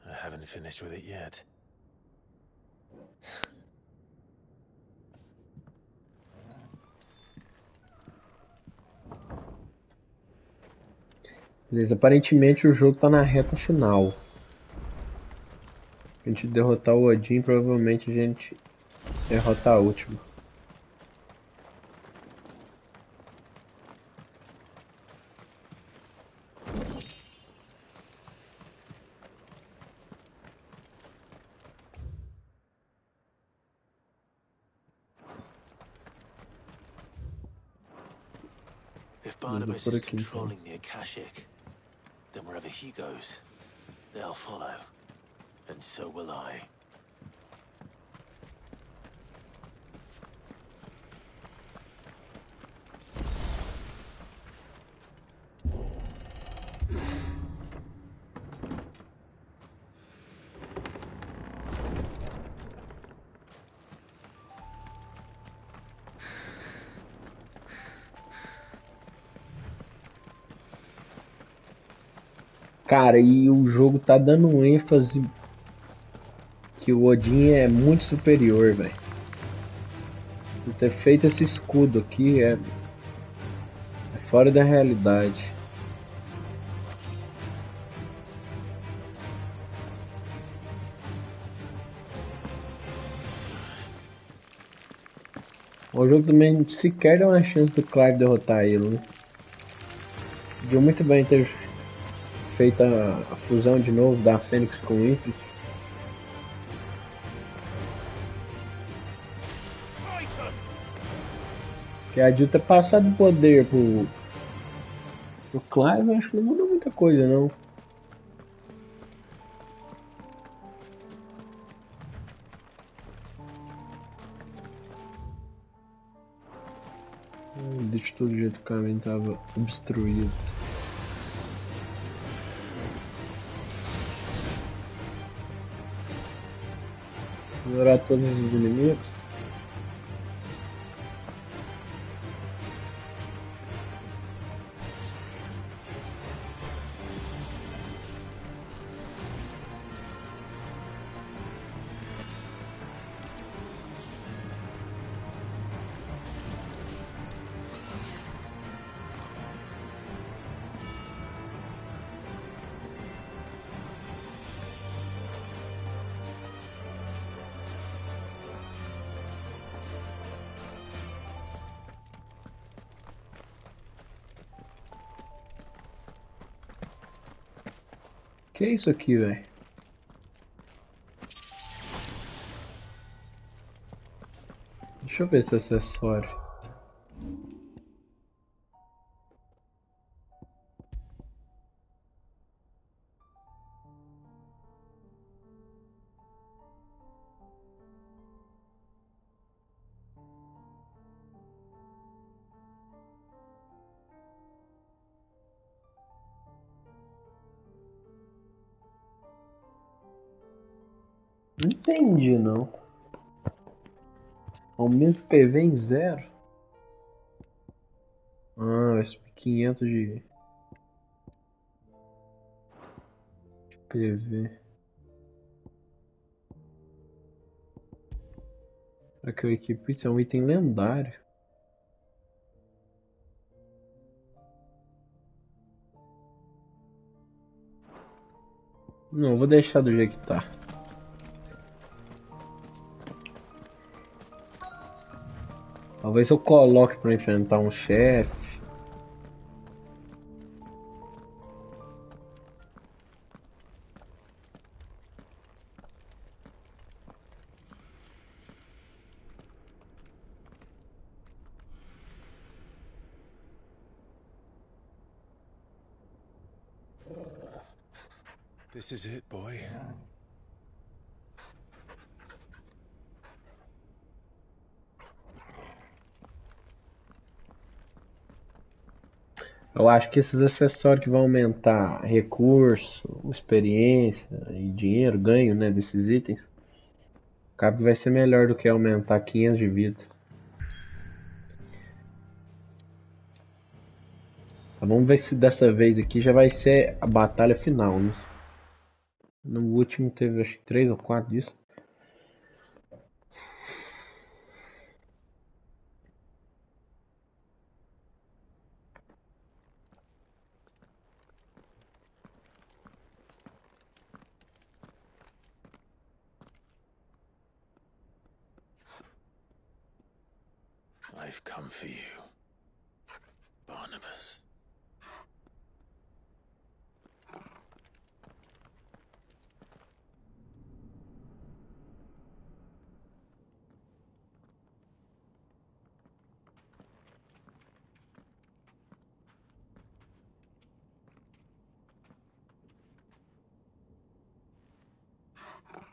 I haven't finished with it yet. Beleza, aparentemente o jogo tá na reta final. A gente derrotar o Odin, provavelmente a gente derrota a última. If Barnabas is controlling the Akashic, then wherever he goes, they'll follow. And so will I. Cara, e o jogo tá dando um ênfase que o Odin é muito superior, velho. Por ter feito esse escudo aqui é fora da realidade. O jogo também sequer dá uma chance do Clive derrotar ele, né? Podia muito bem ter feito a fusão de novo da Fênix com o Ifrit. Que a Jill ter passado o poder pro Clive, acho que não mudou muita coisa, não. De todo jeito o caminho estava obstruído. Ignorar todos os inimigos. Que é isso aqui, velho? Deixa eu ver esse acessório. Não entendi, não. Aumenta o PV em 0. Ah, vai subir 500 de PV. Aqui o equipe, isso é um item lendário. Não, vou deixar do jeito que tá. Talvez eu coloque pra enfrentar um chefe. This is it, boy. Eu acho que esses acessórios que vão aumentar recurso, experiência e dinheiro, ganho, né, desses itens, acaba que vai ser melhor do que aumentar 500 de vida. Tá, vamos ver se dessa vez aqui já vai ser a batalha final, né? No último teve acho que 3 ou 4 disso. I've come for you, Barnabas.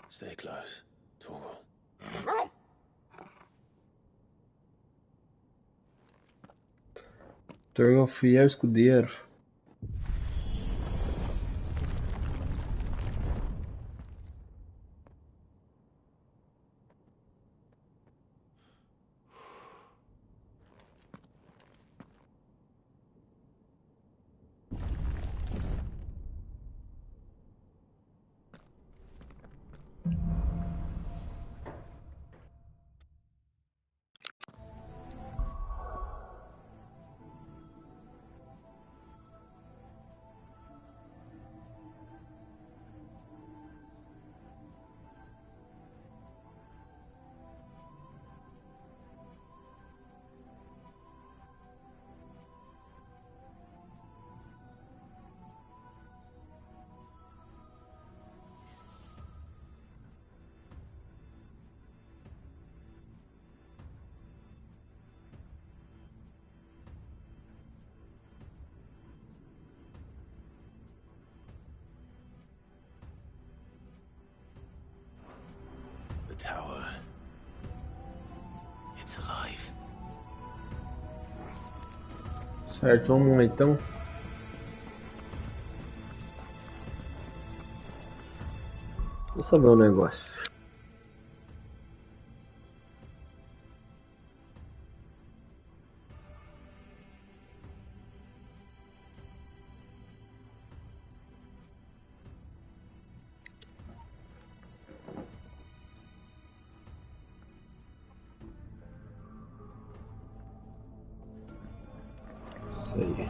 Stay close, Torgal. Torgal fiel escudeiro. It's alive. Certo, vamos lá então. Vou saber um negócio. Isso aí.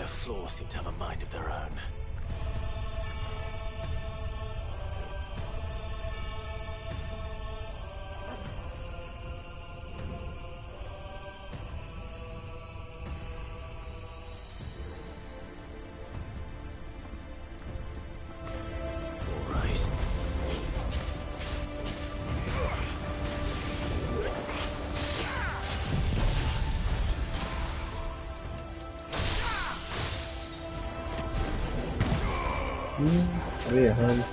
Floors seem to have a mind of their own. Tô errando.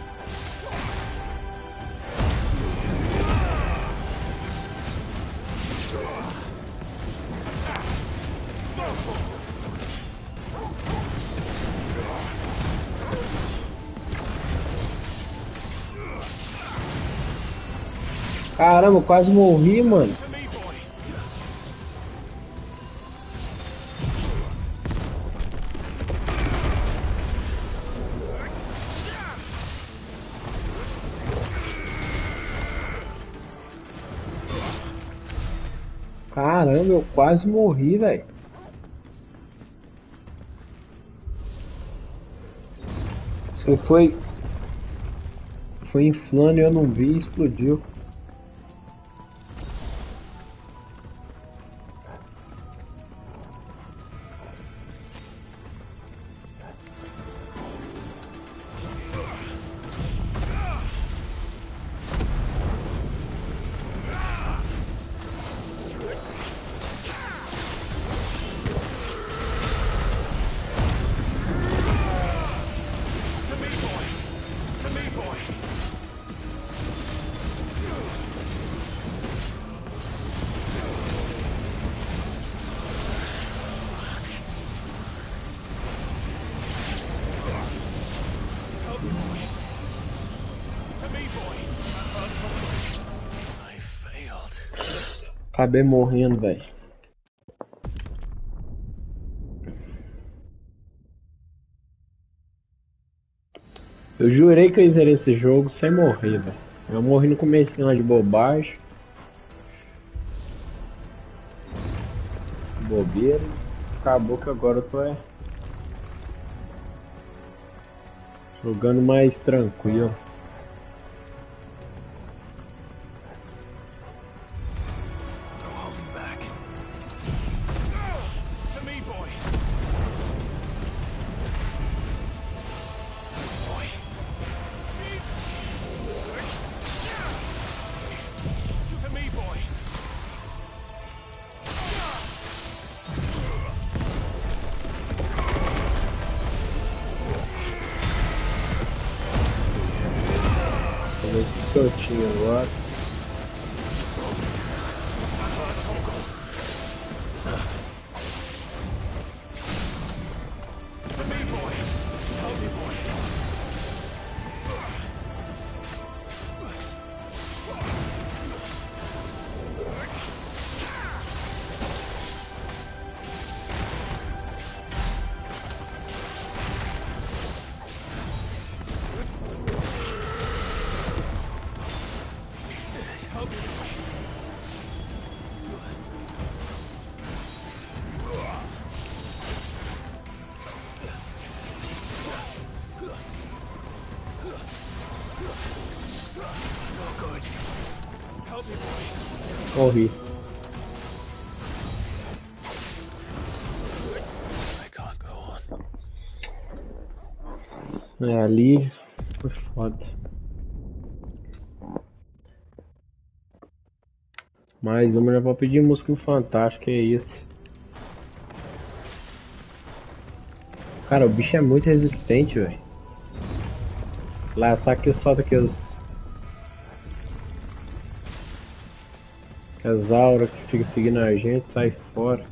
Caramba, eu quase morri, mano. Caramba, eu quase morri, velho. Você foi inflando e eu não vi e explodiu. Acabei morrendo, velho. Eu jurei que eu zerei esse jogo sem morrer, velho. Eu morri no comecinho lá de bobagem. Bobeira. Acabou que agora eu tô jogando mais tranquilo. Que eu tinha agora. Morri. É, ali foi foda. Mais uma, já vou pedir música no Fantástico, é isso. Cara, o bicho é muito resistente, velho. Lá ataque só daqueles. As auras que ficam seguindo a gente, sai fora.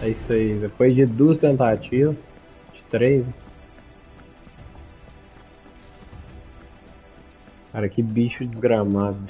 É isso aí, depois de 2 tentativas, de 3. Cara, que bicho desgramado.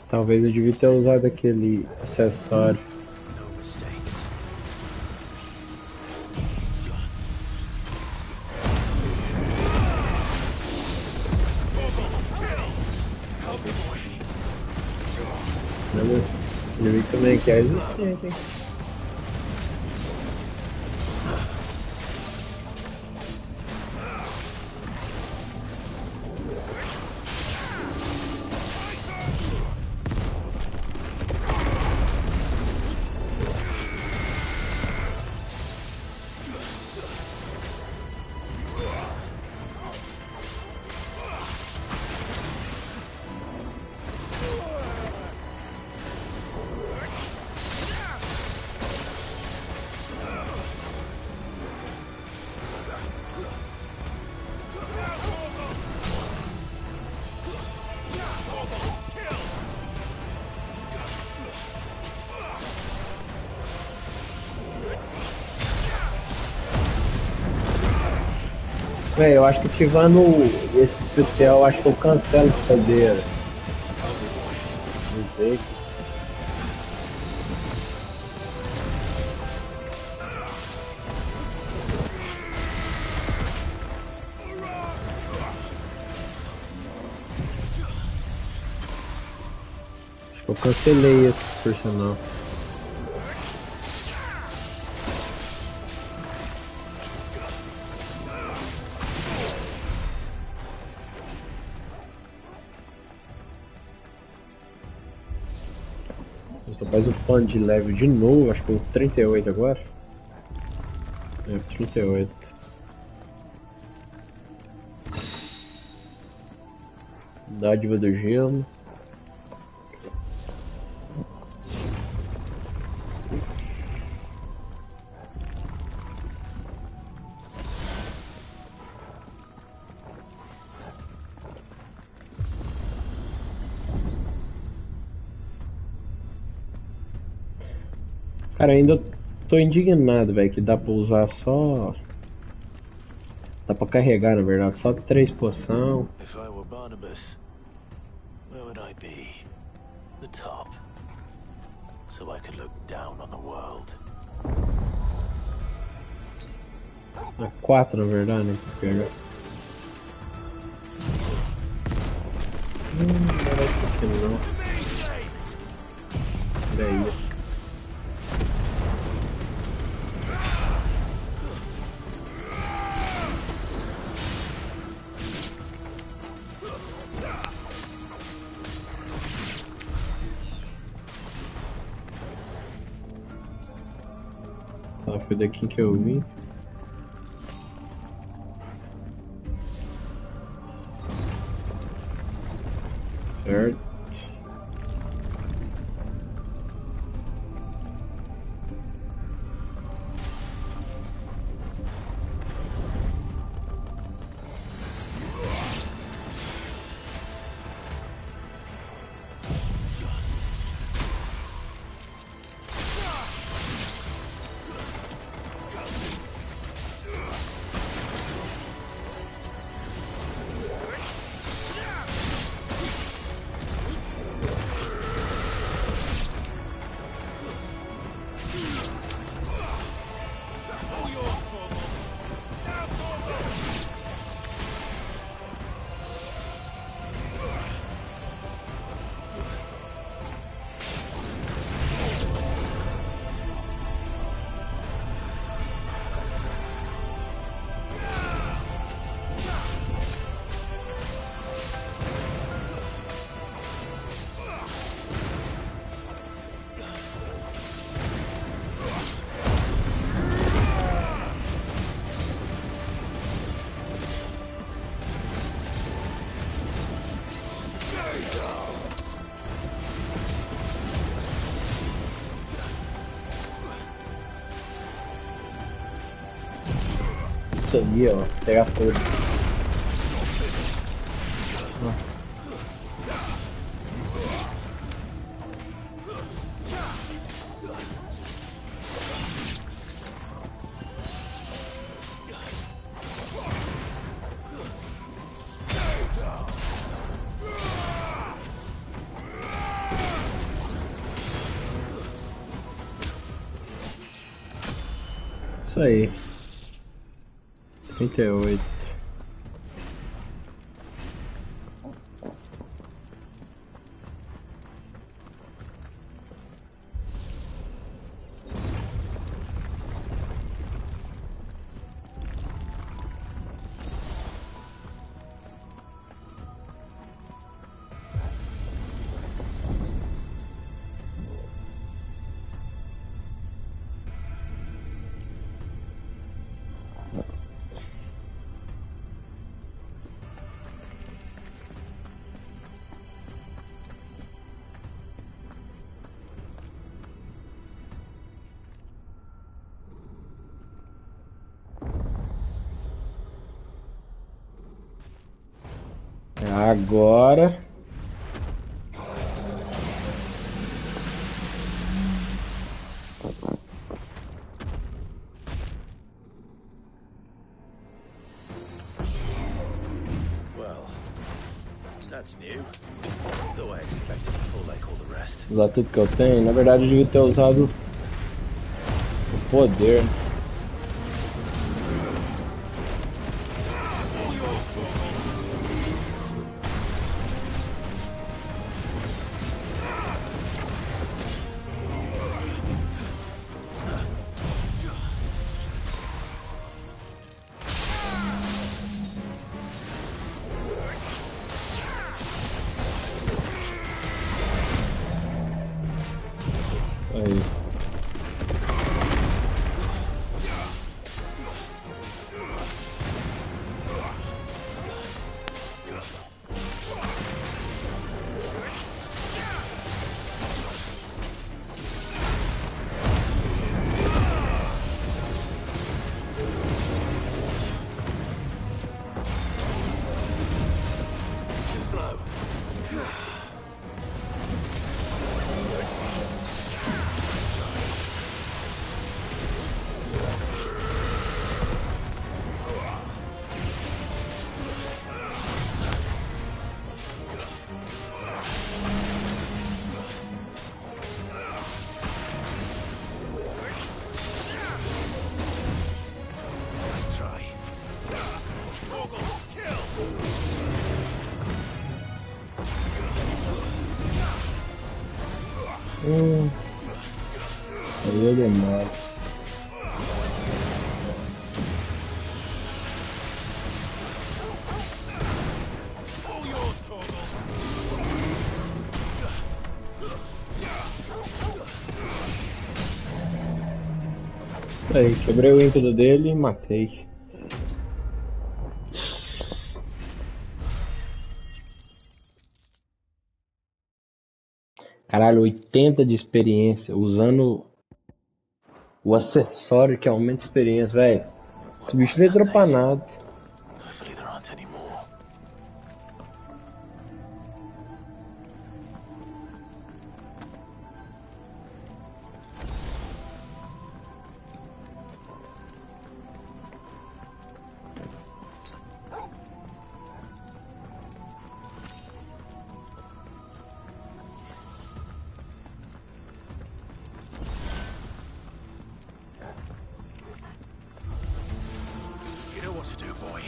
Talvez eu devia ter usado aquele acessório. Não, ele também que é resistente, hein? Véi, eu acho que ativando esse especial, acho que eu cancelo de fazer. Não sei. Eu cancelei esse, por sinal. Você faz o plano de level de novo, acho que o 38 agora. É, 38. Dádiva do gelo. Cara, ainda tô indignado, velho, que dá pra usar só... Dá pra carregar, na verdade, só 3 poção. If I were Barnabas, where would I be? The top. So I could look down on the world. 4, na verdade, né, pra pegar. Não era isso aqui não. Era isso. Tá, foi daqui que eu vim. Certo. Isso aí, ó, pegar todos. Isso aí. 38. Agora Well, that's new. Though I expected a full like all the rest. usar tudo que eu tenho. Na verdade eu devia ter usado o poder. Aí eu demoro. Isso aí, quebrei o ímpeto dele e matei. Caralho, 80 de experiência usando o acessório que aumenta a experiência, velho. Esse bicho não vai dropar nada. Hopefully there aren't any more. You know what to do, boy.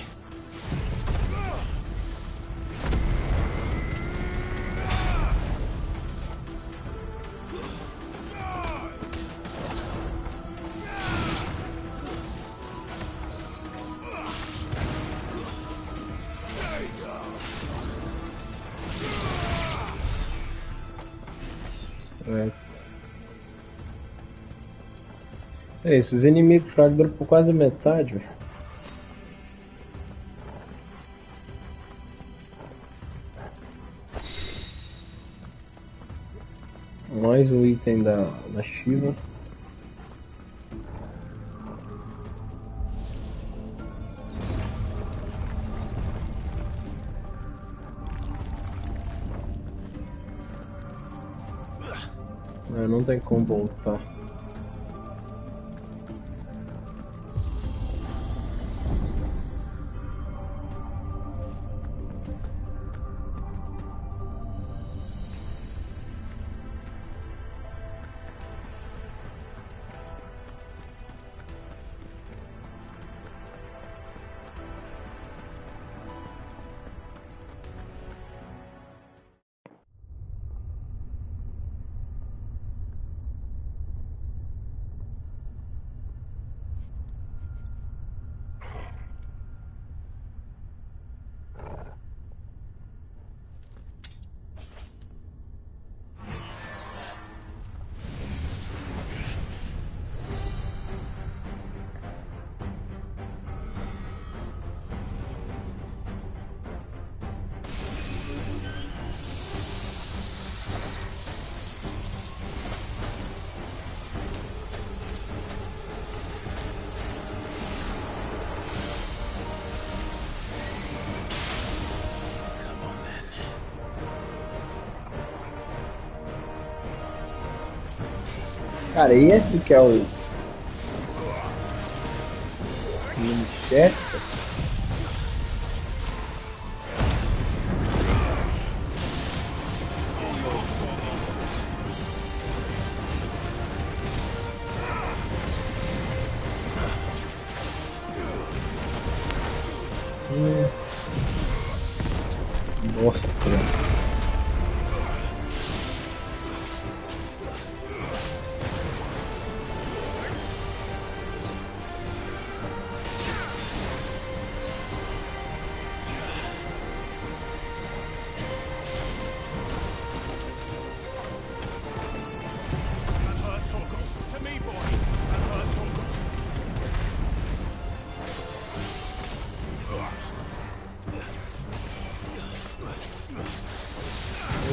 Esses inimigos fracos duram por quase a metade, velho. Mais um item da Shiva. Não tem como voltar. Cara, esse que é o chefe. Nossa, cara.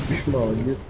Bicho maldito.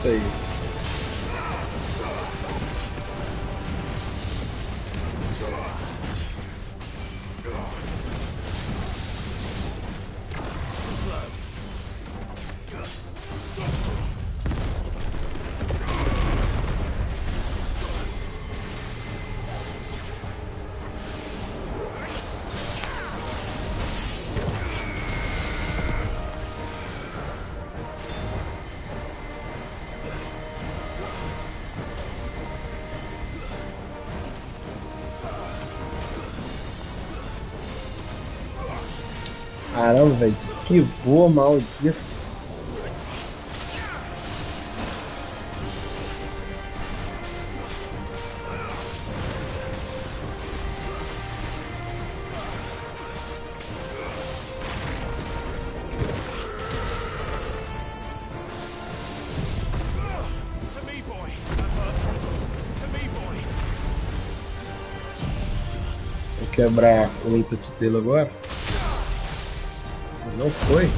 isso aí. Caramba, velho, esquivou, maldito. Vou quebrar o ímpeto dele agora. Não foi?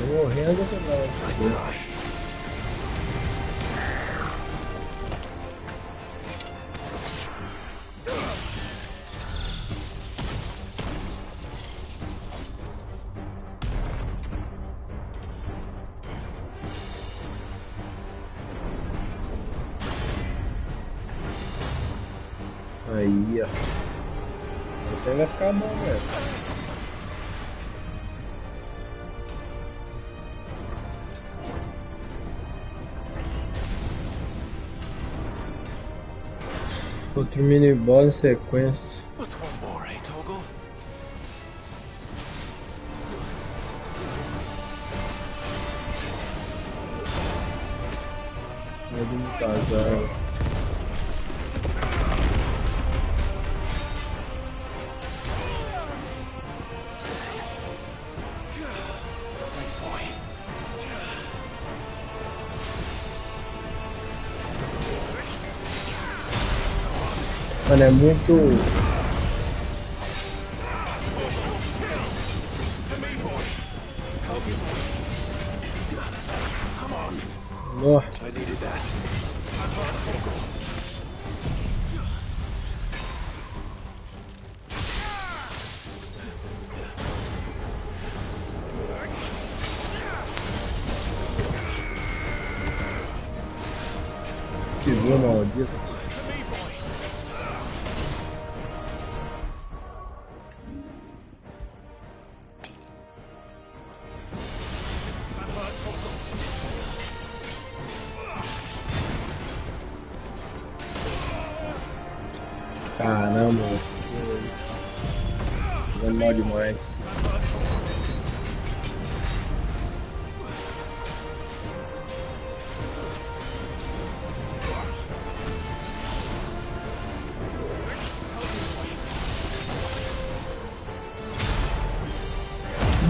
Morrendo não. Aí, ó. Até vai ficar bom, velho. Outro mini boss em sequência. Mais um casal. Mano, é muito... Nossa. Que voa maldito. Caramba, jogando mal demais.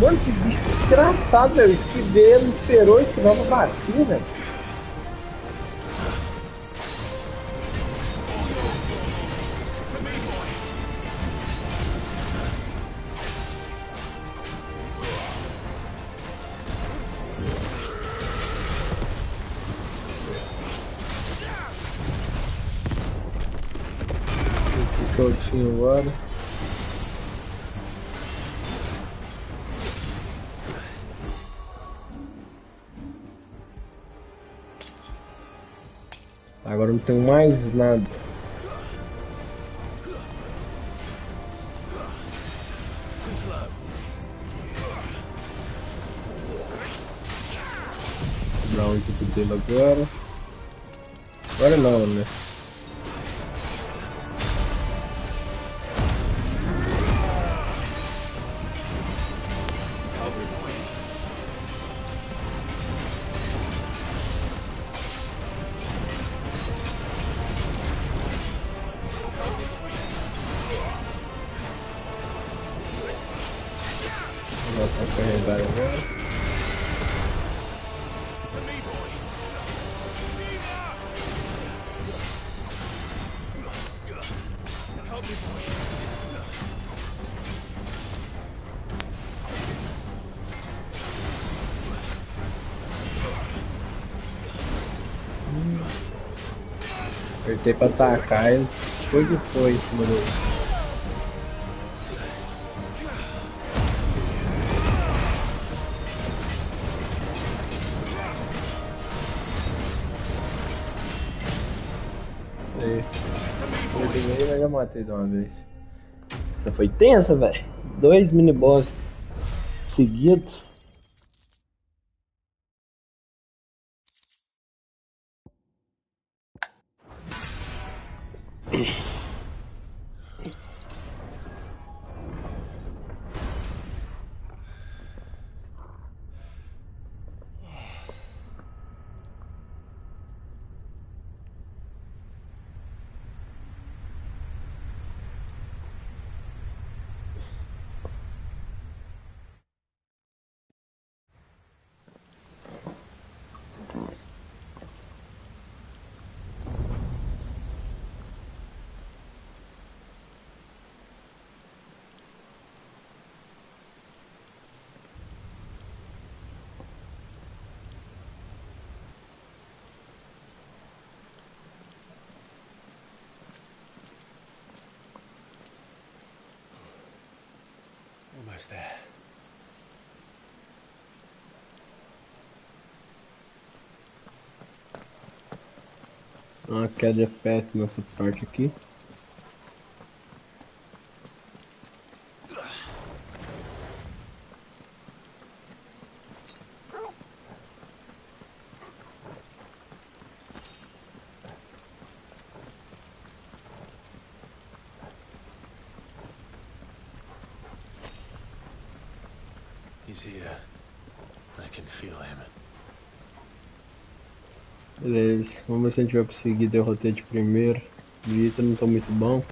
Mano, que bicho desgraçado, velho. Esquivei, ele esperou, esquivava pra bater, velho. Soltinho agora. Agora não tenho mais nada. Vou dar um tipo dele agora. Agora não, né? Vou carregar agora. Apertei pra atacar e foi que foi em cima do. Sei. Eu peguei, mas já matei de uma vez. Essa foi tensa, velho. 2 mini-boss seguidos. Almost there. Uma queda de FPS nessa parte aqui. He's here. I can feel him. Beleza, vamos ver se a gente vai conseguir derrotar de primeiro. O jeito não tá muito bom.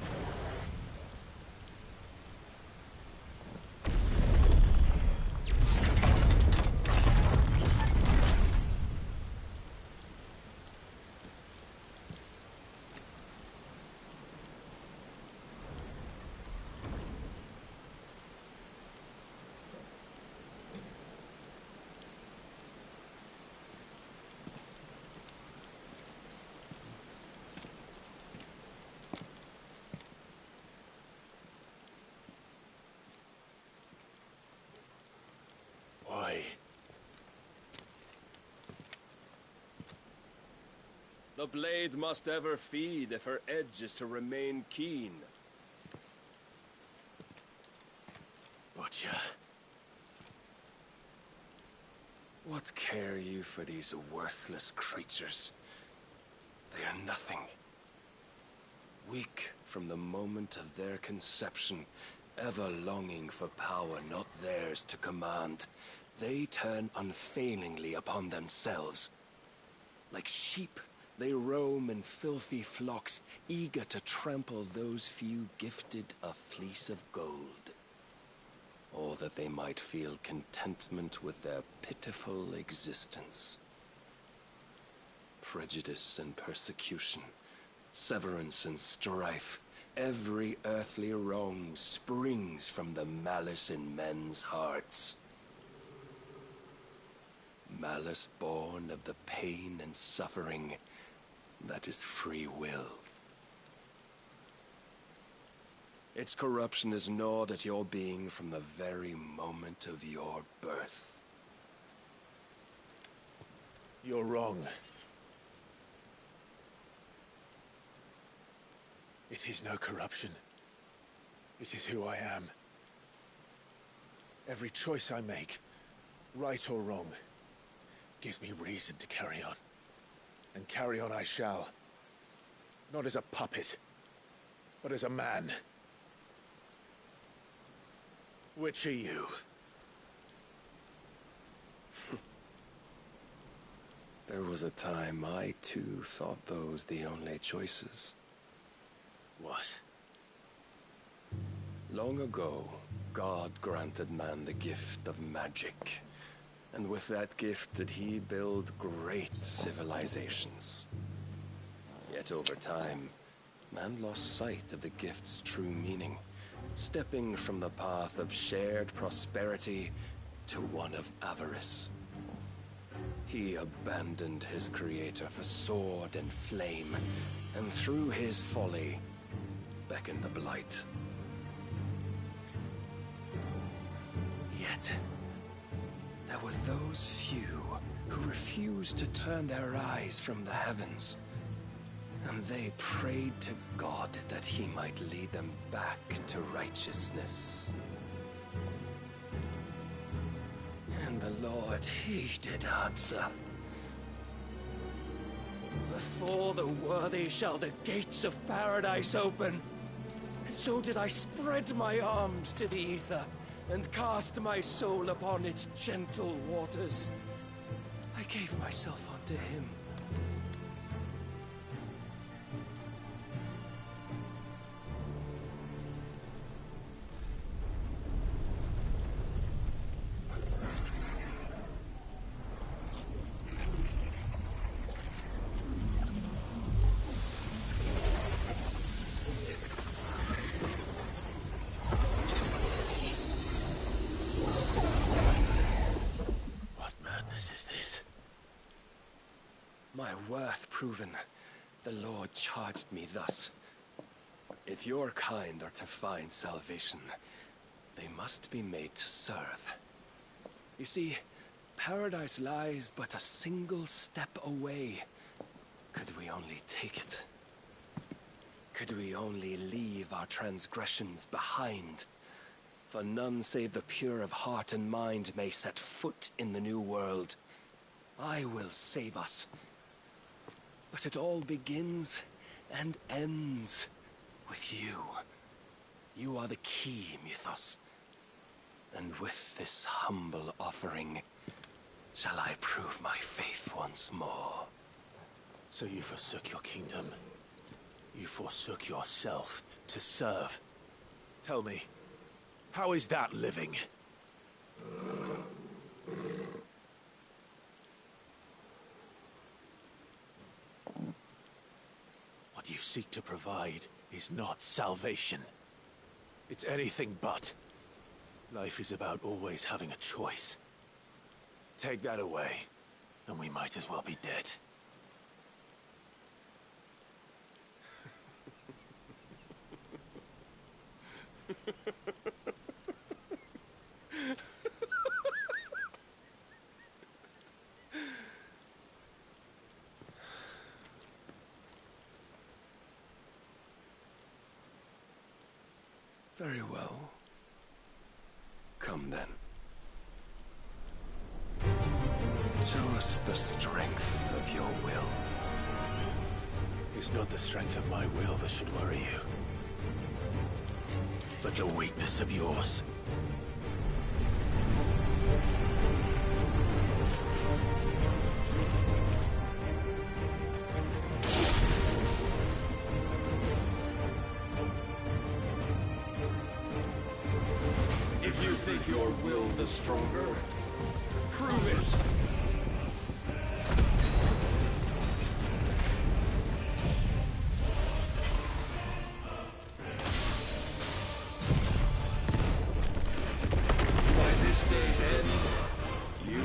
The blade must ever feed if her edge is to remain keen. Butcher. What care you for these worthless creatures? They are nothing. Weak from the moment of their conception, ever longing for power not theirs to command, they turn unfailingly upon themselves. Like sheep, they roam in filthy flocks, eager to trample those few gifted a fleece of gold. Or that they might feel contentment with their pitiful existence. Prejudice and persecution, severance and strife, every earthly wrong springs from the malice in men's hearts. Malice born of the pain and suffering that is free will. Its corruption is gnawed at your being from the very moment of your birth. You're wrong. It is no corruption. It is who I am. Every choice I make, right or wrong, gives me reason to carry on. And carry on I shall. Not as a puppet, but as a man. Which are you? There was a time I too thought those the only choices. What? Long ago, God granted man the gift of magic. And with that gift did he build great civilizations. Yet over time, man lost sight of the gift's true meaning, stepping from the path of shared prosperity to one of avarice. He abandoned his creator for sword and flame, and through his folly, beckoned the blight. Yet, there were those few who refused to turn their eyes from the heavens, and they prayed to God that he might lead them back to righteousness. And the Lord, he did answer. Before the worthy shall the gates of paradise open. And so did I spread my arms to the ether, and cast my soul upon its gentle waters. I gave myself unto him. My worth proven, the Lord charged me thus. If your kind are to find salvation, they must be made to serve. You see, paradise lies but a single step away. Could we only take it? Could we only leave our transgressions behind? For none save the pure of heart and mind may set foot in the new world. I will save us. But it all begins and ends with you. You are the key, Mythos. And with this humble offering, shall I prove my faith once more. So you forsook your kingdom. You forsook yourself to serve. Tell me, how is that living? What you seek to provide is not salvation. It's anything but. Life is about always having a choice. Take that away, and we might as well be dead. Very well. Come then. Show us the strength of your will. It's not the strength of my will that should worry you, but the weakness of yours. If you think your will the stronger, prove it!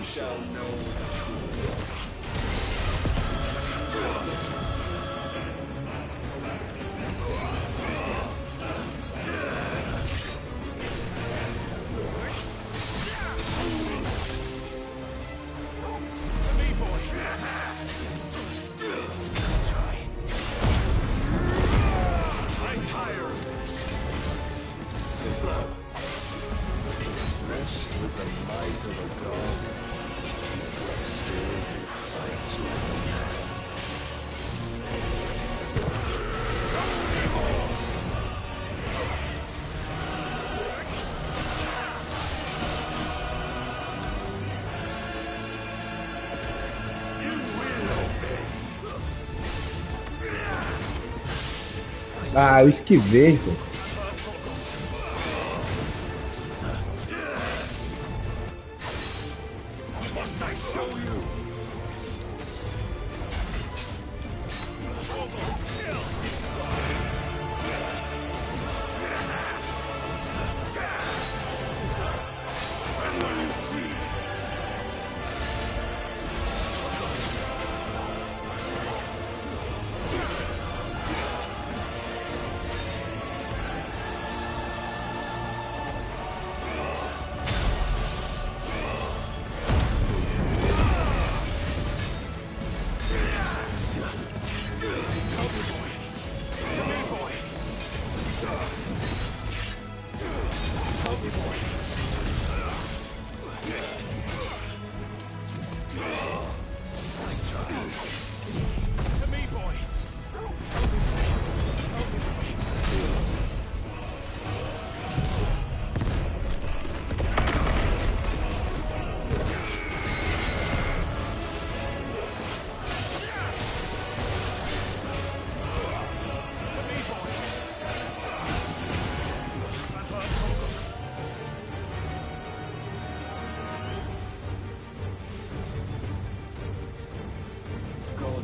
Shall know the truth. I'm tired of this. Rest with the might of a god. Ah, eu esquivei, pô.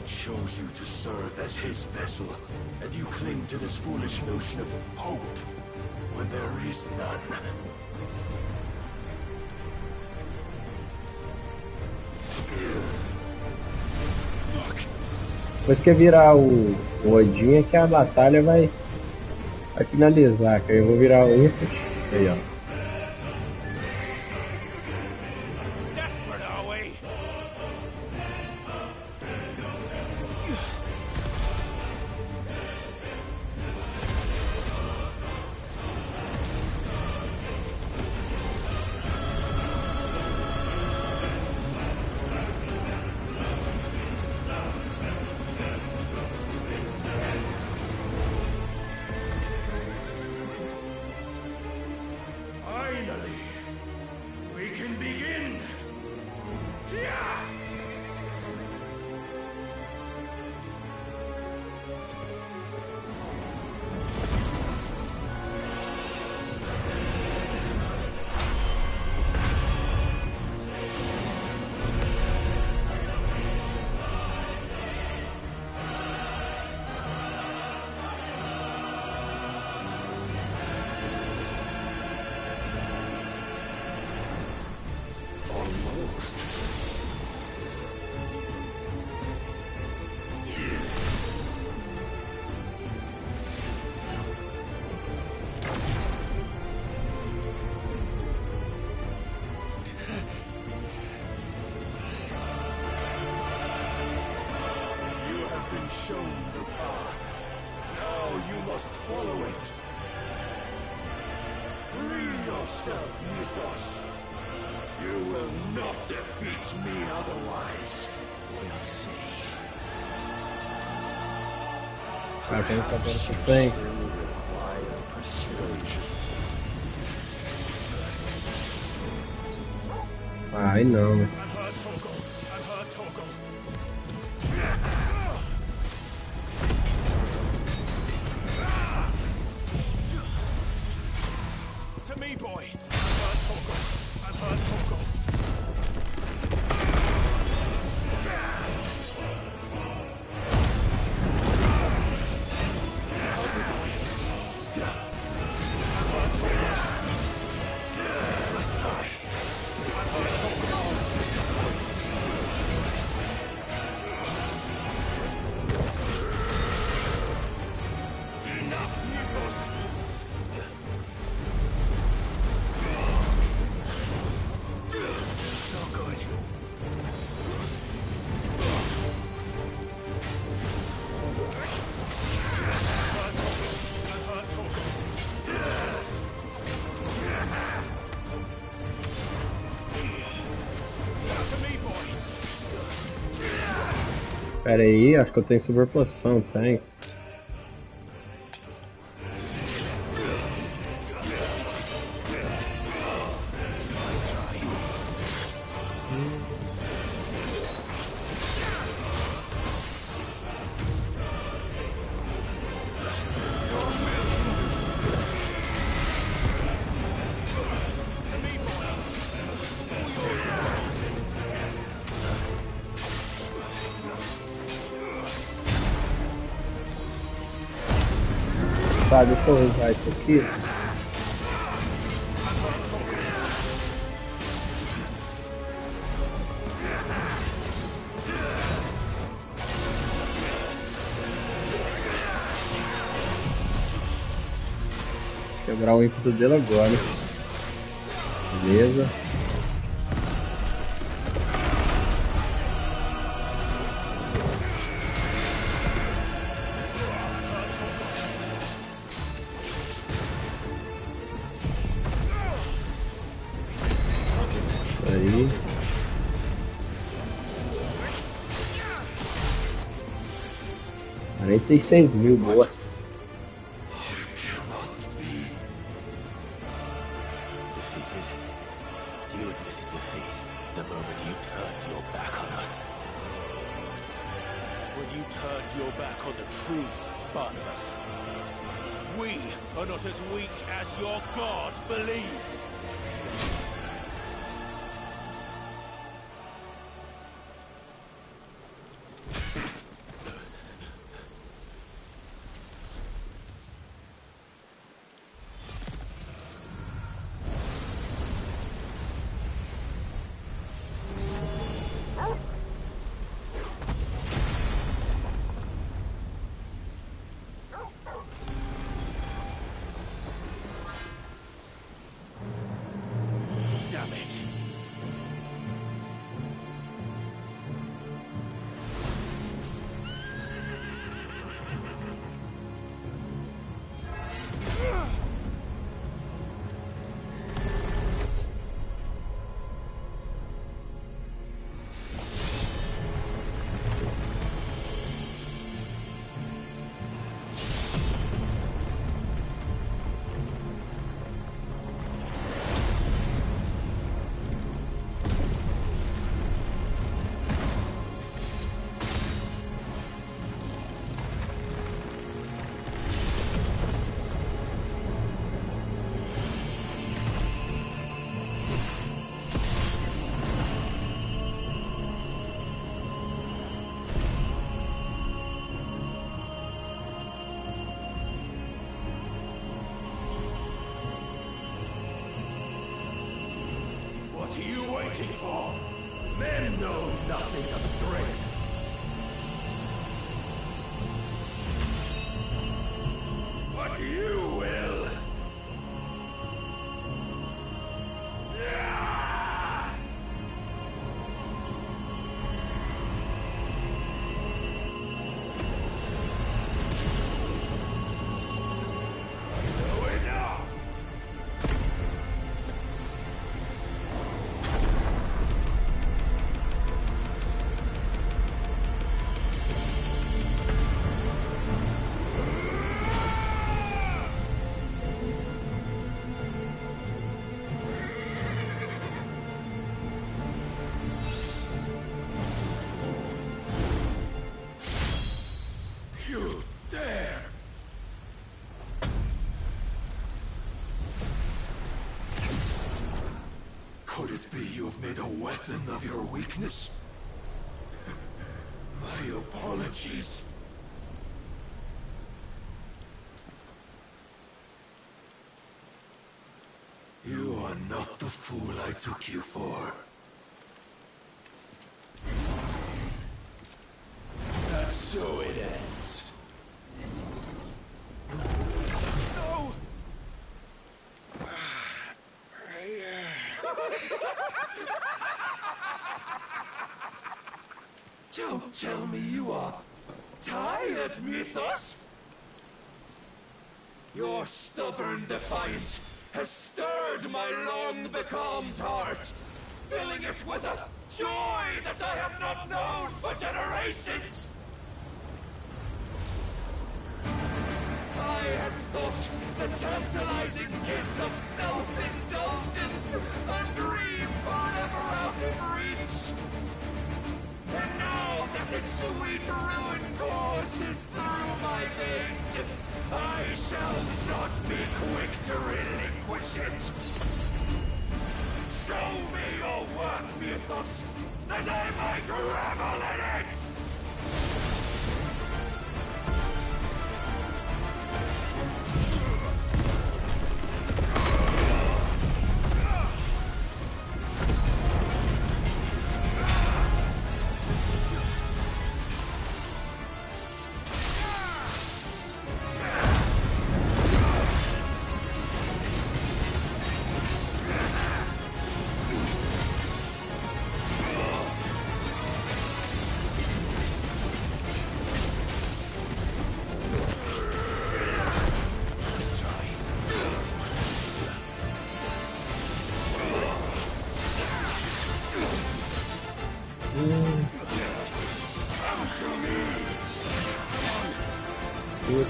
Chose you to serve as his vessel, and you cling to this foolish notion of hope when there is none. Depois que virar o Odin é que a batalha vai finalizar, que aí eu vou virar o Infant. Aí, ó. Shown the path. Now you must follow it. Free yourself, Mythos. You will not defeat me otherwise. We'll see. Require persuasion. Ai não. Pera aí, acho que eu tenho superposição, tem. Tá, deixa eu usar isso aqui. Quebrar o ímpeto dele agora. Beleza. aí. 46.000, boa. Defeated? You admitted defeat the moment you turned your back on us. When you turned your back on the truth, Barnabas. We are not as weak as your God believes. Damn it. What are you waiting for? Men know nothing of strength. But you will. You dare! Could it be you have made a weapon of your weakness? My apologies. You are not the fool I took you for. And so it ends. No! Don't tell me you are tired, Mythos! Your stubborn defiance has stirred my long-becalmed heart, filling it with a joy that I have not known for generations! I had thought the tantalizing kiss of self-indulgence a dream forever out of reach. And now that its sweet ruin courses through my veins, I shall not be quick to relinquish it. Show me your work, Mythos, that I might revel in it!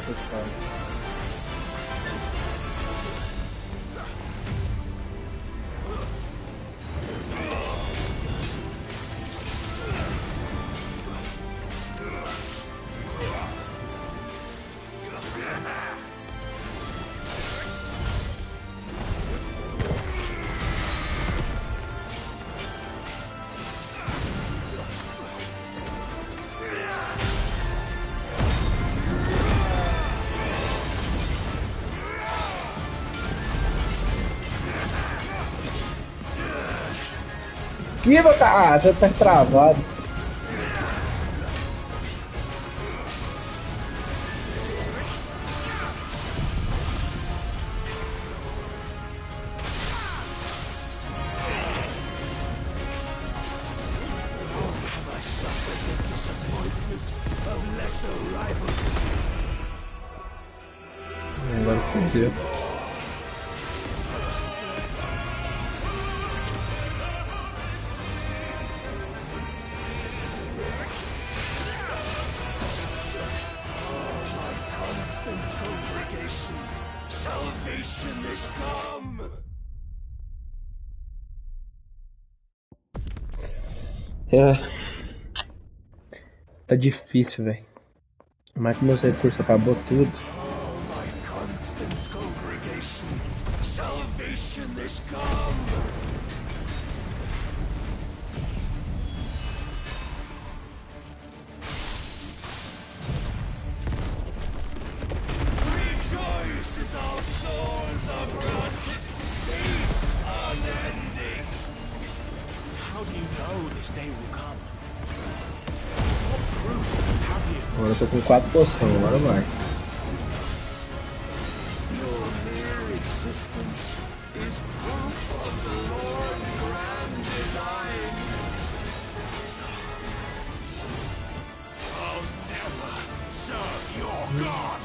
pessoal. Esquiva, cara! Ah, já tá travado. Agora fodeu. Salvation is come! Tá difícil, velho. Mas que meus recursos acabou tudo. Constant congregation, salvation is come! Rejoice as our souls are granted peace unending! How do you know this day will come? What proof have you? Agora eu tô com 4 poções, agora vai. Your mere existence is proof of the Lord's grand design. I'll never serve your God!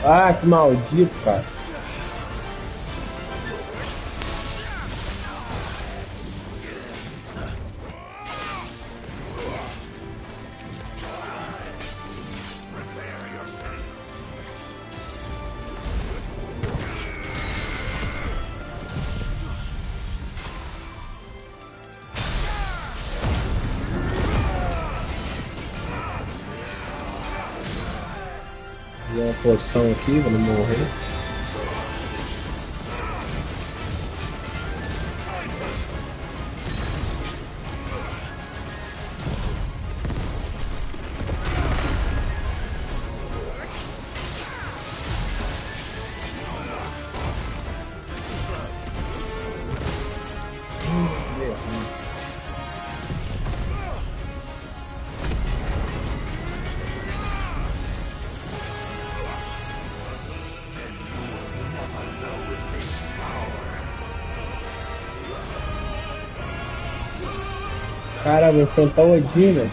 Ah, que maldito, cara. Vou uma poção aqui pra não morrer. Cara, vou enfrentar o Odin, velho.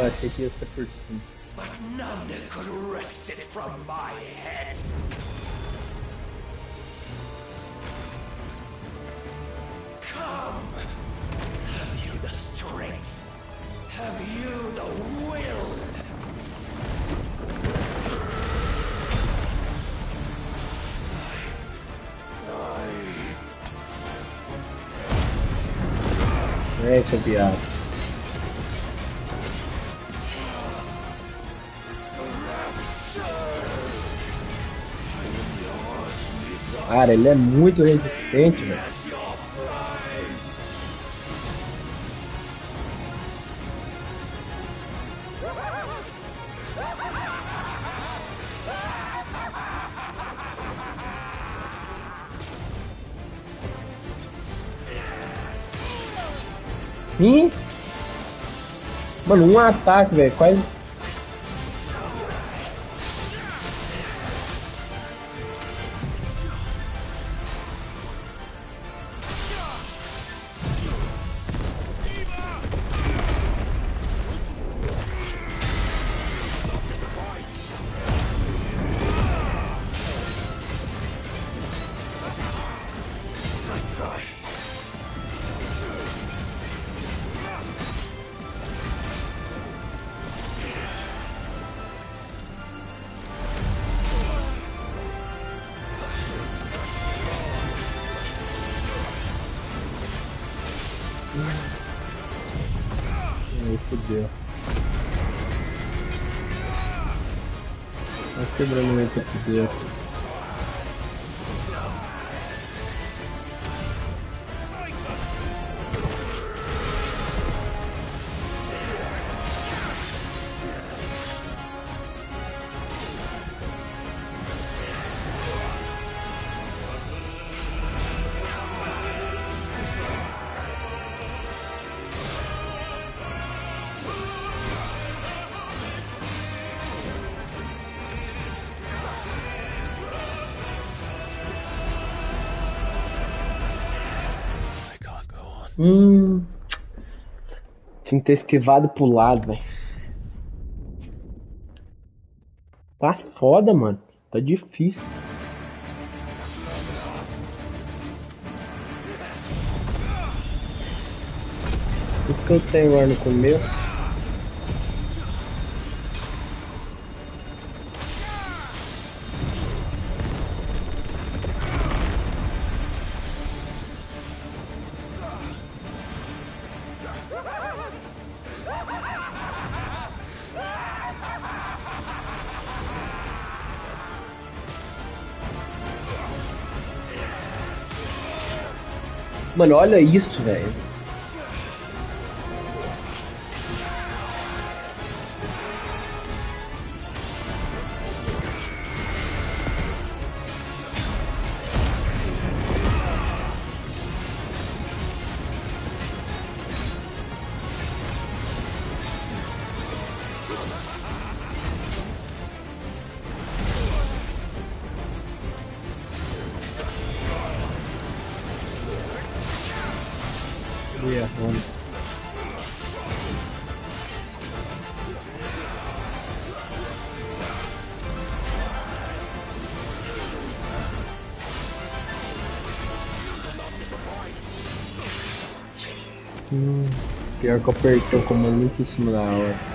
Achei que ia ser por cima. But none could wrest it from my head. Come! Have you the strength? Have you the will? É, seu viado. Cara, ele é muito resistente, velho. Ih! Mano, um ataque, velho. Quase. Aí fodeu. Tá quebrando meu poder. Tinha que ter esquivado pro lado, velho. Tá foda, mano. Tá difícil. Tudo que eu tenho agora no começo. Mano, olha isso, velho. Pior que eu apertei o comando muito em cima da hora.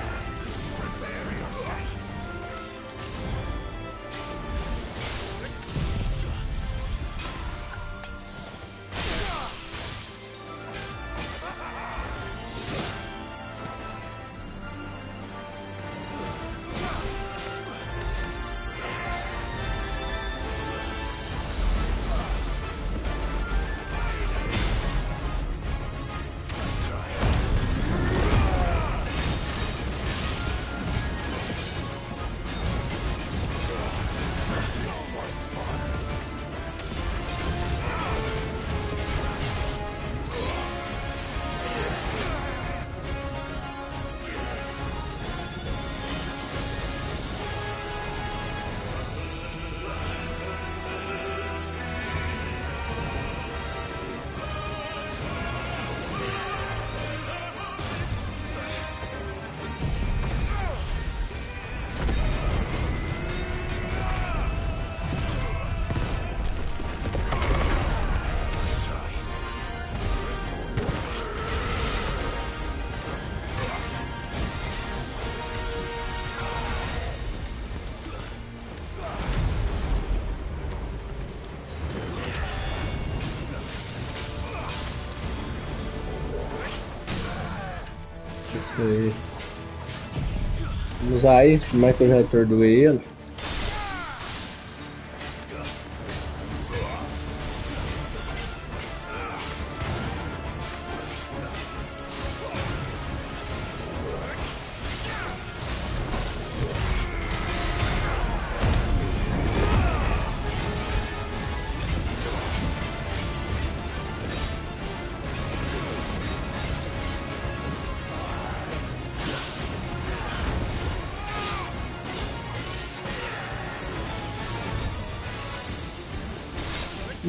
Isso aí. Vamos usar isso, por mais que eu já atordoei ele.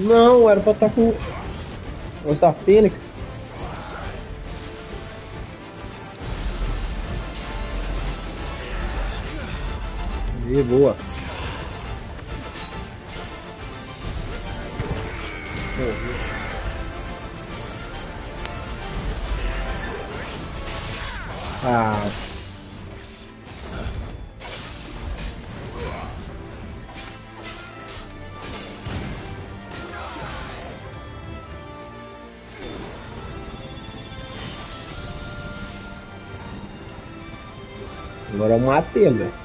Não, era pra estar com o Fênix. E boa. Ah. Agora eu matei ele, velho.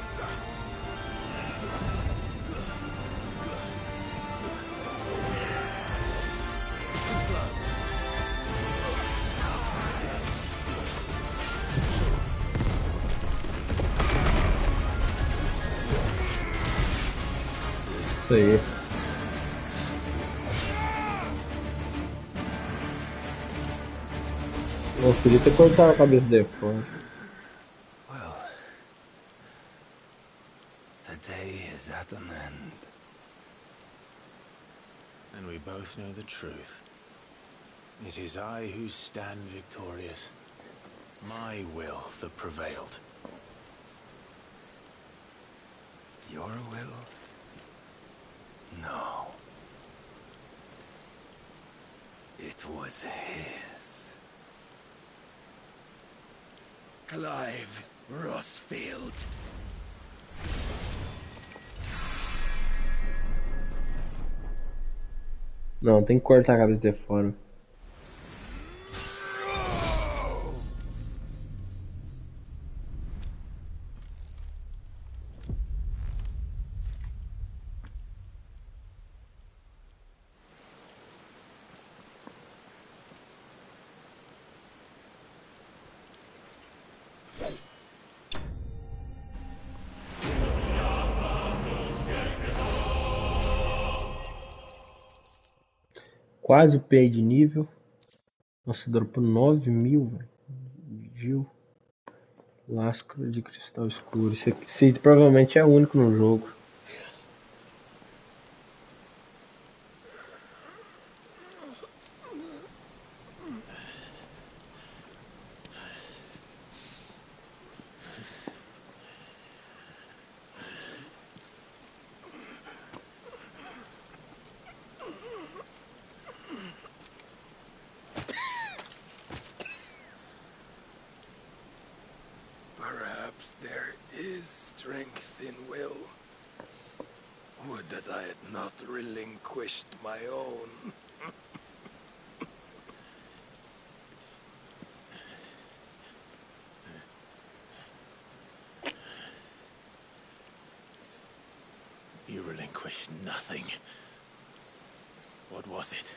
Isso aí. Nossa, podia ter cortado a cabeça dele, pô. Well, the day is at an end. And we both know the truth. It is I who stand victorious. My will that prevailed. Your will? No. It was his. Clive Rossfield. Não, tem que cortar a cabeça de fora. Quase upei de nível. Nossa, dropou 9.000, velho. Viu? Lasca de cristal escuro. Esse aqui provavelmente é único no jogo. Perhaps there is strength in will. Would that I had not relinquished my own. You relinquished nothing. What was it,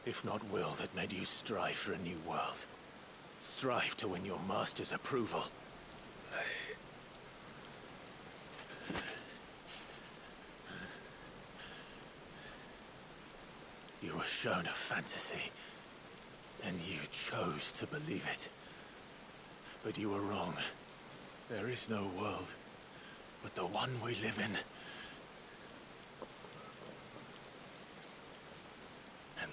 if not will, that made you strive for a new world? Strive to win your master's approval. You were shown a fantasy, and you chose to believe it. But you were wrong. There is no world, but the one we live in. And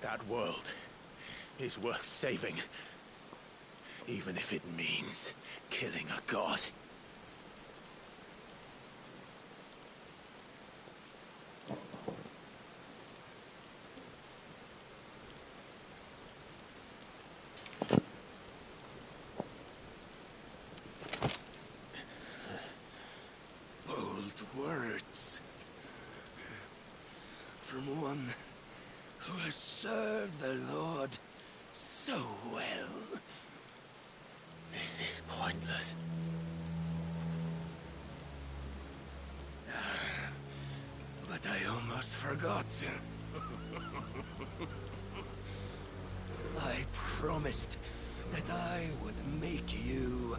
that world is worth saving. Even if it means killing a god. Bold words. From one who has served the Lord so well. This is pointless. But I almost forgot. I promised that I would make you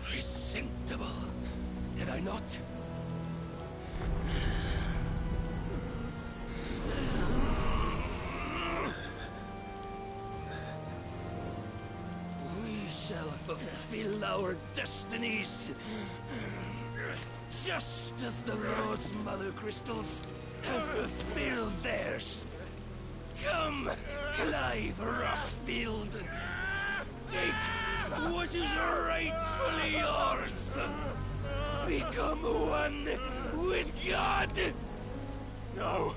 presentable. Did I not? We shall fulfill our destinies. Just as the Lord's mother crystals have fulfilled theirs. Come, Clive Rossfield. Take what is rightfully yours. Become one with God. No.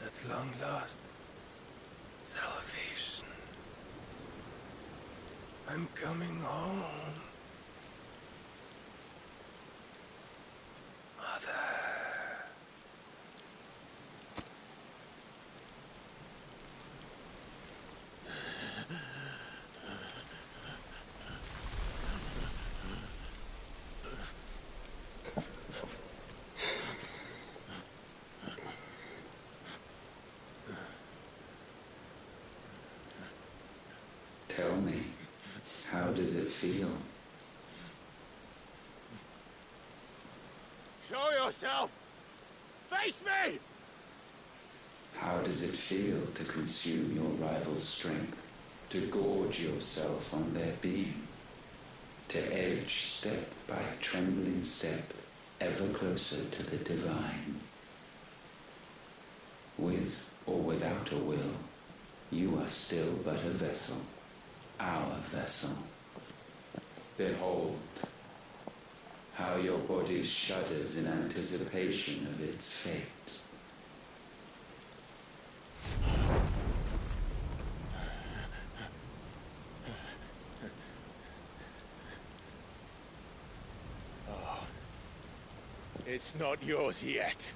At long last, salvation. I'm coming home. Mother. Tell me, how does it feel? Show yourself! Face me! How does it feel to consume your rival's strength, to gorge yourself on their beam, to edge step by trembling step ever closer to the divine? With or without a will, you are still but a vessel, our vessel. Behold, how your body shudders in anticipation of its fate. Oh. It's not yours yet.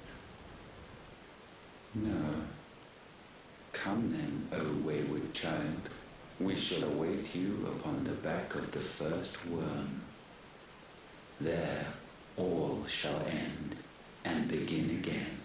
No. Come then, O wayward child. We shall await you upon the back of the first worm. There all shall end and begin again.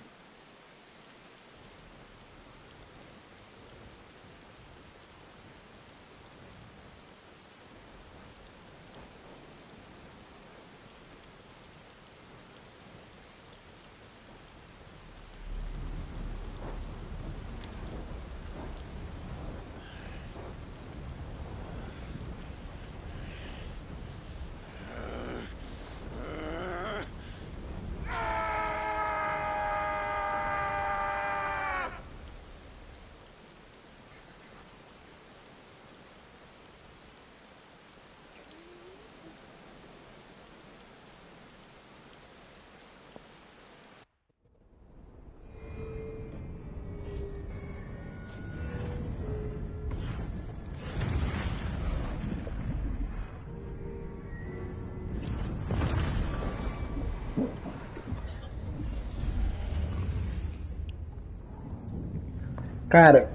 Cara,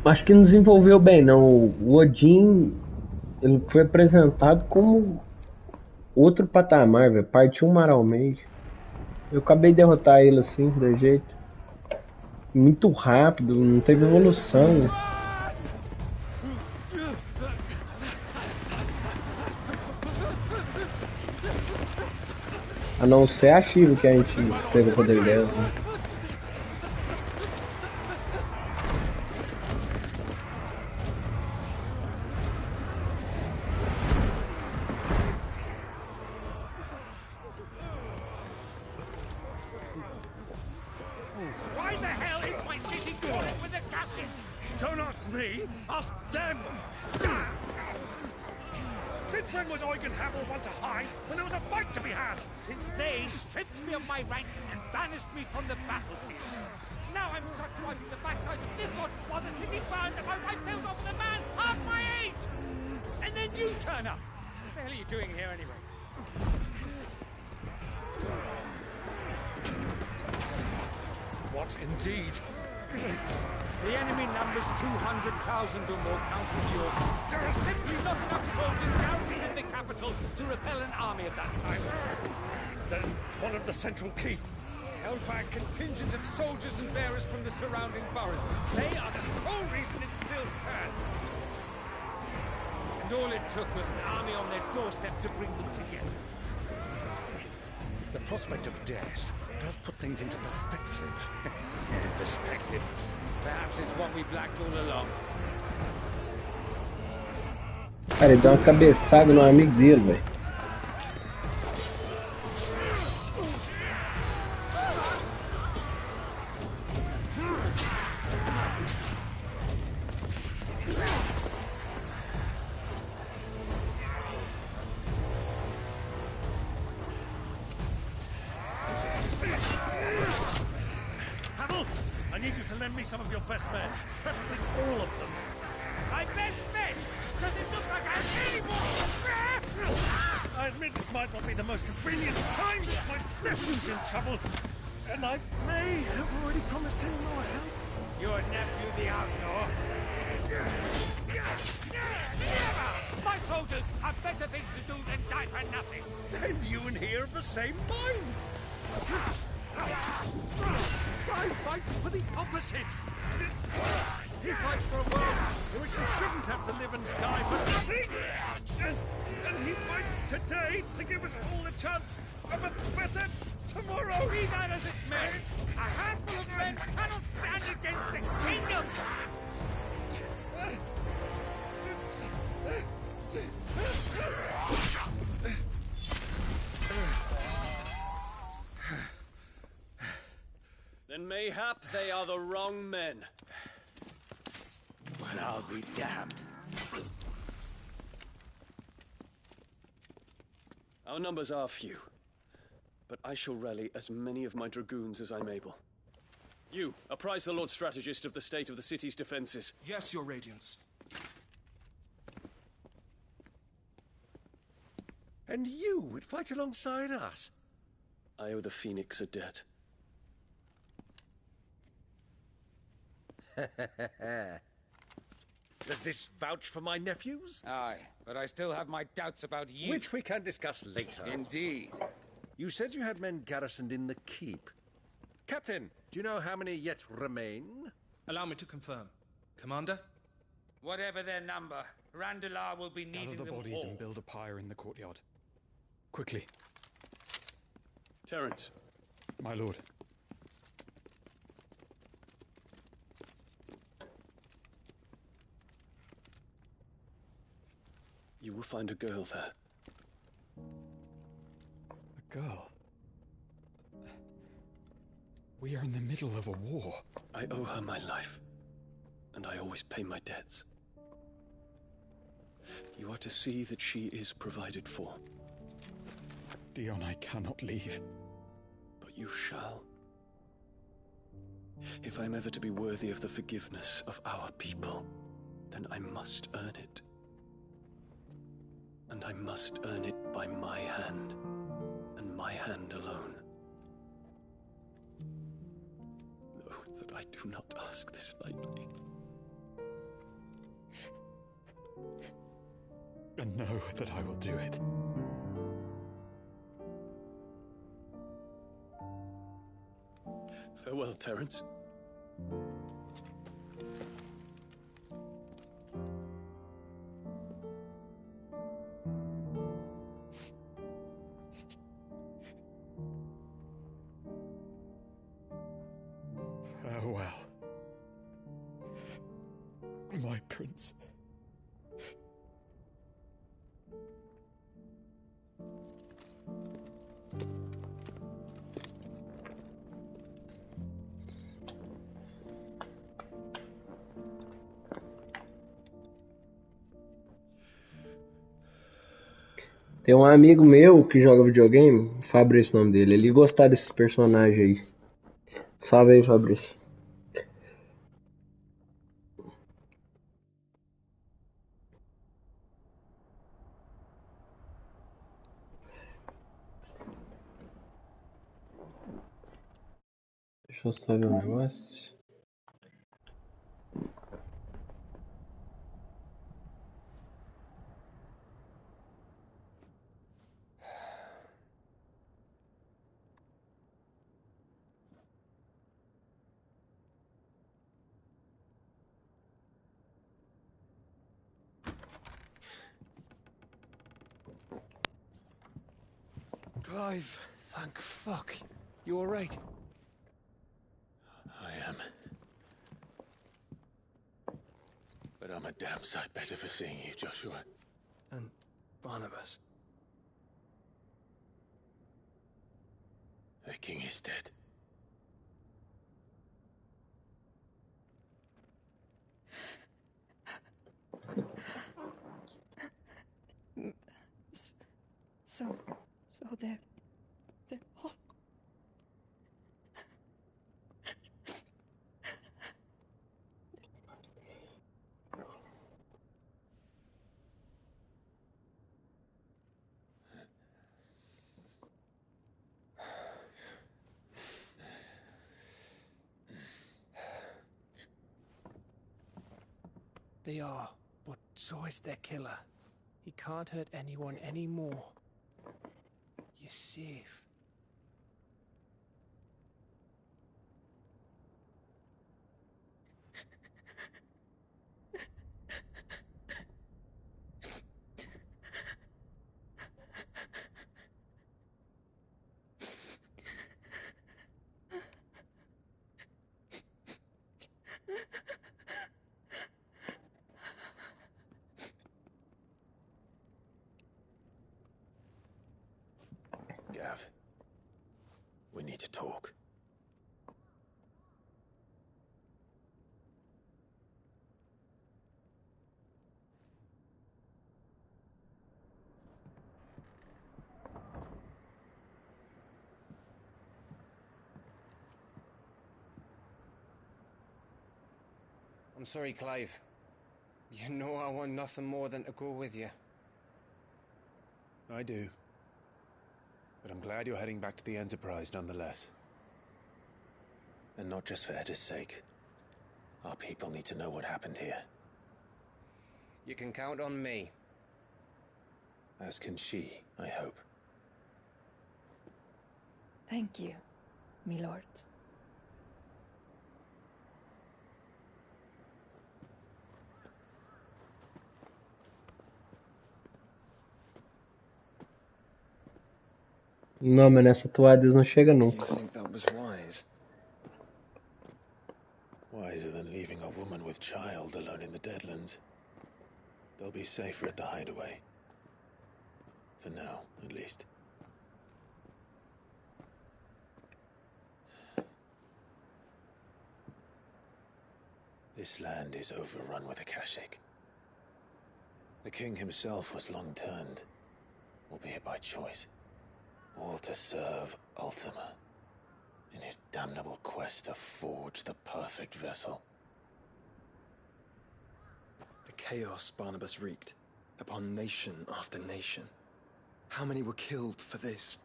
acho que não desenvolveu bem não. O Odin, ele foi apresentado como outro patamar, velho. Partiu maralmente. Eu acabei de derrotar ele assim, de jeito. Muito rápido, não teve evolução. A não ser a Shiva que a gente teve o poder dela. Né? Indeed. The enemy numbers 200,000 or more counting the orcs. There are simply not enough soldiers garrisoned in the capital to repel an army of that size. Then one of the central keep. held by a contingent of soldiers and bearers from the surrounding boroughs. They are the sole reason it still stands. And all it took was an army on their doorstep to bring them together. The prospect of death does put things into perspective. Perspective. Perhaps it's what we've lacked all along. Cara, ele deu uma cabeçada no amigo dele, velho. I need you to lend me some of your best men. Preferably all of them. My best men? Does it look like I have any more? I admit this might not be the most convenient time, but my nephew's in trouble. And I may have already promised him more help. Your nephew, the outlaw? Never! My soldiers have better things to do than die for nothing. And you and he are of the same mind. Clive fights for the opposite. He fights for a world in which we shouldn't have to live and die for nothing. And he fights today to give us all a chance of a better tomorrow. Be that as it may, a handful of men cannot stand against a kingdom. Then mayhap they are the wrong men. Well, I'll be damned. Our numbers are few, but I shall rally as many of my dragoons as I'm able. You, apprise the Lord Strategist of the state of the city's defenses. Yes, Your Radiance. And you would fight alongside us? I owe the Phoenix a debt. Does this vouch for my nephews? Aye, but I still have my doubts about you. Which we can discuss later. Indeed. You said you had men garrisoned in the keep. Captain, do you know how many yet remain? Allow me to confirm. Commander? Whatever their number, Randalar will be needing Gather the them bodies all. and build a pyre in the courtyard. Quickly. Terence. My lord. You will find a girl there. A girl? We are in the middle of a war. I owe her my life, and I always pay my debts. You are to see that she is provided for. Dion, I cannot leave. But you shall. If I am ever to be worthy of the forgiveness of our people, then I must earn it. And I must earn it by my hand, and my hand alone. Know that I do not ask this lightly. And know that I will do it. Farewell, Terence. Farewell, my prince. Tem um amigo meu que joga videogame, Fabrício, o nome dele. Ele gostar desses personagens aí. Salve aí, Fabrício. Deixa eu só ver um negócio. Clive. Thank fuck. You alright? I am. But I'm a damn sight better for seeing you, Joshua. And Barnabas. The king is dead. So they're all... They are, but so is their killer. He can't hurt anyone anymore. You're safe. Gav, we need to talk. I'm sorry, Clive. You know I want nothing more than to go with you. I do. But I'm glad you're heading back to the Enterprise nonetheless. And not just for Edda's sake. Our people need to know what happened here. You can count on me. As can she, I hope. Thank you, my lords. Não, mas nessa toalha eles não chegam nunca. You think that was wise? Wiser than leaving a woman with child alone in the Deadlands. They'll be safer at the hideaway. For now, at least. This land is overrun with Akashic. The king himself was long turned, albeit by choice. All to serve Ultima, in his damnable quest to forge the perfect vessel. The chaos Barnabas wreaked upon nation after nation. How many were killed for this?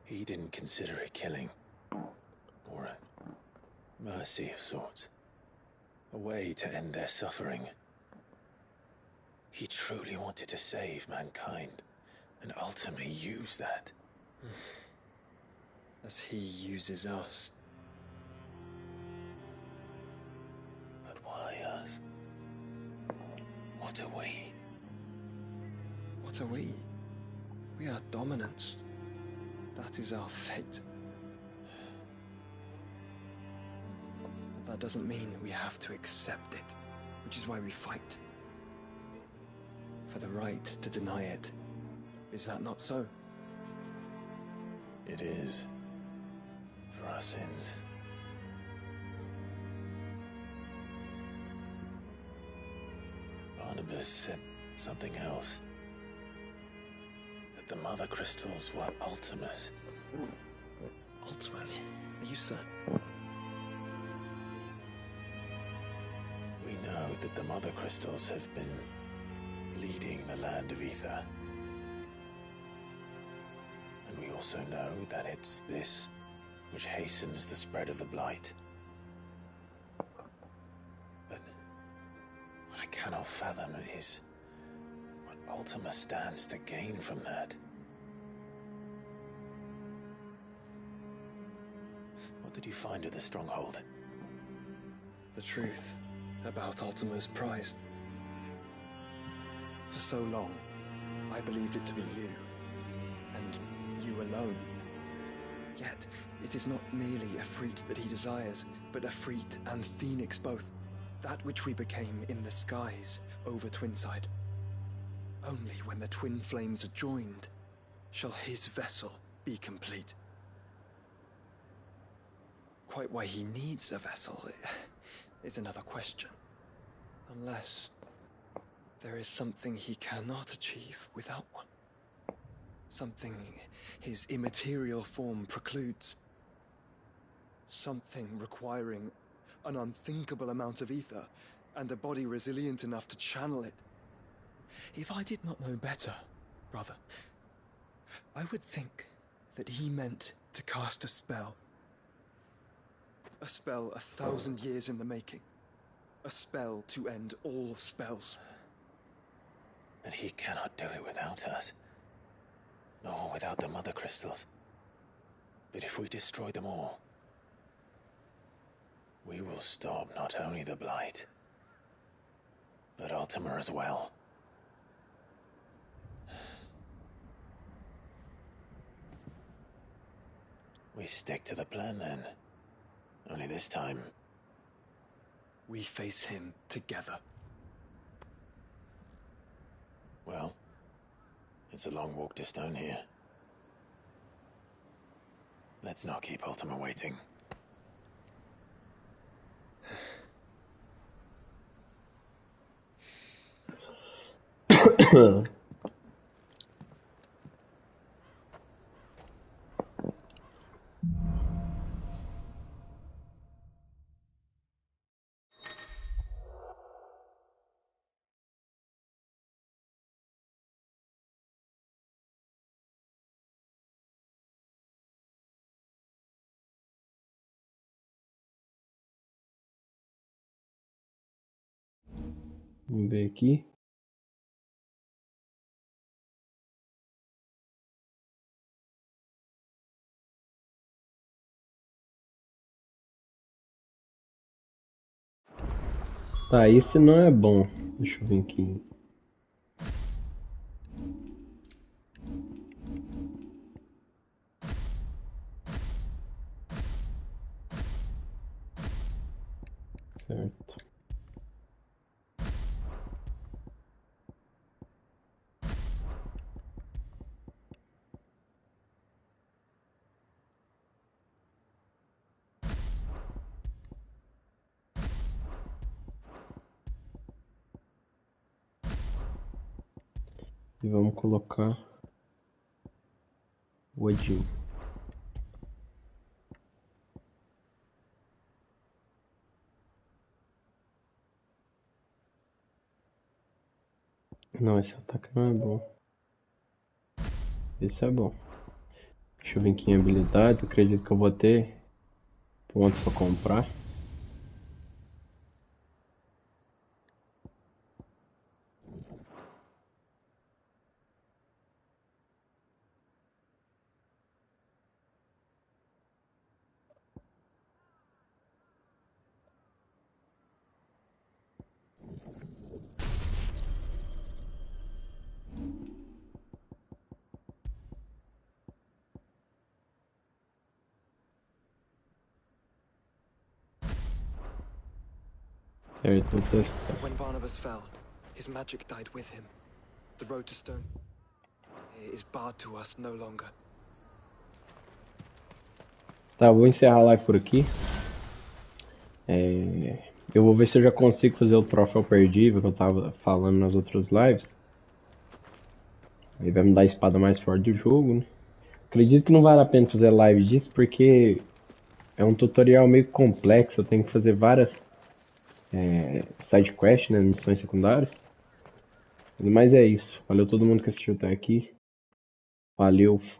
He didn't consider it killing. Or a mercy of sorts. A way to end their suffering. He truly wanted to save mankind, and ultimately use that. As he uses us. But why us? What are we? What are we? We are dominance. That is our fate. But that doesn't mean we have to accept it, which is why we fight. For the right to deny it. Is that not so? It is. For our sins. Barnabas said something else. That the mother crystals were Ultimas. Ultimas? Are you certain? We know that the mother crystals have been leading the land of ether. And we also know that it's this which hastens the spread of the blight. But what I cannot fathom is what Ultima stands to gain from that. What did you find at the stronghold? The truth about Ultima's prize. For so long, I believed it to be you, and you alone. Yet, it is not merely a freat that he desires, but a freat and phoenix both, that which we became in the skies over Twinside. Only when the twin flames are joined shall his vessel be complete. Quite why he needs a vessel is another question. Unless there is something he cannot achieve without one. Something his immaterial form precludes. Something requiring an unthinkable amount of ether and a body resilient enough to channel it. If I did not know better, brother, I would think that he meant to cast a spell. A spell 1,000 years in the making. A spell to end all spells. But he cannot do it without us. Nor without the Mother Crystals. But if we destroy them all, we will stop not only the Blight, but Ultima as well. We stick to the plan then. Only this time, we face him together. Well, it's a long walk to Stone here. Let's not keep Ultima waiting. Vamos ver aqui. Tá, esse não é bom. Deixa eu ver aqui. Certo. E vamos colocar o Odin. Não, esse ataque não é bom. Esse é bom. Deixa eu ver aqui em habilidades. Acredito que eu vou ter pontos para comprar. Certo, vou testar. When Barnabas fell, his magic died with him. The road to Stone is barred to us no longer. Tá, vou encerrar a live por aqui. Eu vou ver se eu já consigo fazer o troféu perdível que eu tava falando nas outras lives. Aí vai me dar a espada mais forte do jogo, né? Acredito que não vale a pena fazer live disso porque é um tutorial meio complexo. Eu tenho que fazer várias side quests, né, missões secundárias. Mas é isso. Valeu todo mundo que assistiu até aqui. Valeu.